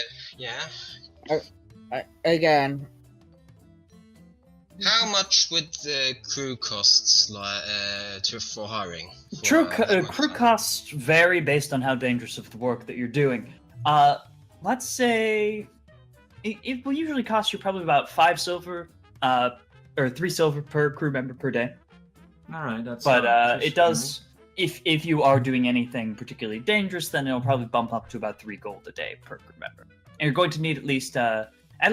Speaker 3: Again,
Speaker 2: how much would the crew costs for hiring?
Speaker 1: Crew costs vary based on how dangerous of the work that you're doing. Let's say it will usually cost you probably about 5 silver, or 3 silver per crew member per day.
Speaker 5: All right, that's.
Speaker 1: But
Speaker 5: that's
Speaker 1: it does. If you are doing anything particularly dangerous, then it'll probably bump up to about 3 gold a day per crew member. And you're going to need at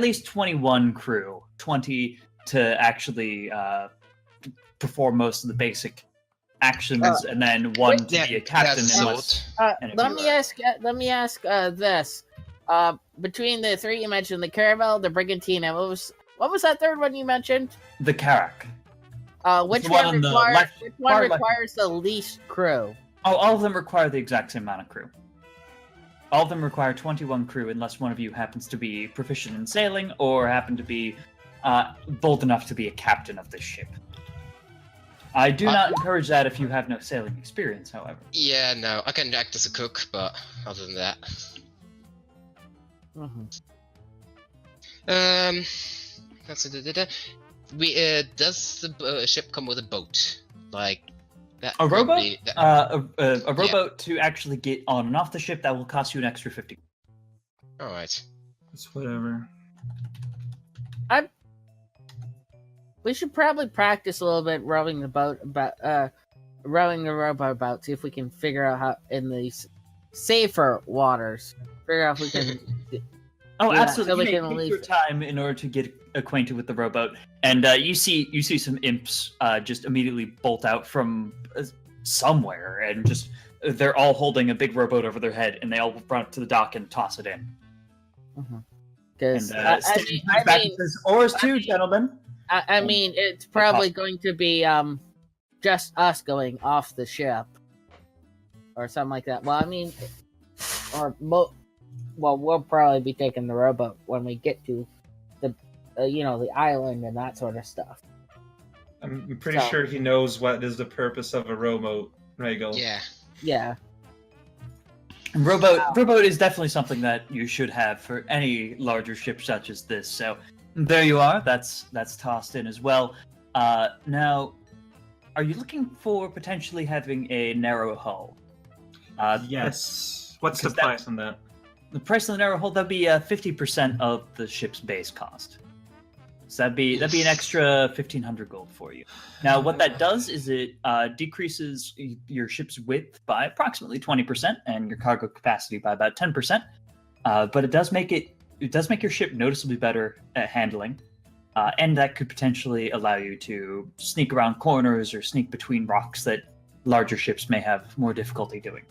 Speaker 1: least 21 crew, 20 to actually perform most of the basic actions, and then 1 to be a captain.
Speaker 2: that's
Speaker 1: Unless, and if
Speaker 3: let
Speaker 1: you
Speaker 3: me ask this. Between the three you mentioned, the Caravel, the Brigantina, what was that third one you mentioned?
Speaker 1: the Karak.
Speaker 3: Which
Speaker 1: The one
Speaker 3: one
Speaker 1: on the
Speaker 3: requires
Speaker 1: left-
Speaker 3: which one
Speaker 1: far left.
Speaker 3: requires the least crew?
Speaker 1: Oh, all of them require the exact same amount of crew. All of them require 21 crew unless one of you happens to be proficient in sailing or happen to be bold enough to be a captain of this ship. I do not encourage that if you have no sailing experience, however.
Speaker 2: Yeah, no, I can act as a cook, but other than that, that's it. Does the ship come with a boat? Like that?
Speaker 1: A
Speaker 2: would
Speaker 1: rowboat?
Speaker 2: be- that-
Speaker 1: A rowboat to actually get on and off the ship, that will cost you an extra 50.
Speaker 2: All right.
Speaker 5: It's whatever.
Speaker 3: We should probably practice a little bit rowing the boat rowing the rowboat about, see if we can figure out how in these safer waters. Figure out if we can.
Speaker 1: Oh,
Speaker 3: Yeah,
Speaker 1: absolutely.
Speaker 3: so we
Speaker 1: You
Speaker 3: can
Speaker 1: may take
Speaker 3: leave-
Speaker 1: your time in order to get acquainted with the rowboat, and you see some imps just immediately bolt out from somewhere, and just they're all holding a big rowboat over their head, and they all run up to the dock and toss it in.
Speaker 3: Because
Speaker 1: And Stan comes back and says, "Oars too, gentlemen."
Speaker 3: I mean, it's probably going to be just us going off the ship or something like that. Well, I mean, we'll probably be taking the rowboat when we get to the the island and that sort of stuff.
Speaker 5: I'm pretty
Speaker 3: So-
Speaker 5: sure he knows what is the purpose of a rowboat, Regal.
Speaker 2: Yeah.
Speaker 3: Yeah.
Speaker 1: And rowboat is definitely something that you should have for any larger ship such as this. So there you are. That's tossed in as well. Now, are you looking for potentially having a narrow hull?
Speaker 5: Yes. What's the
Speaker 1: because that-
Speaker 5: price on that?
Speaker 1: The price of the narrow hull, that'd be 50% of the ship's base cost. So that'd be an extra 1,500 gold for you. Now, what that does is it decreases your ship's width by approximately 20% and your cargo capacity by about 10%. But it does make your ship noticeably better at handling, and that could potentially allow you to sneak around corners or sneak between rocks that larger ships may have more difficulty doing.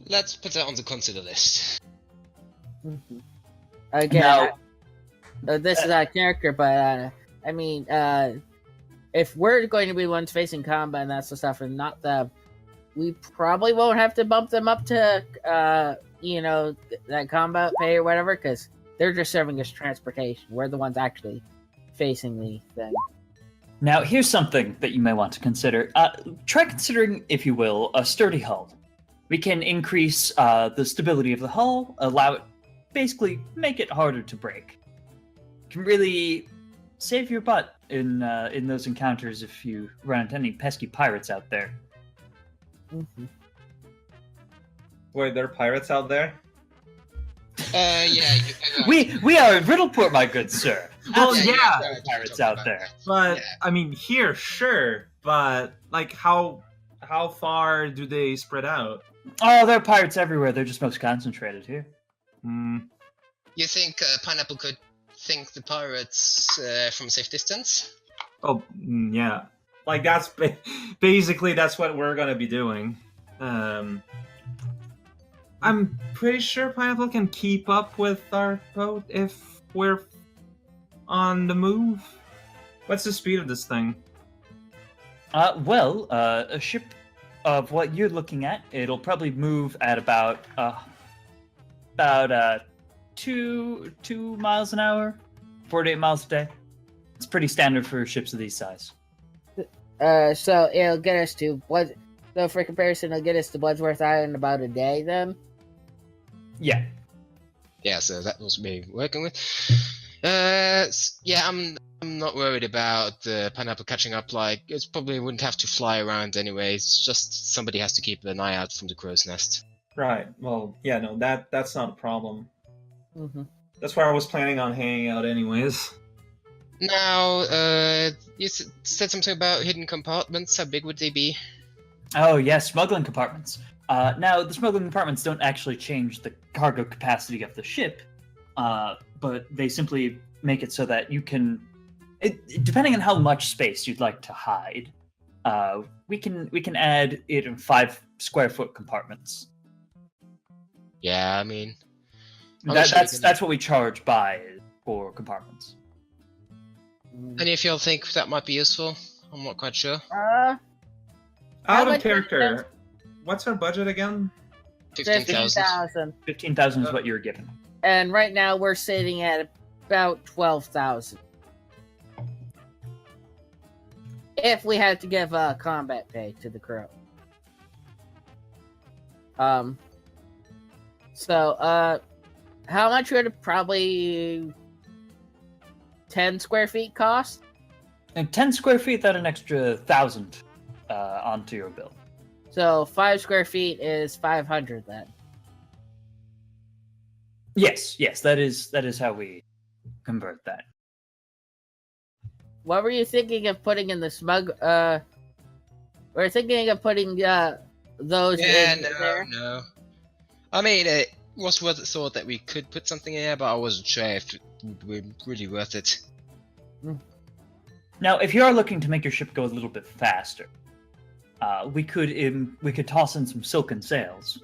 Speaker 2: Let's put that on the consider list.
Speaker 3: Again,
Speaker 1: Now-
Speaker 3: this is a character, but I mean, if we're going to be ones facing combat and that sort of stuff, and not them, we probably won't have to bump them up to, that combat pay or whatever, because they're just serving as transportation. We're the ones actually facing the thing.
Speaker 1: Now, here's something that you may want to consider. Try considering, if you will, a sturdy hull. We can increase the stability of the hull, allow it, basically make it harder to break. Can really save your butt in those encounters if you run into any pesky pirates out there.
Speaker 3: Mm-hmm.
Speaker 5: Wait, there are pirates out there?
Speaker 2: Yeah.
Speaker 1: We are in Riddleport, my good sir.
Speaker 5: Well,
Speaker 2: Yeah,
Speaker 5: yeah,
Speaker 1: There are pirates out there.
Speaker 5: but
Speaker 2: Yeah.
Speaker 5: I mean, here, sure, but like, how far do they spread out?
Speaker 1: Oh, there are pirates everywhere. They're just most concentrated here.
Speaker 5: Hmm.
Speaker 2: You think Pineapple could think the pirates from a safe distance?
Speaker 5: Oh, yeah. Like that's basically that's what we're gonna be doing. I'm pretty sure Pineapple can keep up with our boat if we're on the move. What's the speed of this thing?
Speaker 1: A ship of what you're looking at, it'll probably move at about 2 miles an hour, 48 miles a day. It's pretty standard for ships of these size.
Speaker 3: So it'll get us to what? So for comparison, it'll get us to Bloodsworth Island in about a day. Then.
Speaker 1: Yeah.
Speaker 2: Yeah, so that was me working with. Yeah, I'm not worried about the Pineapple catching up. Like, it probably wouldn't have to fly around anyway. It's just somebody has to keep an eye out from the crow's nest.
Speaker 5: Right. Well, yeah, no, that's not a problem.
Speaker 3: Mm-hmm.
Speaker 5: That's where I was planning on hanging out, anyways.
Speaker 2: Now, you said something about hidden compartments. How big would they be?
Speaker 1: Oh, yes, smuggling compartments. Now, the smuggling compartments don't actually change the cargo capacity of the ship, but they simply make it so that you can, depending on how much space you'd like to hide, we can add it in 5 square foot compartments.
Speaker 2: Yeah, I mean, I'm sure
Speaker 1: That's what we charge by for compartments.
Speaker 2: any of y'all think that might be useful? I'm not quite sure.
Speaker 3: How
Speaker 5: Out of
Speaker 3: much
Speaker 5: character. What's our budget again?
Speaker 2: 15,000.
Speaker 3: 15,000.
Speaker 1: 15,000 is what you were given.
Speaker 3: And right now we're sitting at about 12,000. If we had to give combat pay to the crew. So how much would it probably 10 square feet cost?
Speaker 1: And 10 square feet, that an extra 1,000 onto your bill.
Speaker 3: So 5 square feet is 500 then.
Speaker 1: Yes, that is how we convert that.
Speaker 3: What were you thinking of putting in the smug? We're thinking of putting those in there.
Speaker 2: No. I mean, it was worth the thought that we could put something in there, but I wasn't sure if it would be really worth it.
Speaker 1: Now, if you are looking to make your ship go a little bit faster, we could toss in some silken sails.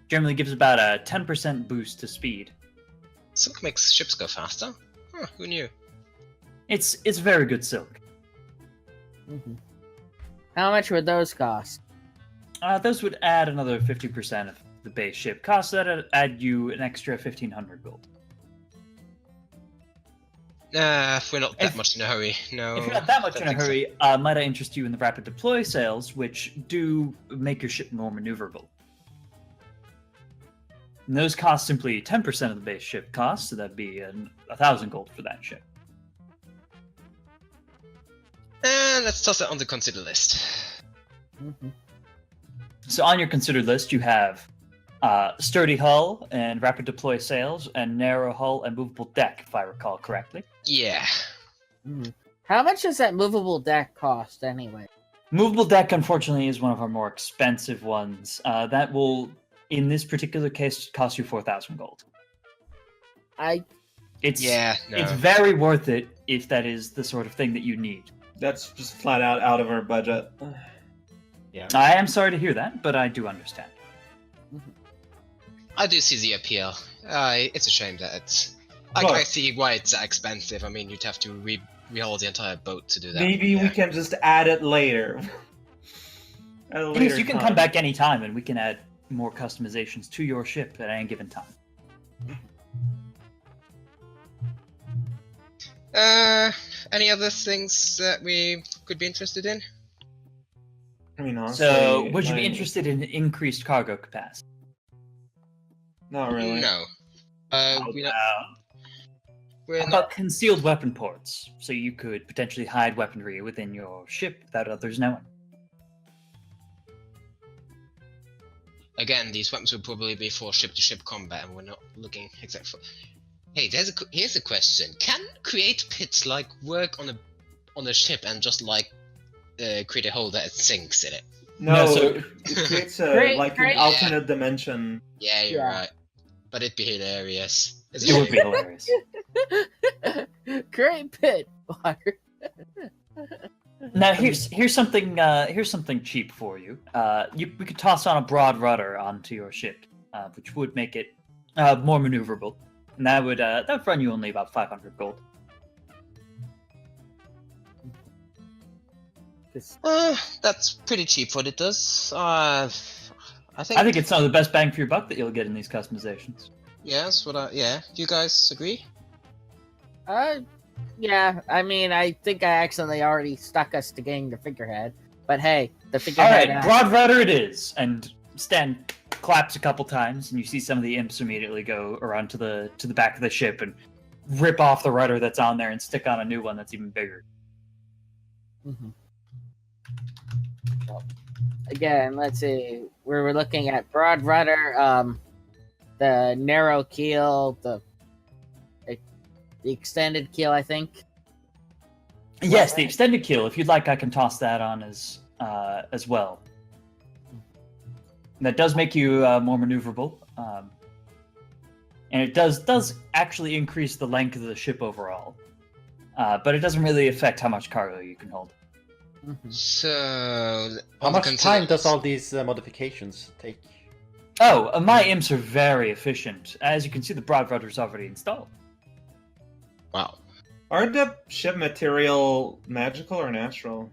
Speaker 1: Generally gives about a 10% boost to speed.
Speaker 2: Silk makes ships go faster? Huh, who knew?
Speaker 1: It's very good silk.
Speaker 3: Mm-hmm. How much would those cost?
Speaker 1: Those would add another 50% of the base ship cost. That'd add you an extra 1,500 gold.
Speaker 2: If we're not that much in a hurry, no.
Speaker 1: If you're not that much in a
Speaker 2: don't think so.
Speaker 1: hurry, might I interest you in the rapid deploy sails, which do make your ship more maneuverable. And those cost simply 10% of the base ship cost, so that'd be 1,000 gold for that ship.
Speaker 2: And let's toss it on the consider list.
Speaker 3: Mm-hmm.
Speaker 1: So on your considered list, you have sturdy hull and rapid deploy sails, and narrow hull and movable deck, if I recall correctly.
Speaker 2: Yeah.
Speaker 3: Mm-hmm. How much does that movable deck cost anyway?
Speaker 1: Movable deck, unfortunately, is one of our more expensive ones. That will, in this particular case, cost you 4,000 gold. It's very worth it if that is the sort of thing that you need.
Speaker 5: That's just flat out of our budget.
Speaker 4: Yeah.
Speaker 1: I am sorry to hear that, but I do understand.
Speaker 2: I do see the appeal. It's a shame that it's...
Speaker 5: Look.
Speaker 2: I see why it's expensive. I mean, you'd have to rehaul the entire boat to do that.
Speaker 5: Maybe we
Speaker 2: Yeah.
Speaker 5: can just add it later. At a later
Speaker 1: Yes, you can
Speaker 5: time.
Speaker 1: come back anytime, and we can add more customizations to your ship at any given time.
Speaker 2: Any other things that we could be interested in?
Speaker 5: I mean, honestly,
Speaker 1: So, would you be
Speaker 5: like,
Speaker 1: interested in increased cargo capacity?
Speaker 5: Not really.
Speaker 2: No.
Speaker 1: How
Speaker 2: We don't,
Speaker 1: about,
Speaker 2: we're
Speaker 1: how
Speaker 2: not.
Speaker 1: about concealed weapon ports? So you could potentially hide weaponry within your ship without others knowing.
Speaker 2: Again, these weapons would probably be for ship-to-ship combat, and we're not looking exactly for. Hey, here's a question: can create pits like work on a ship and just like create a hole that it sinks in it?
Speaker 5: No,
Speaker 1: No, so-
Speaker 5: it creates a
Speaker 3: Great,
Speaker 5: like
Speaker 3: great.
Speaker 5: an alternate dimension.
Speaker 2: Yeah, you're
Speaker 3: Yeah.
Speaker 2: right. But it'd be hilarious.
Speaker 1: It would be hilarious.
Speaker 3: Great pit water.
Speaker 1: Now here's something cheap for you. We could toss on a broad rudder onto your ship, which would make it more maneuverable, and that would run you only about 500 gold.
Speaker 2: That's pretty cheap for what it does. I think.
Speaker 1: I think it's some of the best bang for your buck that you'll get in these customizations.
Speaker 2: Yeah, that's what I. Yeah, do you guys agree?
Speaker 3: Yeah. I mean, I think I accidentally already stuck us to getting the figurehead. But hey, the
Speaker 1: All
Speaker 3: figurehead.
Speaker 1: right, broad rudder it is, and Stan claps a couple times, and you see some of the imps immediately go around to the back of the ship and rip off the rudder that's on there and stick on a new one that's even bigger.
Speaker 3: Mhm. Again, let's see. We're looking at broad rudder, the narrow keel, the extended keel, I think.
Speaker 1: Yes, the extended keel. If you'd like, I can toss that on as well. That does make you more maneuverable, and it does actually increase the length of the ship overall. But it doesn't really affect how much cargo you can hold.
Speaker 3: Mhm.
Speaker 2: So.
Speaker 4: How
Speaker 2: on
Speaker 4: much
Speaker 2: the
Speaker 4: time does
Speaker 2: considers-
Speaker 4: all these modifications take?
Speaker 1: Oh, my imps are very efficient. As you can see, the broad rudder's already installed.
Speaker 2: Wow.
Speaker 5: Are the ship material magical or natural?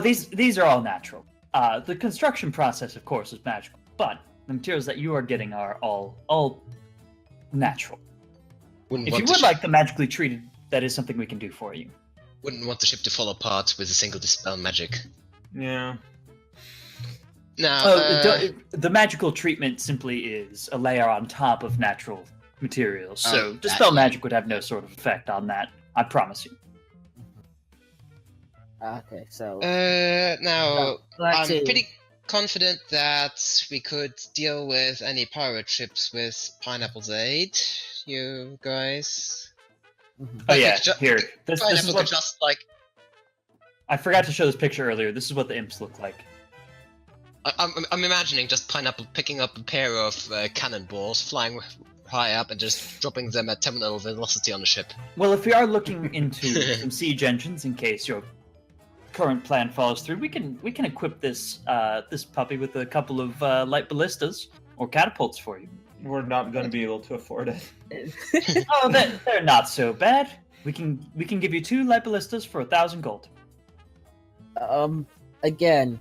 Speaker 1: These are all natural. The construction process, of course, is magical, but the materials that you are getting are all natural.
Speaker 2: Wouldn't
Speaker 1: If
Speaker 2: want
Speaker 1: you
Speaker 2: the
Speaker 1: would
Speaker 2: ship-
Speaker 1: like them magically treated, that is something we can do for you.
Speaker 2: Wouldn't want the ship to fall apart with a single dispel magic.
Speaker 5: Yeah.
Speaker 2: Now,
Speaker 1: The magical treatment simply is a layer on top of natural materials, so
Speaker 2: Oh,
Speaker 1: dispel
Speaker 2: that-
Speaker 1: magic would have no sort of effect on that. I promise you.
Speaker 3: Okay, so
Speaker 2: now
Speaker 3: let's
Speaker 2: I'm
Speaker 3: see.
Speaker 2: pretty confident that we could deal with any pirate ships with Pineapple's aid. You guys.
Speaker 3: Mhm.
Speaker 1: Oh
Speaker 2: I
Speaker 1: yeah,
Speaker 2: think ju-
Speaker 1: here. This is
Speaker 2: Pineapple
Speaker 1: what
Speaker 2: could just like.
Speaker 1: I forgot to show this picture earlier. This is what the imps look like.
Speaker 2: I'm imagining just Pineapple picking up a pair of cannonballs, flying high up, and just dropping them at terminal velocity on the ship.
Speaker 1: Well, if we are looking into some siege engines, in case your current plan falls through, we can equip this this puppy with a couple of light ballistas or catapults for you.
Speaker 5: We're not going to be able to afford it.
Speaker 1: Oh, they're not so bad. We can give you 2 light ballistas for 1,000 gold.
Speaker 3: Again,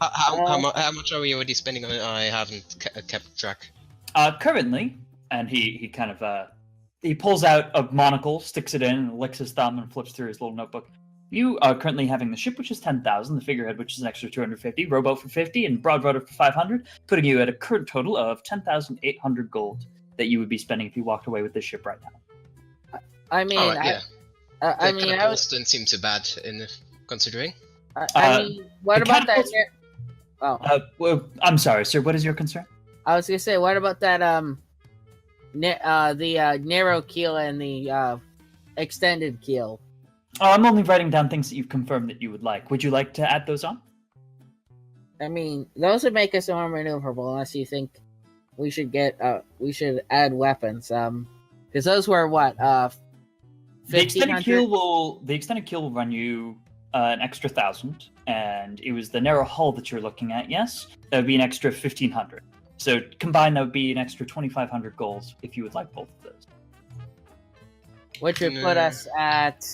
Speaker 2: How much are we already spending on it? I haven't kept track.
Speaker 1: Currently, and he kind of he pulls out a monocle, sticks it in, and licks his thumb and flips through his little notebook. You are currently having the ship, which is 10,000, the figurehead, which is an extra 250, rowboat for 50, and broad rudder for 500, putting you at a current total of 10,800 gold that you would be spending if you walked away with this ship right now.
Speaker 3: I mean,
Speaker 2: Oh, yeah.
Speaker 3: I
Speaker 2: The
Speaker 3: mean,
Speaker 2: catapults didn't seem too bad in considering.
Speaker 3: I mean, what
Speaker 1: the
Speaker 3: about that?
Speaker 1: catapults-
Speaker 3: Oh,
Speaker 1: Well, I'm sorry, sir. What is your concern?
Speaker 3: I was gonna say, what about that? The narrow keel and the extended keel.
Speaker 1: Oh, I'm only writing down things that you've confirmed that you would like. Would you like to add those on?
Speaker 3: I mean, those would make us more maneuverable, unless you think we should add weapons. Because those were what
Speaker 1: The extended
Speaker 3: 1,500?
Speaker 1: keel will run you an extra 1,000, and it was the narrow hull that you're looking at. Yes, that would be an extra 1,500. So combined, that would be an extra 2,500 gold if you would like both of those.
Speaker 3: Which would put us at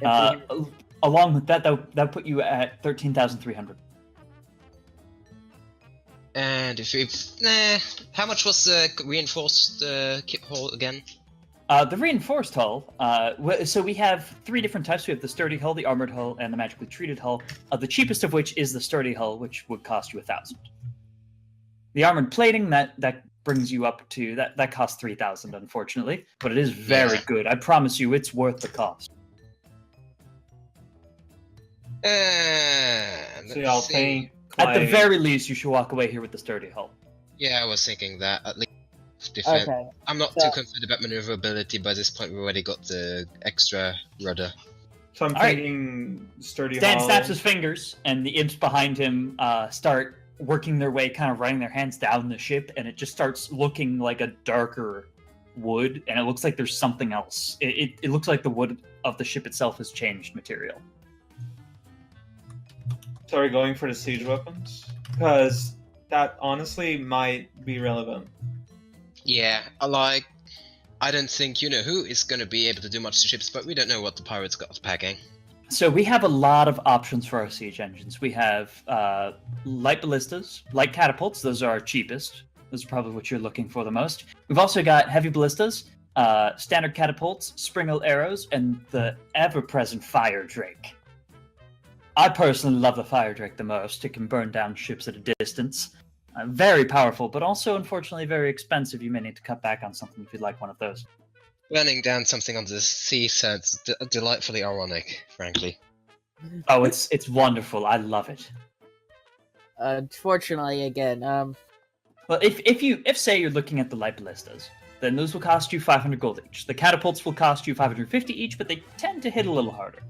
Speaker 1: Along with that would put you at 13,300.
Speaker 2: And how much was the reinforced hull again?
Speaker 1: The reinforced hull. So we have 3 different types. We have the sturdy hull, the armored hull, and the magically treated hull. The cheapest of which is the sturdy hull, which would cost you 1,000. The armored plating that brings you up to that costs 3,000, unfortunately, but it is very good. I promise you, it's worth the cost.
Speaker 5: So y'all think
Speaker 1: At the very least, you should walk away here with the sturdy hull.
Speaker 2: Yeah, I was thinking that at least. Defense.
Speaker 3: Okay.
Speaker 2: I'm not too concerned about maneuverability. By this point, we already got the extra rudder.
Speaker 5: So I'm thinking sturdy
Speaker 1: Stan
Speaker 5: hull.
Speaker 1: snaps his fingers, and the imps behind him start working their way, kind of running their hands down the ship, and it just starts looking like a darker wood, and it looks like there's something else. It looks like the wood of the ship itself has changed material.
Speaker 5: So are we going for the siege weapons? Because that honestly might be relevant.
Speaker 2: Yeah, I don't think who is going to be able to do much to ships, but we don't know what the pirates got packing.
Speaker 1: So we have a lot of options for our siege engines. We have light ballistas, light catapults. Those are our cheapest. Those are probably what you're looking for the most. We've also got heavy ballistas, standard catapults, springle arrows, and the ever-present fire drake. I personally love the fire drake the most. It can burn down ships at a distance. Very powerful, but also, unfortunately, very expensive. You may need to cut back on something if you'd like one of those.
Speaker 2: Burning down something on the sea sounds delightfully ironic, frankly.
Speaker 1: Oh, it's wonderful. I love it.
Speaker 3: Unfortunately, again,
Speaker 1: Well, if say you're looking at the light ballistas, then those will cost you 500 gold each. The catapults will cost you 550 each, but they tend to hit a little harder.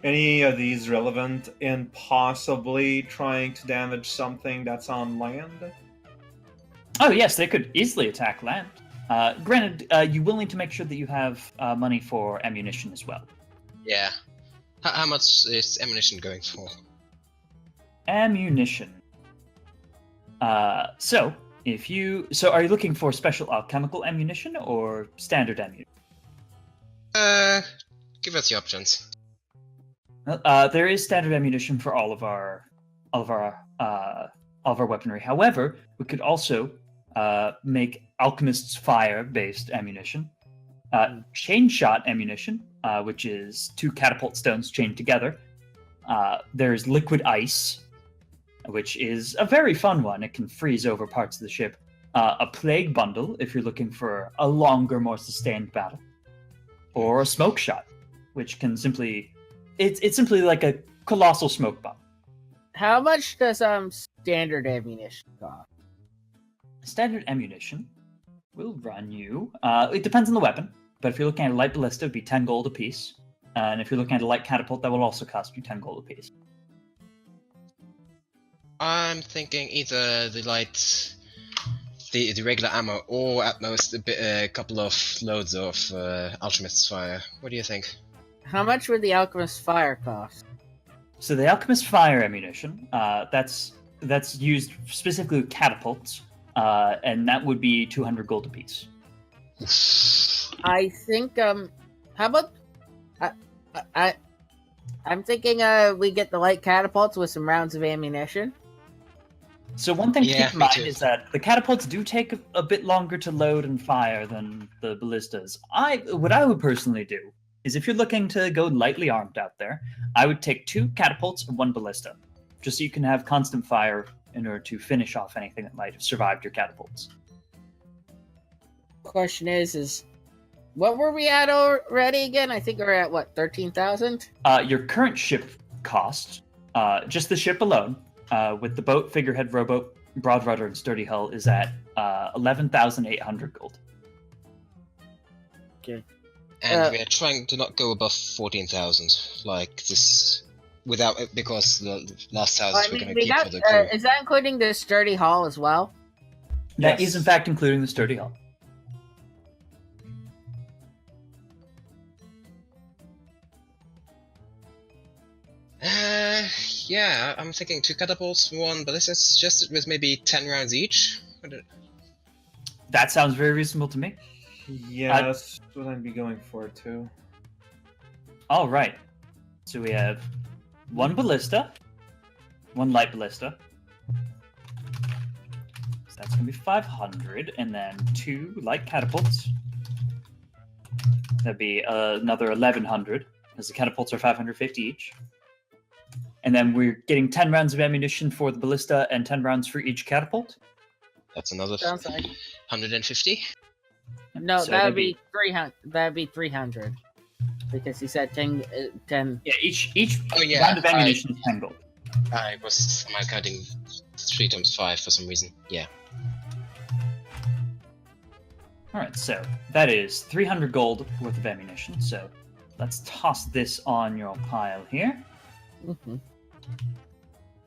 Speaker 5: Any of these relevant in possibly trying to damage something that's on land?
Speaker 1: Oh yes, they could easily attack land. Granted, you will need to make sure that you have money for ammunition as well.
Speaker 2: Yeah. How much is ammunition going for?
Speaker 1: Ammunition. So are you looking for special alchemical ammunition or standard ammunition?
Speaker 2: Give us the options.
Speaker 1: There is standard ammunition for all of our weaponry. However, we could also make alchemist's fire-based ammunition, chain shot ammunition, which is 2 catapult stones chained together. There's liquid ice, which is a very fun one. It can freeze over parts of the ship. A plague bundle, if you're looking for a longer, more sustained battle, or a smoke shot, which can simply it's simply like a colossal smoke bomb.
Speaker 3: how much does standard ammunition cost?
Speaker 1: Standard ammunition will run you. It depends on the weapon, but if you're looking at a light ballista, it would be 10 gold apiece. And if you're looking at a light catapult, that will also cost you 10 gold apiece.
Speaker 2: I'm thinking either the regular ammo, or at most a couple of loads of alchemist's fire. What do you think?
Speaker 3: How much would the alchemist fire cost?
Speaker 1: So the alchemist fire ammunition, that's used specifically with catapults, and that would be 200 gold apiece.
Speaker 3: I think how about I'm thinking we get the light catapults with some rounds of ammunition.
Speaker 1: So one thing to
Speaker 2: Yeah,
Speaker 1: keep in
Speaker 2: me
Speaker 1: mind
Speaker 2: too.
Speaker 1: is that the catapults do take a bit longer to load and fire than the ballistas. What I would personally do is, if you're looking to go lightly armed out there, I would take 2 catapults and 1 ballista, just so you can have constant fire in order to finish off anything that might have survived your catapults.
Speaker 3: Question is what were we at already again? I think we're at what, 13,000?
Speaker 1: Your current ship cost, just the ship alone, with the boat, figurehead, rowboat, broad rudder, and sturdy hull, is at 11,800 gold.
Speaker 3: Okay.
Speaker 2: And we're trying to not go above 14,000, like this, because the last houses we're going to keep for the crew.
Speaker 3: Is that including the sturdy hull as well?
Speaker 1: That
Speaker 5: Yes.
Speaker 1: is, in fact, including the sturdy hull.
Speaker 2: Yeah, I'm thinking 2 catapults, 1 ballistas, just with maybe 10 rounds each.
Speaker 1: That sounds very reasonable to me.
Speaker 5: Yeah, that's what I'd be going for too.
Speaker 1: All right. So we have one ballista, one light ballista. So that's going to be 500, and then 2 light catapults. That'd be another 1,100, because the catapults are 550 each. And then we're getting 10 rounds of ammunition for the ballista and 10 rounds for each catapult.
Speaker 2: That's another
Speaker 3: Sounds like
Speaker 2: 150.
Speaker 3: no,
Speaker 1: So
Speaker 3: that would be 300. That would be 300 because he said 10.
Speaker 1: Yeah, each
Speaker 2: Oh, yeah,
Speaker 1: round of ammunition is 10 gold.
Speaker 2: I was counting 3 times 5 for some reason. Yeah.
Speaker 1: All right, so that is 300 gold worth of ammunition. So let's toss this on your pile here.
Speaker 3: Mm-hmm.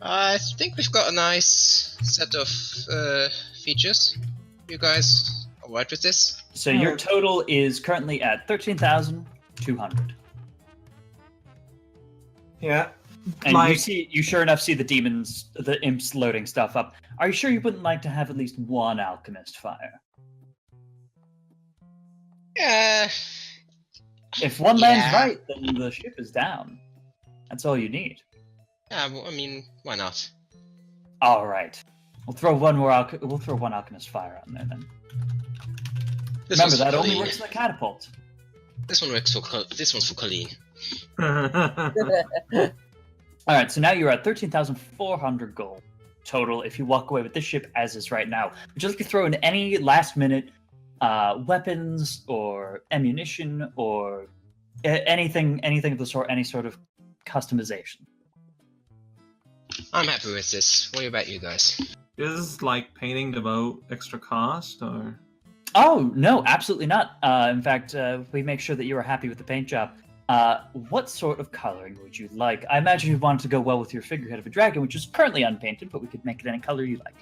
Speaker 2: I think we've got a nice set of features. You guys alright with this?
Speaker 1: So your total is currently at 13,200.
Speaker 5: Yeah.
Speaker 1: And you sure enough see the imps loading stuff up. Are you sure you wouldn't like to have at least one alchemist fire?
Speaker 2: Yeah.
Speaker 1: If one lands right, then the ship is down. That's all you need.
Speaker 2: Yeah, well, I mean, why not?
Speaker 1: All right, we'll throw one alchemist fire on there then.
Speaker 2: This
Speaker 1: Remember
Speaker 2: one's for
Speaker 1: that only
Speaker 2: Colleen.
Speaker 1: works in the catapult.
Speaker 2: This one works for this one's for Colleen.
Speaker 1: All right, so now you're at 13,400 gold total if you walk away with this ship as is right now. Would you like to throw in any last-minute weapons or ammunition or anything of the sort, any sort of customization?
Speaker 2: I'm happy with this. What about you guys?
Speaker 5: Is like painting the boat extra cost or?
Speaker 1: Oh no, absolutely not. In fact, we make sure that you are happy with the paint job. What sort of coloring would you like? I imagine you want it to go well with your figurehead of a dragon, which is currently unpainted, but we could make it any color you like.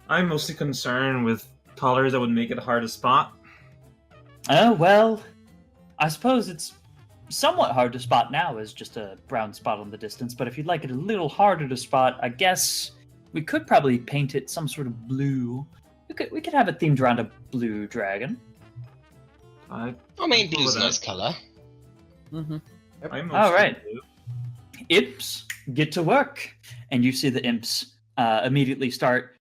Speaker 5: I'm mostly concerned with colors that would make it hard to spot.
Speaker 1: Oh, well, I suppose it's somewhat hard to spot now as just a brown spot on the distance, but if you'd like it a little harder to spot, I guess we could probably paint it some sort of blue. We could have it themed around a blue dragon.
Speaker 2: I mean, blue's a nice color.
Speaker 3: Mm-hmm.
Speaker 1: All right. Imps, get to work. And you see the imps immediately start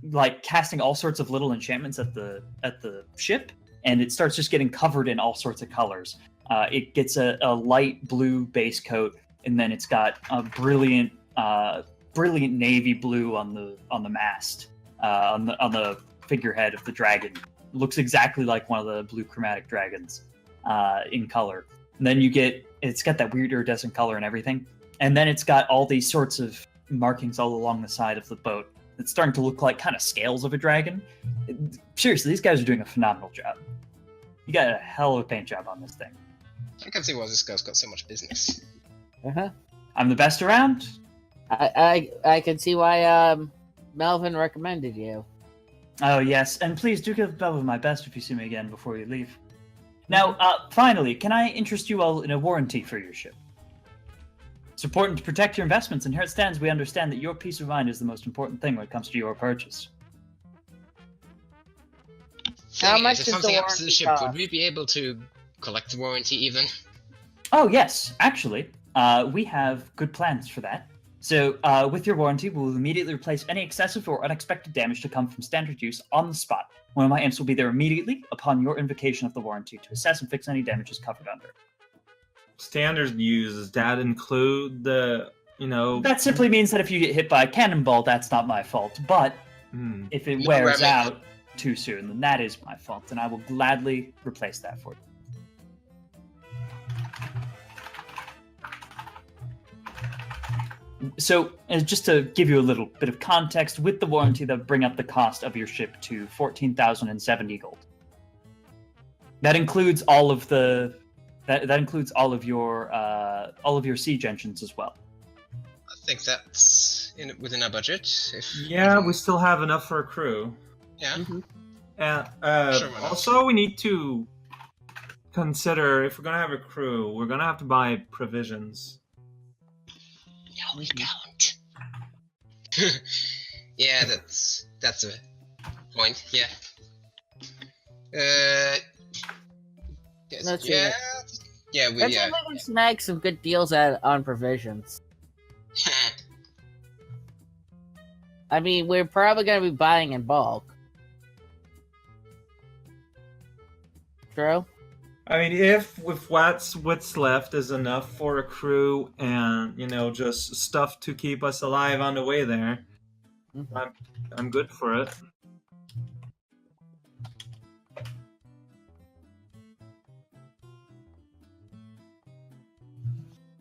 Speaker 1: like casting all sorts of little enchantments at the ship, and it starts just getting covered in all sorts of colors. It gets a light blue base coat, and then it's got a brilliant navy blue on the mast, on the figurehead of the dragon. It looks exactly like one of the blue chromatic dragons in color. And then it's got that weird iridescent color and everything. And then it's got all these sorts of markings all along the side of the boat. It's starting to look like kind of scales of a dragon. Seriously, these guys are doing a phenomenal job. You got a hell of a paint job on this thing.
Speaker 2: I can see why this guy's got so much business.
Speaker 3: Uh-huh.
Speaker 1: I'm the best around.
Speaker 3: I can see why Melvin recommended you.
Speaker 1: Oh, yes. And please do give Melvin my best if you see me again before you leave. Now, finally, can I interest you all in a warranty for your ship? It's important to protect your investments, and here it stands, we understand that your peace of mind is the most important thing when it comes to your purchase.
Speaker 3: How much
Speaker 2: if
Speaker 3: does the
Speaker 2: something happens to the
Speaker 3: warranty
Speaker 2: ship,
Speaker 3: cost?
Speaker 2: would we be able to collect the warranty even?
Speaker 1: Oh, yes. Actually, we have good plans for that. So, with your warranty, we'll immediately replace any excessive or unexpected damage to come from standard use on the spot. One of my imps will be there immediately upon your invocation of the warranty to assess and fix any damages covered under.
Speaker 5: Standard use, does that include the,
Speaker 1: That simply means that if you get hit by a cannonball, that's not my fault. But if it wears out too soon, then that is my fault, and I will gladly replace that for you. So, just to give you a little bit of context, with the warranty, that would bring up the cost of your ship to 14,070 gold. That includes all of the that includes all of your siege engines as well.
Speaker 2: I think that's within our budget.
Speaker 5: We still have enough for a crew.
Speaker 2: Yeah.
Speaker 3: Mm-hmm.
Speaker 5: And
Speaker 2: Sure, why not?
Speaker 5: also, we need to consider if we're gonna have a crew, we're gonna have to buy provisions.
Speaker 2: No, we don't. Yeah, that's a point. Yeah.
Speaker 3: Let's see.
Speaker 2: Yeah. Yeah,
Speaker 3: Let's see if we can snag some good deals on provisions. I mean, we're probably going to be buying in bulk. True?
Speaker 5: I mean, if what's left is enough for a crew and, just stuff to keep us alive on the way there, I'm good for it.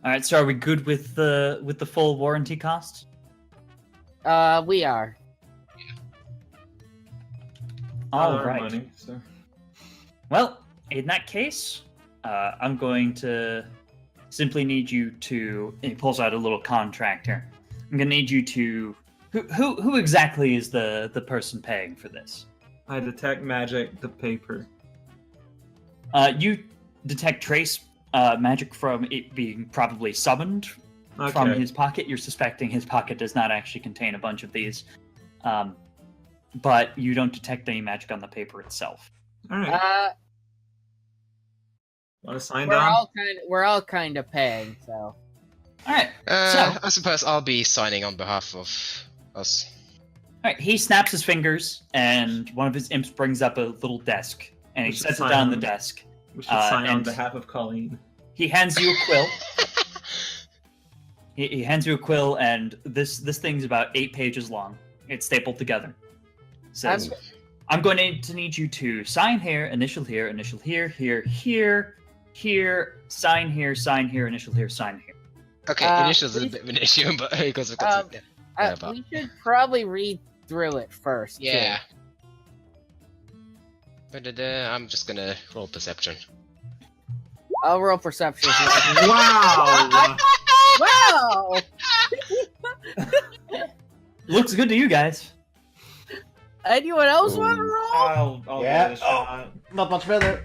Speaker 1: All right, so are we good with the full warranty cost?
Speaker 3: We are.
Speaker 1: All
Speaker 5: Our
Speaker 1: right.
Speaker 5: money, so.
Speaker 1: Well, in that case, I'm going to simply need you to. And he pulls out a little contract here. I'm gonna need you to. Who exactly is the person paying for this?
Speaker 5: I detect magic, the paper.
Speaker 1: You detect trace magic from it being probably summoned from his pocket. You're suspecting his pocket does not actually contain a bunch of these, but you don't detect any magic on the paper itself.
Speaker 5: All right. Want to sign
Speaker 3: We're
Speaker 5: down?
Speaker 3: all kind of paying, so.
Speaker 1: All right.
Speaker 2: I suppose I'll be signing on behalf of us.
Speaker 1: All right. He snaps his fingers, and one of his imps brings up a little desk, and he
Speaker 5: We should
Speaker 1: sets it
Speaker 5: sign
Speaker 1: down
Speaker 5: on.
Speaker 1: the desk.
Speaker 5: We should sign on
Speaker 1: and-
Speaker 5: behalf of Colleen.
Speaker 1: He hands you a quill. He hands you a quill, and this thing's about 8 pages long. It's stapled together. Says, I'm going to need you to sign here, initial here, initial here, here, sign here, initial here, sign here.
Speaker 2: Okay, initials is a bit of an issue, but because we've got
Speaker 3: we should probably read through it first.
Speaker 2: yeah. But I'm just gonna roll perception.
Speaker 3: Too. I'll roll perception.
Speaker 5: Wow!
Speaker 3: Wow!
Speaker 1: Looks good to you guys.
Speaker 3: Anyone else want to roll?
Speaker 5: I'll
Speaker 4: Yeah.
Speaker 5: give it a shot.
Speaker 4: Not much better.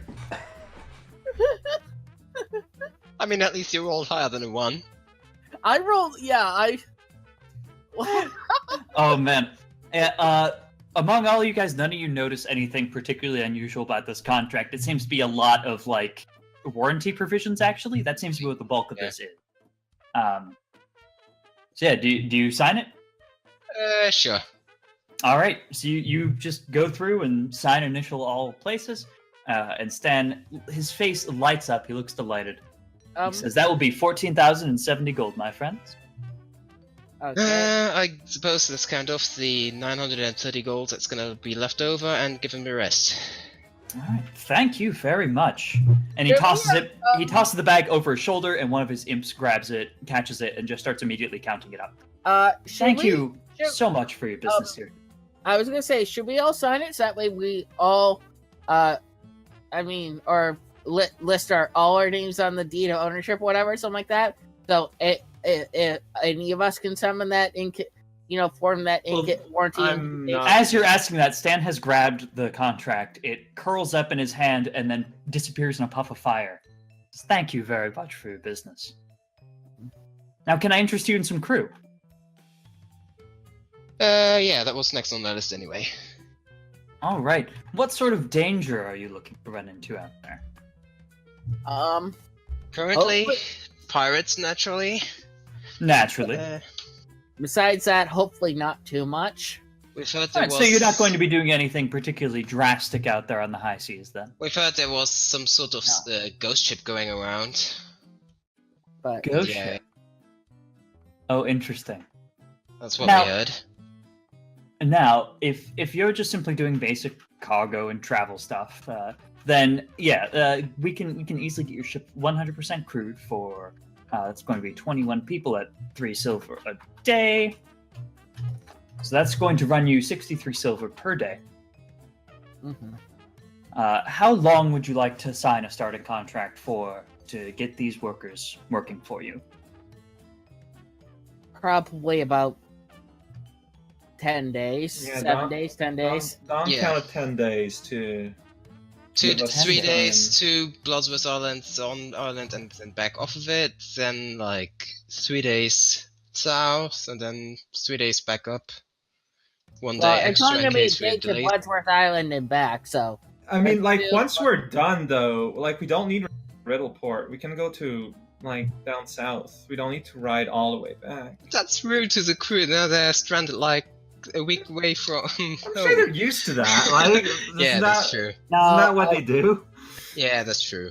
Speaker 2: I mean, at least you rolled higher than a 1.
Speaker 3: I rolled. Yeah,
Speaker 1: Oh man. Among all you guys, none of you notice anything particularly unusual about this contract. It seems to be a lot of like warranty provisions. Actually, that seems to be what the bulk of this is. So yeah, do you sign it?
Speaker 2: Sure.
Speaker 1: All right. So you just go through and sign initial all places. And Stan, his face lights up. He looks delighted. He says, "That will be 14,070 gold, my friends."
Speaker 3: okay.
Speaker 2: I suppose let's count off the 930 gold that's gonna be left over and give him the rest.
Speaker 1: All right. Thank you very much. And he
Speaker 3: Should we
Speaker 1: tosses
Speaker 3: have,
Speaker 1: it. He tosses the bag over his shoulder, and one of his imps grabs it, catches it, and just starts immediately counting it up. Thank you so much for your business here.
Speaker 3: I was gonna say, should we all sign it so that way we all, list all our names on the deed of ownership, or whatever, something like that. So any of us can summon that form that warranty.
Speaker 5: I'm not-
Speaker 1: As you're asking that, Stan has grabbed the contract. It curls up in his hand and then disappears in a puff of fire. Thank you very much for your business. Now, can I interest you in some crew?
Speaker 2: Yeah, that was next on the list anyway.
Speaker 1: All right. What sort of danger are you looking to run into out there?
Speaker 2: Currently,
Speaker 3: Hopefully-
Speaker 2: pirates, naturally.
Speaker 1: Naturally.
Speaker 3: Besides that, hopefully not too much.
Speaker 2: We've heard
Speaker 1: All
Speaker 2: there
Speaker 1: right,
Speaker 2: was...
Speaker 1: so you're not going to be doing anything particularly drastic out there on the high seas, then?
Speaker 2: We've heard there was some sort of ghost ship going around.
Speaker 3: But
Speaker 1: Ghost
Speaker 2: Yeah.
Speaker 1: ship. Oh, interesting.
Speaker 2: That's what
Speaker 1: Now-
Speaker 2: we heard.
Speaker 1: Now, if you're just simply doing basic cargo and travel stuff, then yeah, we can easily get your ship 100% crewed for. It's going to be 21 people at 3 silver a day. So that's going to run you 63 silver per day.
Speaker 3: mhm.
Speaker 1: How long would you like to sign a starting contract for to get these workers working for you?
Speaker 3: Probably about 10 days,
Speaker 5: Yeah,
Speaker 3: 7 days, 10 days.
Speaker 5: Don
Speaker 2: Yeah.
Speaker 5: counted 10 days to.
Speaker 2: Two,
Speaker 5: Give us
Speaker 2: 3
Speaker 5: time.
Speaker 2: days to Bloodworth Island, on Island, and then back off of it. Then, 3 days south, and then 3 days back up. 1
Speaker 3: Well,
Speaker 2: day
Speaker 3: it's
Speaker 2: extra
Speaker 3: only
Speaker 2: in
Speaker 3: gonna be a
Speaker 2: case we're
Speaker 3: day to
Speaker 2: delayed.
Speaker 3: Bloodsworth Island and back, so
Speaker 5: I mean,
Speaker 3: Let's do-
Speaker 5: once we're done, though, we don't need Riddleport. We can go to like down south. We don't need to ride all the way back.
Speaker 2: That's rude to the crew. Now they're stranded like a week away from
Speaker 5: I'm
Speaker 2: home.
Speaker 5: sure they're used to that. Like,
Speaker 2: Yeah, that's true.
Speaker 5: Isn't that what they do?
Speaker 2: Yeah, that's true.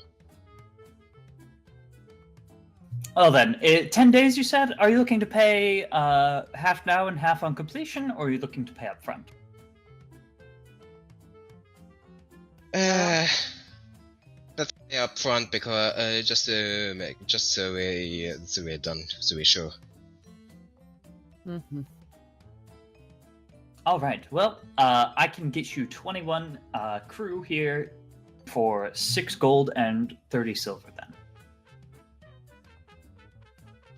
Speaker 1: Well then, 10 days you said? Are you looking to pay half now and half on completion, or are you looking to pay up front?
Speaker 2: Let's pay up front because just so we're done, so we're sure.
Speaker 3: Mm-hmm.
Speaker 1: All right. Well, I can get you 21 crew here for 6 gold and 30 silver.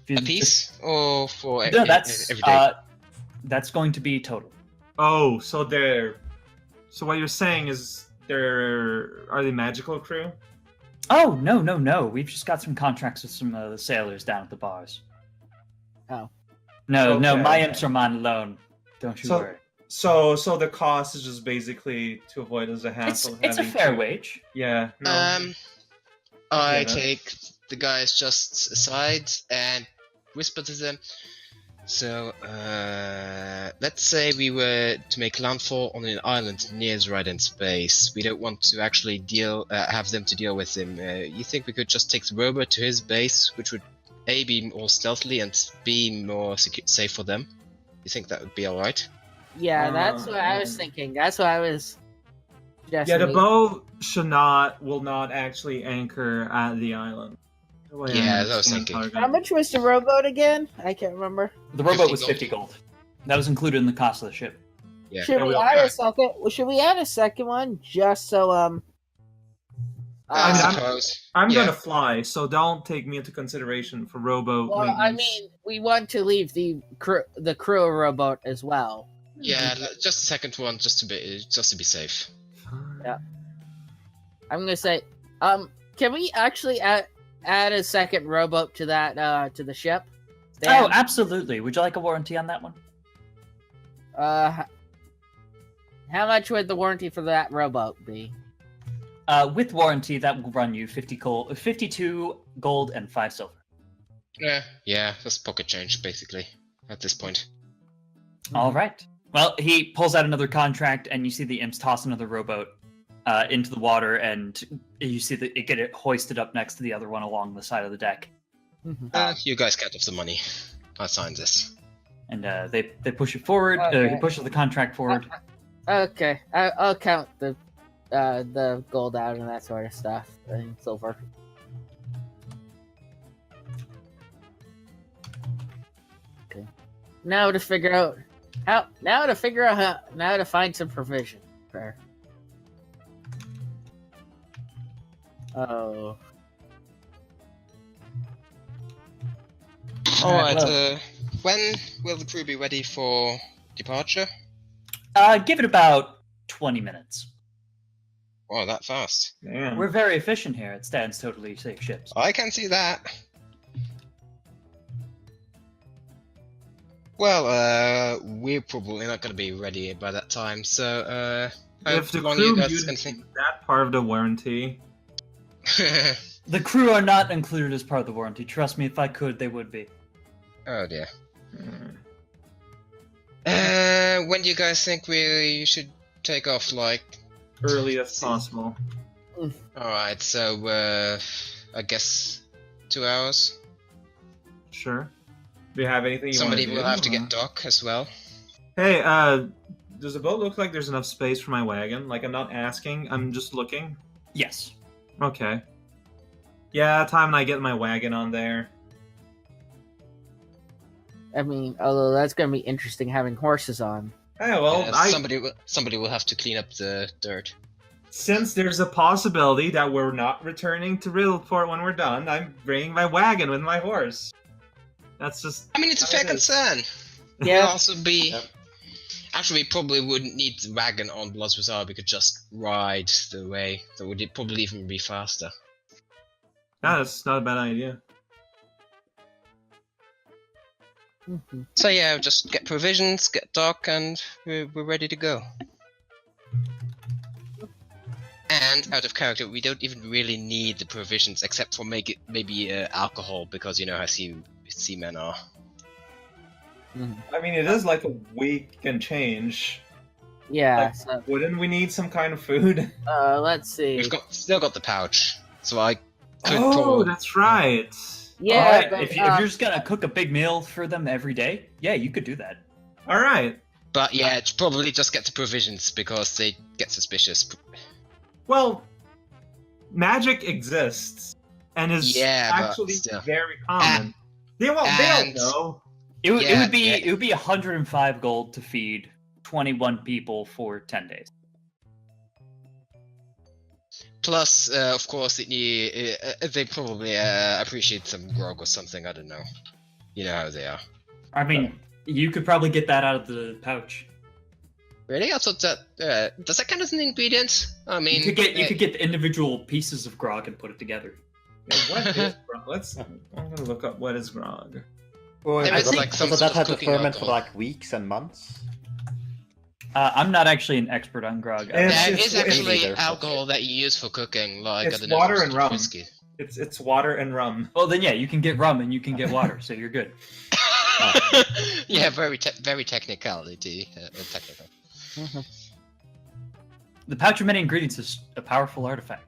Speaker 1: Then
Speaker 2: A piece or for
Speaker 1: no, that's
Speaker 2: every day?
Speaker 1: That's going to be total.
Speaker 5: Oh, so they're. So what you're saying is are they magical crew?
Speaker 1: Oh no! We've just got some contracts with some of the sailors down at the bars.
Speaker 3: Oh.
Speaker 1: No,
Speaker 5: Okay.
Speaker 1: my imps are mine alone. Don't you worry.
Speaker 5: So the cost is just basically to avoid as a hassle.
Speaker 1: It's a
Speaker 5: having
Speaker 1: fair
Speaker 5: to-
Speaker 1: wage.
Speaker 5: Yeah. No.
Speaker 2: I
Speaker 5: get it.
Speaker 2: take the guys just aside and whisper to them. So, let's say we were to make landfall on an island near Zride in space. We don't want to actually have them to deal with him. You think we could just take the robot to his base, which would A, be more stealthily and B, more safe for them? You think that would be alright?
Speaker 3: Yeah, that's what I was thinking. That's what I was.
Speaker 5: Yeah, the boat will not actually anchor at the island. The way I
Speaker 2: Yeah, that was
Speaker 5: understand
Speaker 2: thinking.
Speaker 5: cargo.
Speaker 3: How much was the rowboat again? I can't remember.
Speaker 1: The rowboat
Speaker 2: 50
Speaker 1: was
Speaker 2: gold.
Speaker 1: 50 gold. That was included in the cost of the ship.
Speaker 2: Yeah.
Speaker 3: Should
Speaker 5: Yeah,
Speaker 3: we
Speaker 5: we
Speaker 3: add
Speaker 2: are.
Speaker 3: a second? Well, should we add a second one just so
Speaker 2: I
Speaker 5: mean,
Speaker 2: suppose.
Speaker 5: I'm
Speaker 2: Yeah.
Speaker 5: gonna fly, so don't take me into consideration for rowboat
Speaker 3: Well, I
Speaker 5: maintenance.
Speaker 3: mean, we want to leave the crew rowboat as well.
Speaker 2: Yeah, just a second one, just to be safe.
Speaker 3: Yeah. I'm gonna say, can we actually add a second rowboat to that to the ship?
Speaker 1: Oh, absolutely. Would you like a warranty on that one?
Speaker 3: How much would the warranty for that rowboat be?
Speaker 1: With warranty, that will run you 52 gold and 5 silver.
Speaker 2: Yeah, that's pocket change basically at this point.
Speaker 1: All right. Well, he pulls out another contract, and you see the imps toss another rowboat into the water, and you see that it get it hoisted up next to the other one along the side of the deck.
Speaker 2: You guys can't have the money. I signed this.
Speaker 1: And they push it forward.
Speaker 3: Okay.
Speaker 1: He pushes the contract forward.
Speaker 3: Okay, I'll count the gold out and that sort of stuff and silver. Okay. Now to figure out how to find some provision. Fair. Oh.
Speaker 2: Alright,
Speaker 1: well.
Speaker 2: when will the crew be ready for departure?
Speaker 1: Give it about 20 minutes.
Speaker 2: Oh, that fast.
Speaker 5: Damn.
Speaker 1: We're very efficient here at Stan's Totally Safe Ships.
Speaker 2: I can see that. Well, we're probably not going to be ready by that time, so,
Speaker 5: If the
Speaker 2: how long
Speaker 5: crew
Speaker 2: you guys
Speaker 5: used
Speaker 2: anything?
Speaker 5: that part of the warranty,
Speaker 1: The crew are not included as part of the warranty. Trust me, if I could, they would be.
Speaker 2: Oh dear.
Speaker 5: mm,
Speaker 2: When do you guys think we should take off, like?
Speaker 5: early as possible.
Speaker 2: Alright, so, I guess 2 hours?
Speaker 5: Sure. Do you have anything you
Speaker 2: Somebody
Speaker 5: want to do?
Speaker 2: will have to get Doc as well.
Speaker 5: Hey, does the boat look like there's enough space for my wagon? Like, I'm not asking, I'm just looking.
Speaker 1: Yes.
Speaker 5: Okay. Yeah, time and I get my wagon on there.
Speaker 3: I mean, although that's gonna be interesting having horses on.
Speaker 5: Hey, well,
Speaker 2: Yeah, somebody will have to clean up the dirt.
Speaker 5: since there's a possibility that we're not returning to Riddleport when we're done, I'm bringing my wagon with my horse. That's just...
Speaker 2: I mean, it's a
Speaker 5: how
Speaker 2: fair
Speaker 5: it is.
Speaker 2: concern.
Speaker 3: Yeah.
Speaker 2: We'll also be.
Speaker 4: Yep.
Speaker 2: Actually, we probably wouldn't need the wagon on Blood's Bazaar. We could just ride the way. That would probably even be faster.
Speaker 5: Yeah, that's not a bad idea.
Speaker 3: Mhm.
Speaker 2: So yeah, just get provisions, get Doc, and we're ready to go. And And out of character, we don't even really need the provisions, except for maybe alcohol, because you know how seamen are.
Speaker 5: I mean, it is like a week and change.
Speaker 3: Yeah.
Speaker 5: Like,
Speaker 3: So,
Speaker 5: wouldn't we need some kind of food?
Speaker 3: let's see.
Speaker 2: We've still got the pouch, so I could
Speaker 5: Oh,
Speaker 2: probably...
Speaker 5: that's right.
Speaker 3: Yeah.
Speaker 1: Alright,
Speaker 3: but,
Speaker 1: if you're just gonna cook a big meal for them every day, yeah, you could do that.
Speaker 5: All right.
Speaker 2: But yeah, it's probably just get the provisions, because they get suspicious.
Speaker 5: Well, magic exists and is
Speaker 2: Yeah, but
Speaker 5: actually
Speaker 2: still.
Speaker 5: very common. They won't know.
Speaker 1: It would
Speaker 2: Yeah,
Speaker 1: be 105 gold to feed 21 people for 10 days.
Speaker 2: Plus, of course, they probably appreciate some grog or something, I don't know. You know how they are.
Speaker 1: I mean, you could probably get that out of the pouch.
Speaker 2: Really? I thought that... does that count as an ingredient? I mean...
Speaker 1: You could get the individual pieces of grog and put it together.
Speaker 5: Yeah, what is grog? I'm gonna look up what is grog.
Speaker 4: Well,
Speaker 2: There is, like, some
Speaker 4: so
Speaker 2: sort
Speaker 4: that
Speaker 2: of
Speaker 4: had to
Speaker 2: cooking
Speaker 4: ferment for
Speaker 2: alcohol.
Speaker 4: like weeks and months.
Speaker 1: I'm not actually an expert on grog.
Speaker 5: It's-
Speaker 2: There
Speaker 5: it's-
Speaker 2: is actually
Speaker 4: it's-
Speaker 2: alcohol that you use for cooking, like,
Speaker 5: It's
Speaker 2: I don't know,
Speaker 5: water
Speaker 2: some
Speaker 5: and
Speaker 2: sort of
Speaker 5: rum.
Speaker 2: whiskey.
Speaker 5: It's water and rum.
Speaker 1: Well, then yeah, you can get rum and you can get water, so you're good.
Speaker 2: Yeah, very technicality. Technical.
Speaker 1: The pouch of many ingredients is a powerful artifact.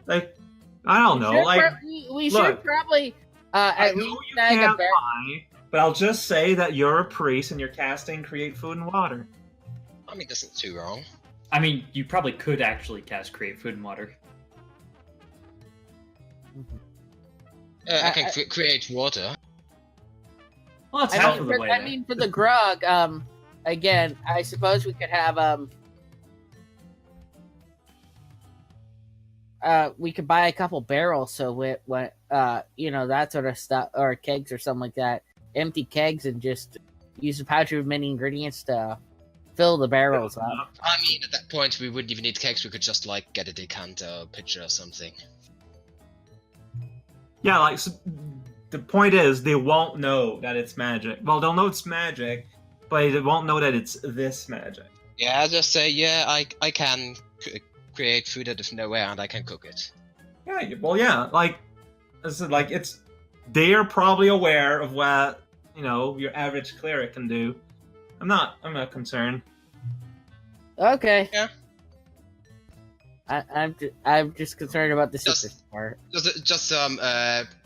Speaker 5: Like, I don't know. Like,
Speaker 3: we
Speaker 5: look,
Speaker 3: should probably
Speaker 5: I
Speaker 3: at
Speaker 5: know
Speaker 3: least
Speaker 5: you
Speaker 3: snag a
Speaker 5: can't
Speaker 3: bear.
Speaker 5: lie, but I'll just say that you're a priest and you're casting create food and water.
Speaker 2: I mean, that's not too wrong.
Speaker 1: I mean, you probably could actually cast create food and water.
Speaker 2: I can create water.
Speaker 1: Well, that's half of the way.
Speaker 3: I mean, for the grog, again, I suppose we could have we could buy a couple barrels, so when you know, that sort of stuff, or kegs or something like that, empty kegs, and just use the pouch of many ingredients to fill the barrels up.
Speaker 2: I mean, at that point, we wouldn't even need kegs. We could just like get a decanter, or a pitcher, or something.
Speaker 5: Yeah, like, so the point is, they won't know that it's magic. Well, they'll know it's magic, but they won't know that it's this magic.
Speaker 2: Yeah, I'll just say, yeah, I can create food out of nowhere and I can cook it.
Speaker 5: Yeah, well, yeah, like, I said, like, it's, they're probably aware of what, you know, your average cleric can do. I'm not concerned.
Speaker 3: Okay.
Speaker 2: Yeah.
Speaker 3: I'm just concerned about the
Speaker 2: Just-
Speaker 3: secret part.
Speaker 2: Just some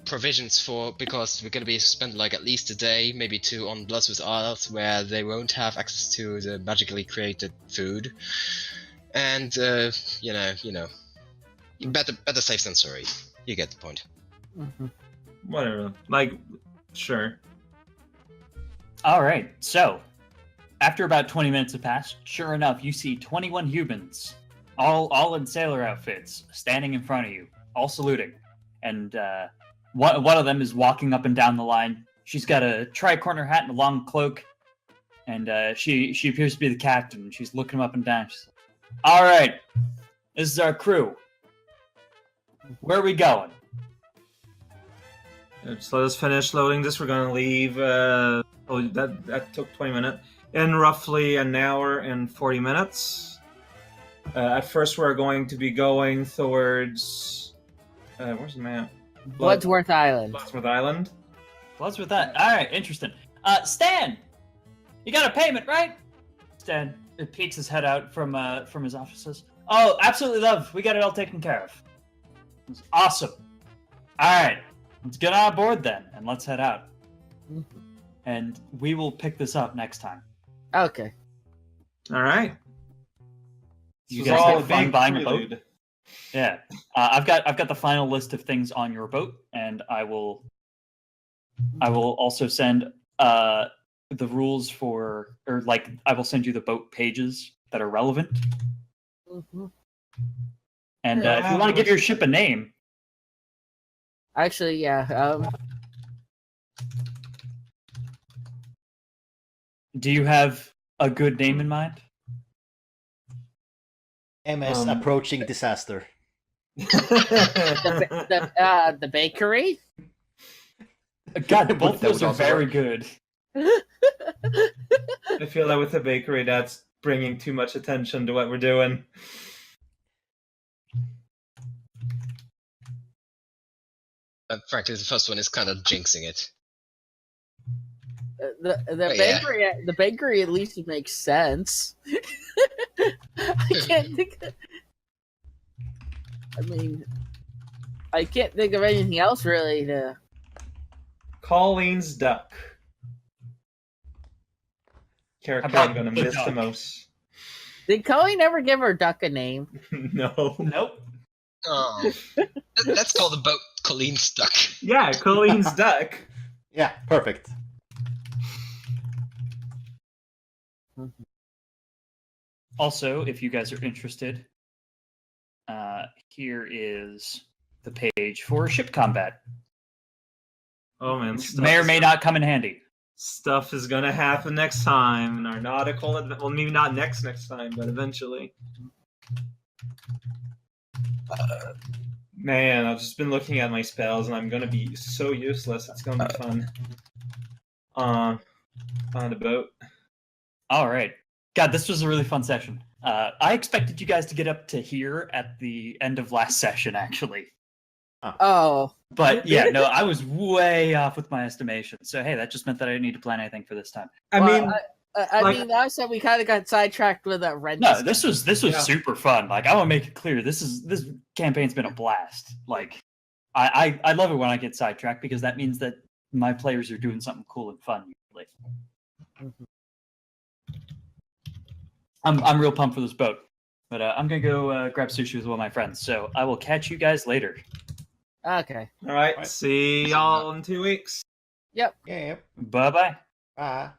Speaker 2: provisions for, because we're gonna be spending like at least a day, maybe two, on Bloods with Isles, where they won't have access to the magically created food, and you know, better safe than sorry. You get the point.
Speaker 3: Mhm.
Speaker 5: Whatever. Like, sure.
Speaker 1: All right, so after about 20 minutes have passed, sure enough, you see 21 humans, all in sailor outfits, standing in front of you, all saluting. And one of them is walking up and down the line. She's got a tri-corner hat and a long cloak, and she appears to be the captain. She's looking him up and down. She's like, all right, this is our crew. Where are we going?
Speaker 5: Just let us finish loading this. We're gonna leave. That took 20 minutes. In roughly an hour and 40 minutes. At first, we're going to be going towards. Where's the map?
Speaker 3: Bloodsworth Island.
Speaker 5: Bloodsworth Island.
Speaker 1: What's with that? All right, interesting. Stan, you got a payment, right? Stan peeks his head out from his offices. Oh, absolutely, love. We got it all taken care of. It's awesome. All right, let's get on board then, and let's head out. And we will pick this up next time.
Speaker 3: Okay.
Speaker 5: All right.
Speaker 1: You
Speaker 5: This
Speaker 1: guys
Speaker 5: was all
Speaker 1: have fun
Speaker 5: big
Speaker 1: buying a boat?
Speaker 5: prelude.
Speaker 1: Yeah, I've got the final list of things on your boat, and I will also send the rules for, or like, I will send you the boat pages that are relevant.
Speaker 3: Mhm.
Speaker 1: And if you want to give your ship a name,
Speaker 3: Actually, yeah.
Speaker 1: do you have a good name in mind?
Speaker 4: MS approaching disaster.
Speaker 3: The bakery.
Speaker 1: God, both
Speaker 4: That
Speaker 1: those
Speaker 4: would
Speaker 1: are
Speaker 4: also
Speaker 1: very
Speaker 4: work.
Speaker 1: good.
Speaker 5: I feel that with the bakery, that's bringing too much attention to what we're doing.
Speaker 2: Frankly, the first one is kind of jinxing it.
Speaker 3: The bakery at least makes sense. I can't think. I can't think of anything else really to.
Speaker 5: Colleen's duck. Character I'm gonna miss the most.
Speaker 3: Did Colleen ever give her duck a name?
Speaker 5: No.
Speaker 1: Nope.
Speaker 2: Oh, let's call the boat Colleen's duck.
Speaker 5: Yeah, Colleen's duck.
Speaker 4: Yeah, perfect.
Speaker 1: Also, if you guys are interested, here is the page for ship combat.
Speaker 5: Oh man,
Speaker 1: May or may not come in handy.
Speaker 5: Stuff is gonna happen next time in our nautical. Well, maybe not next time, but eventually. Man, I've just been looking at my spells, and I'm gonna be so useless. It's gonna be fun. On the boat.
Speaker 1: All right. God, this was a really fun session. I expected you guys to get up to here at the end of last session, actually.
Speaker 3: Oh.
Speaker 1: But yeah, no, I was way off with my estimation. So hey, that just meant that I didn't need to plan anything for this time.
Speaker 5: I mean,
Speaker 3: last time we kind of got sidetracked with that red.
Speaker 1: No, this was super fun. Like, I want to make it clear, this campaign's been a blast. Like, I love it when I get sidetracked because that means that my players are doing something cool and fun. Usually. I'm real pumped for this boat, but I'm gonna go grab sushi with one of my friends. So I will catch you guys later.
Speaker 3: Okay.
Speaker 5: All right. See y'all in 2 weeks.
Speaker 3: Yep.
Speaker 4: Yeah.
Speaker 1: Bye bye.
Speaker 4: Bye.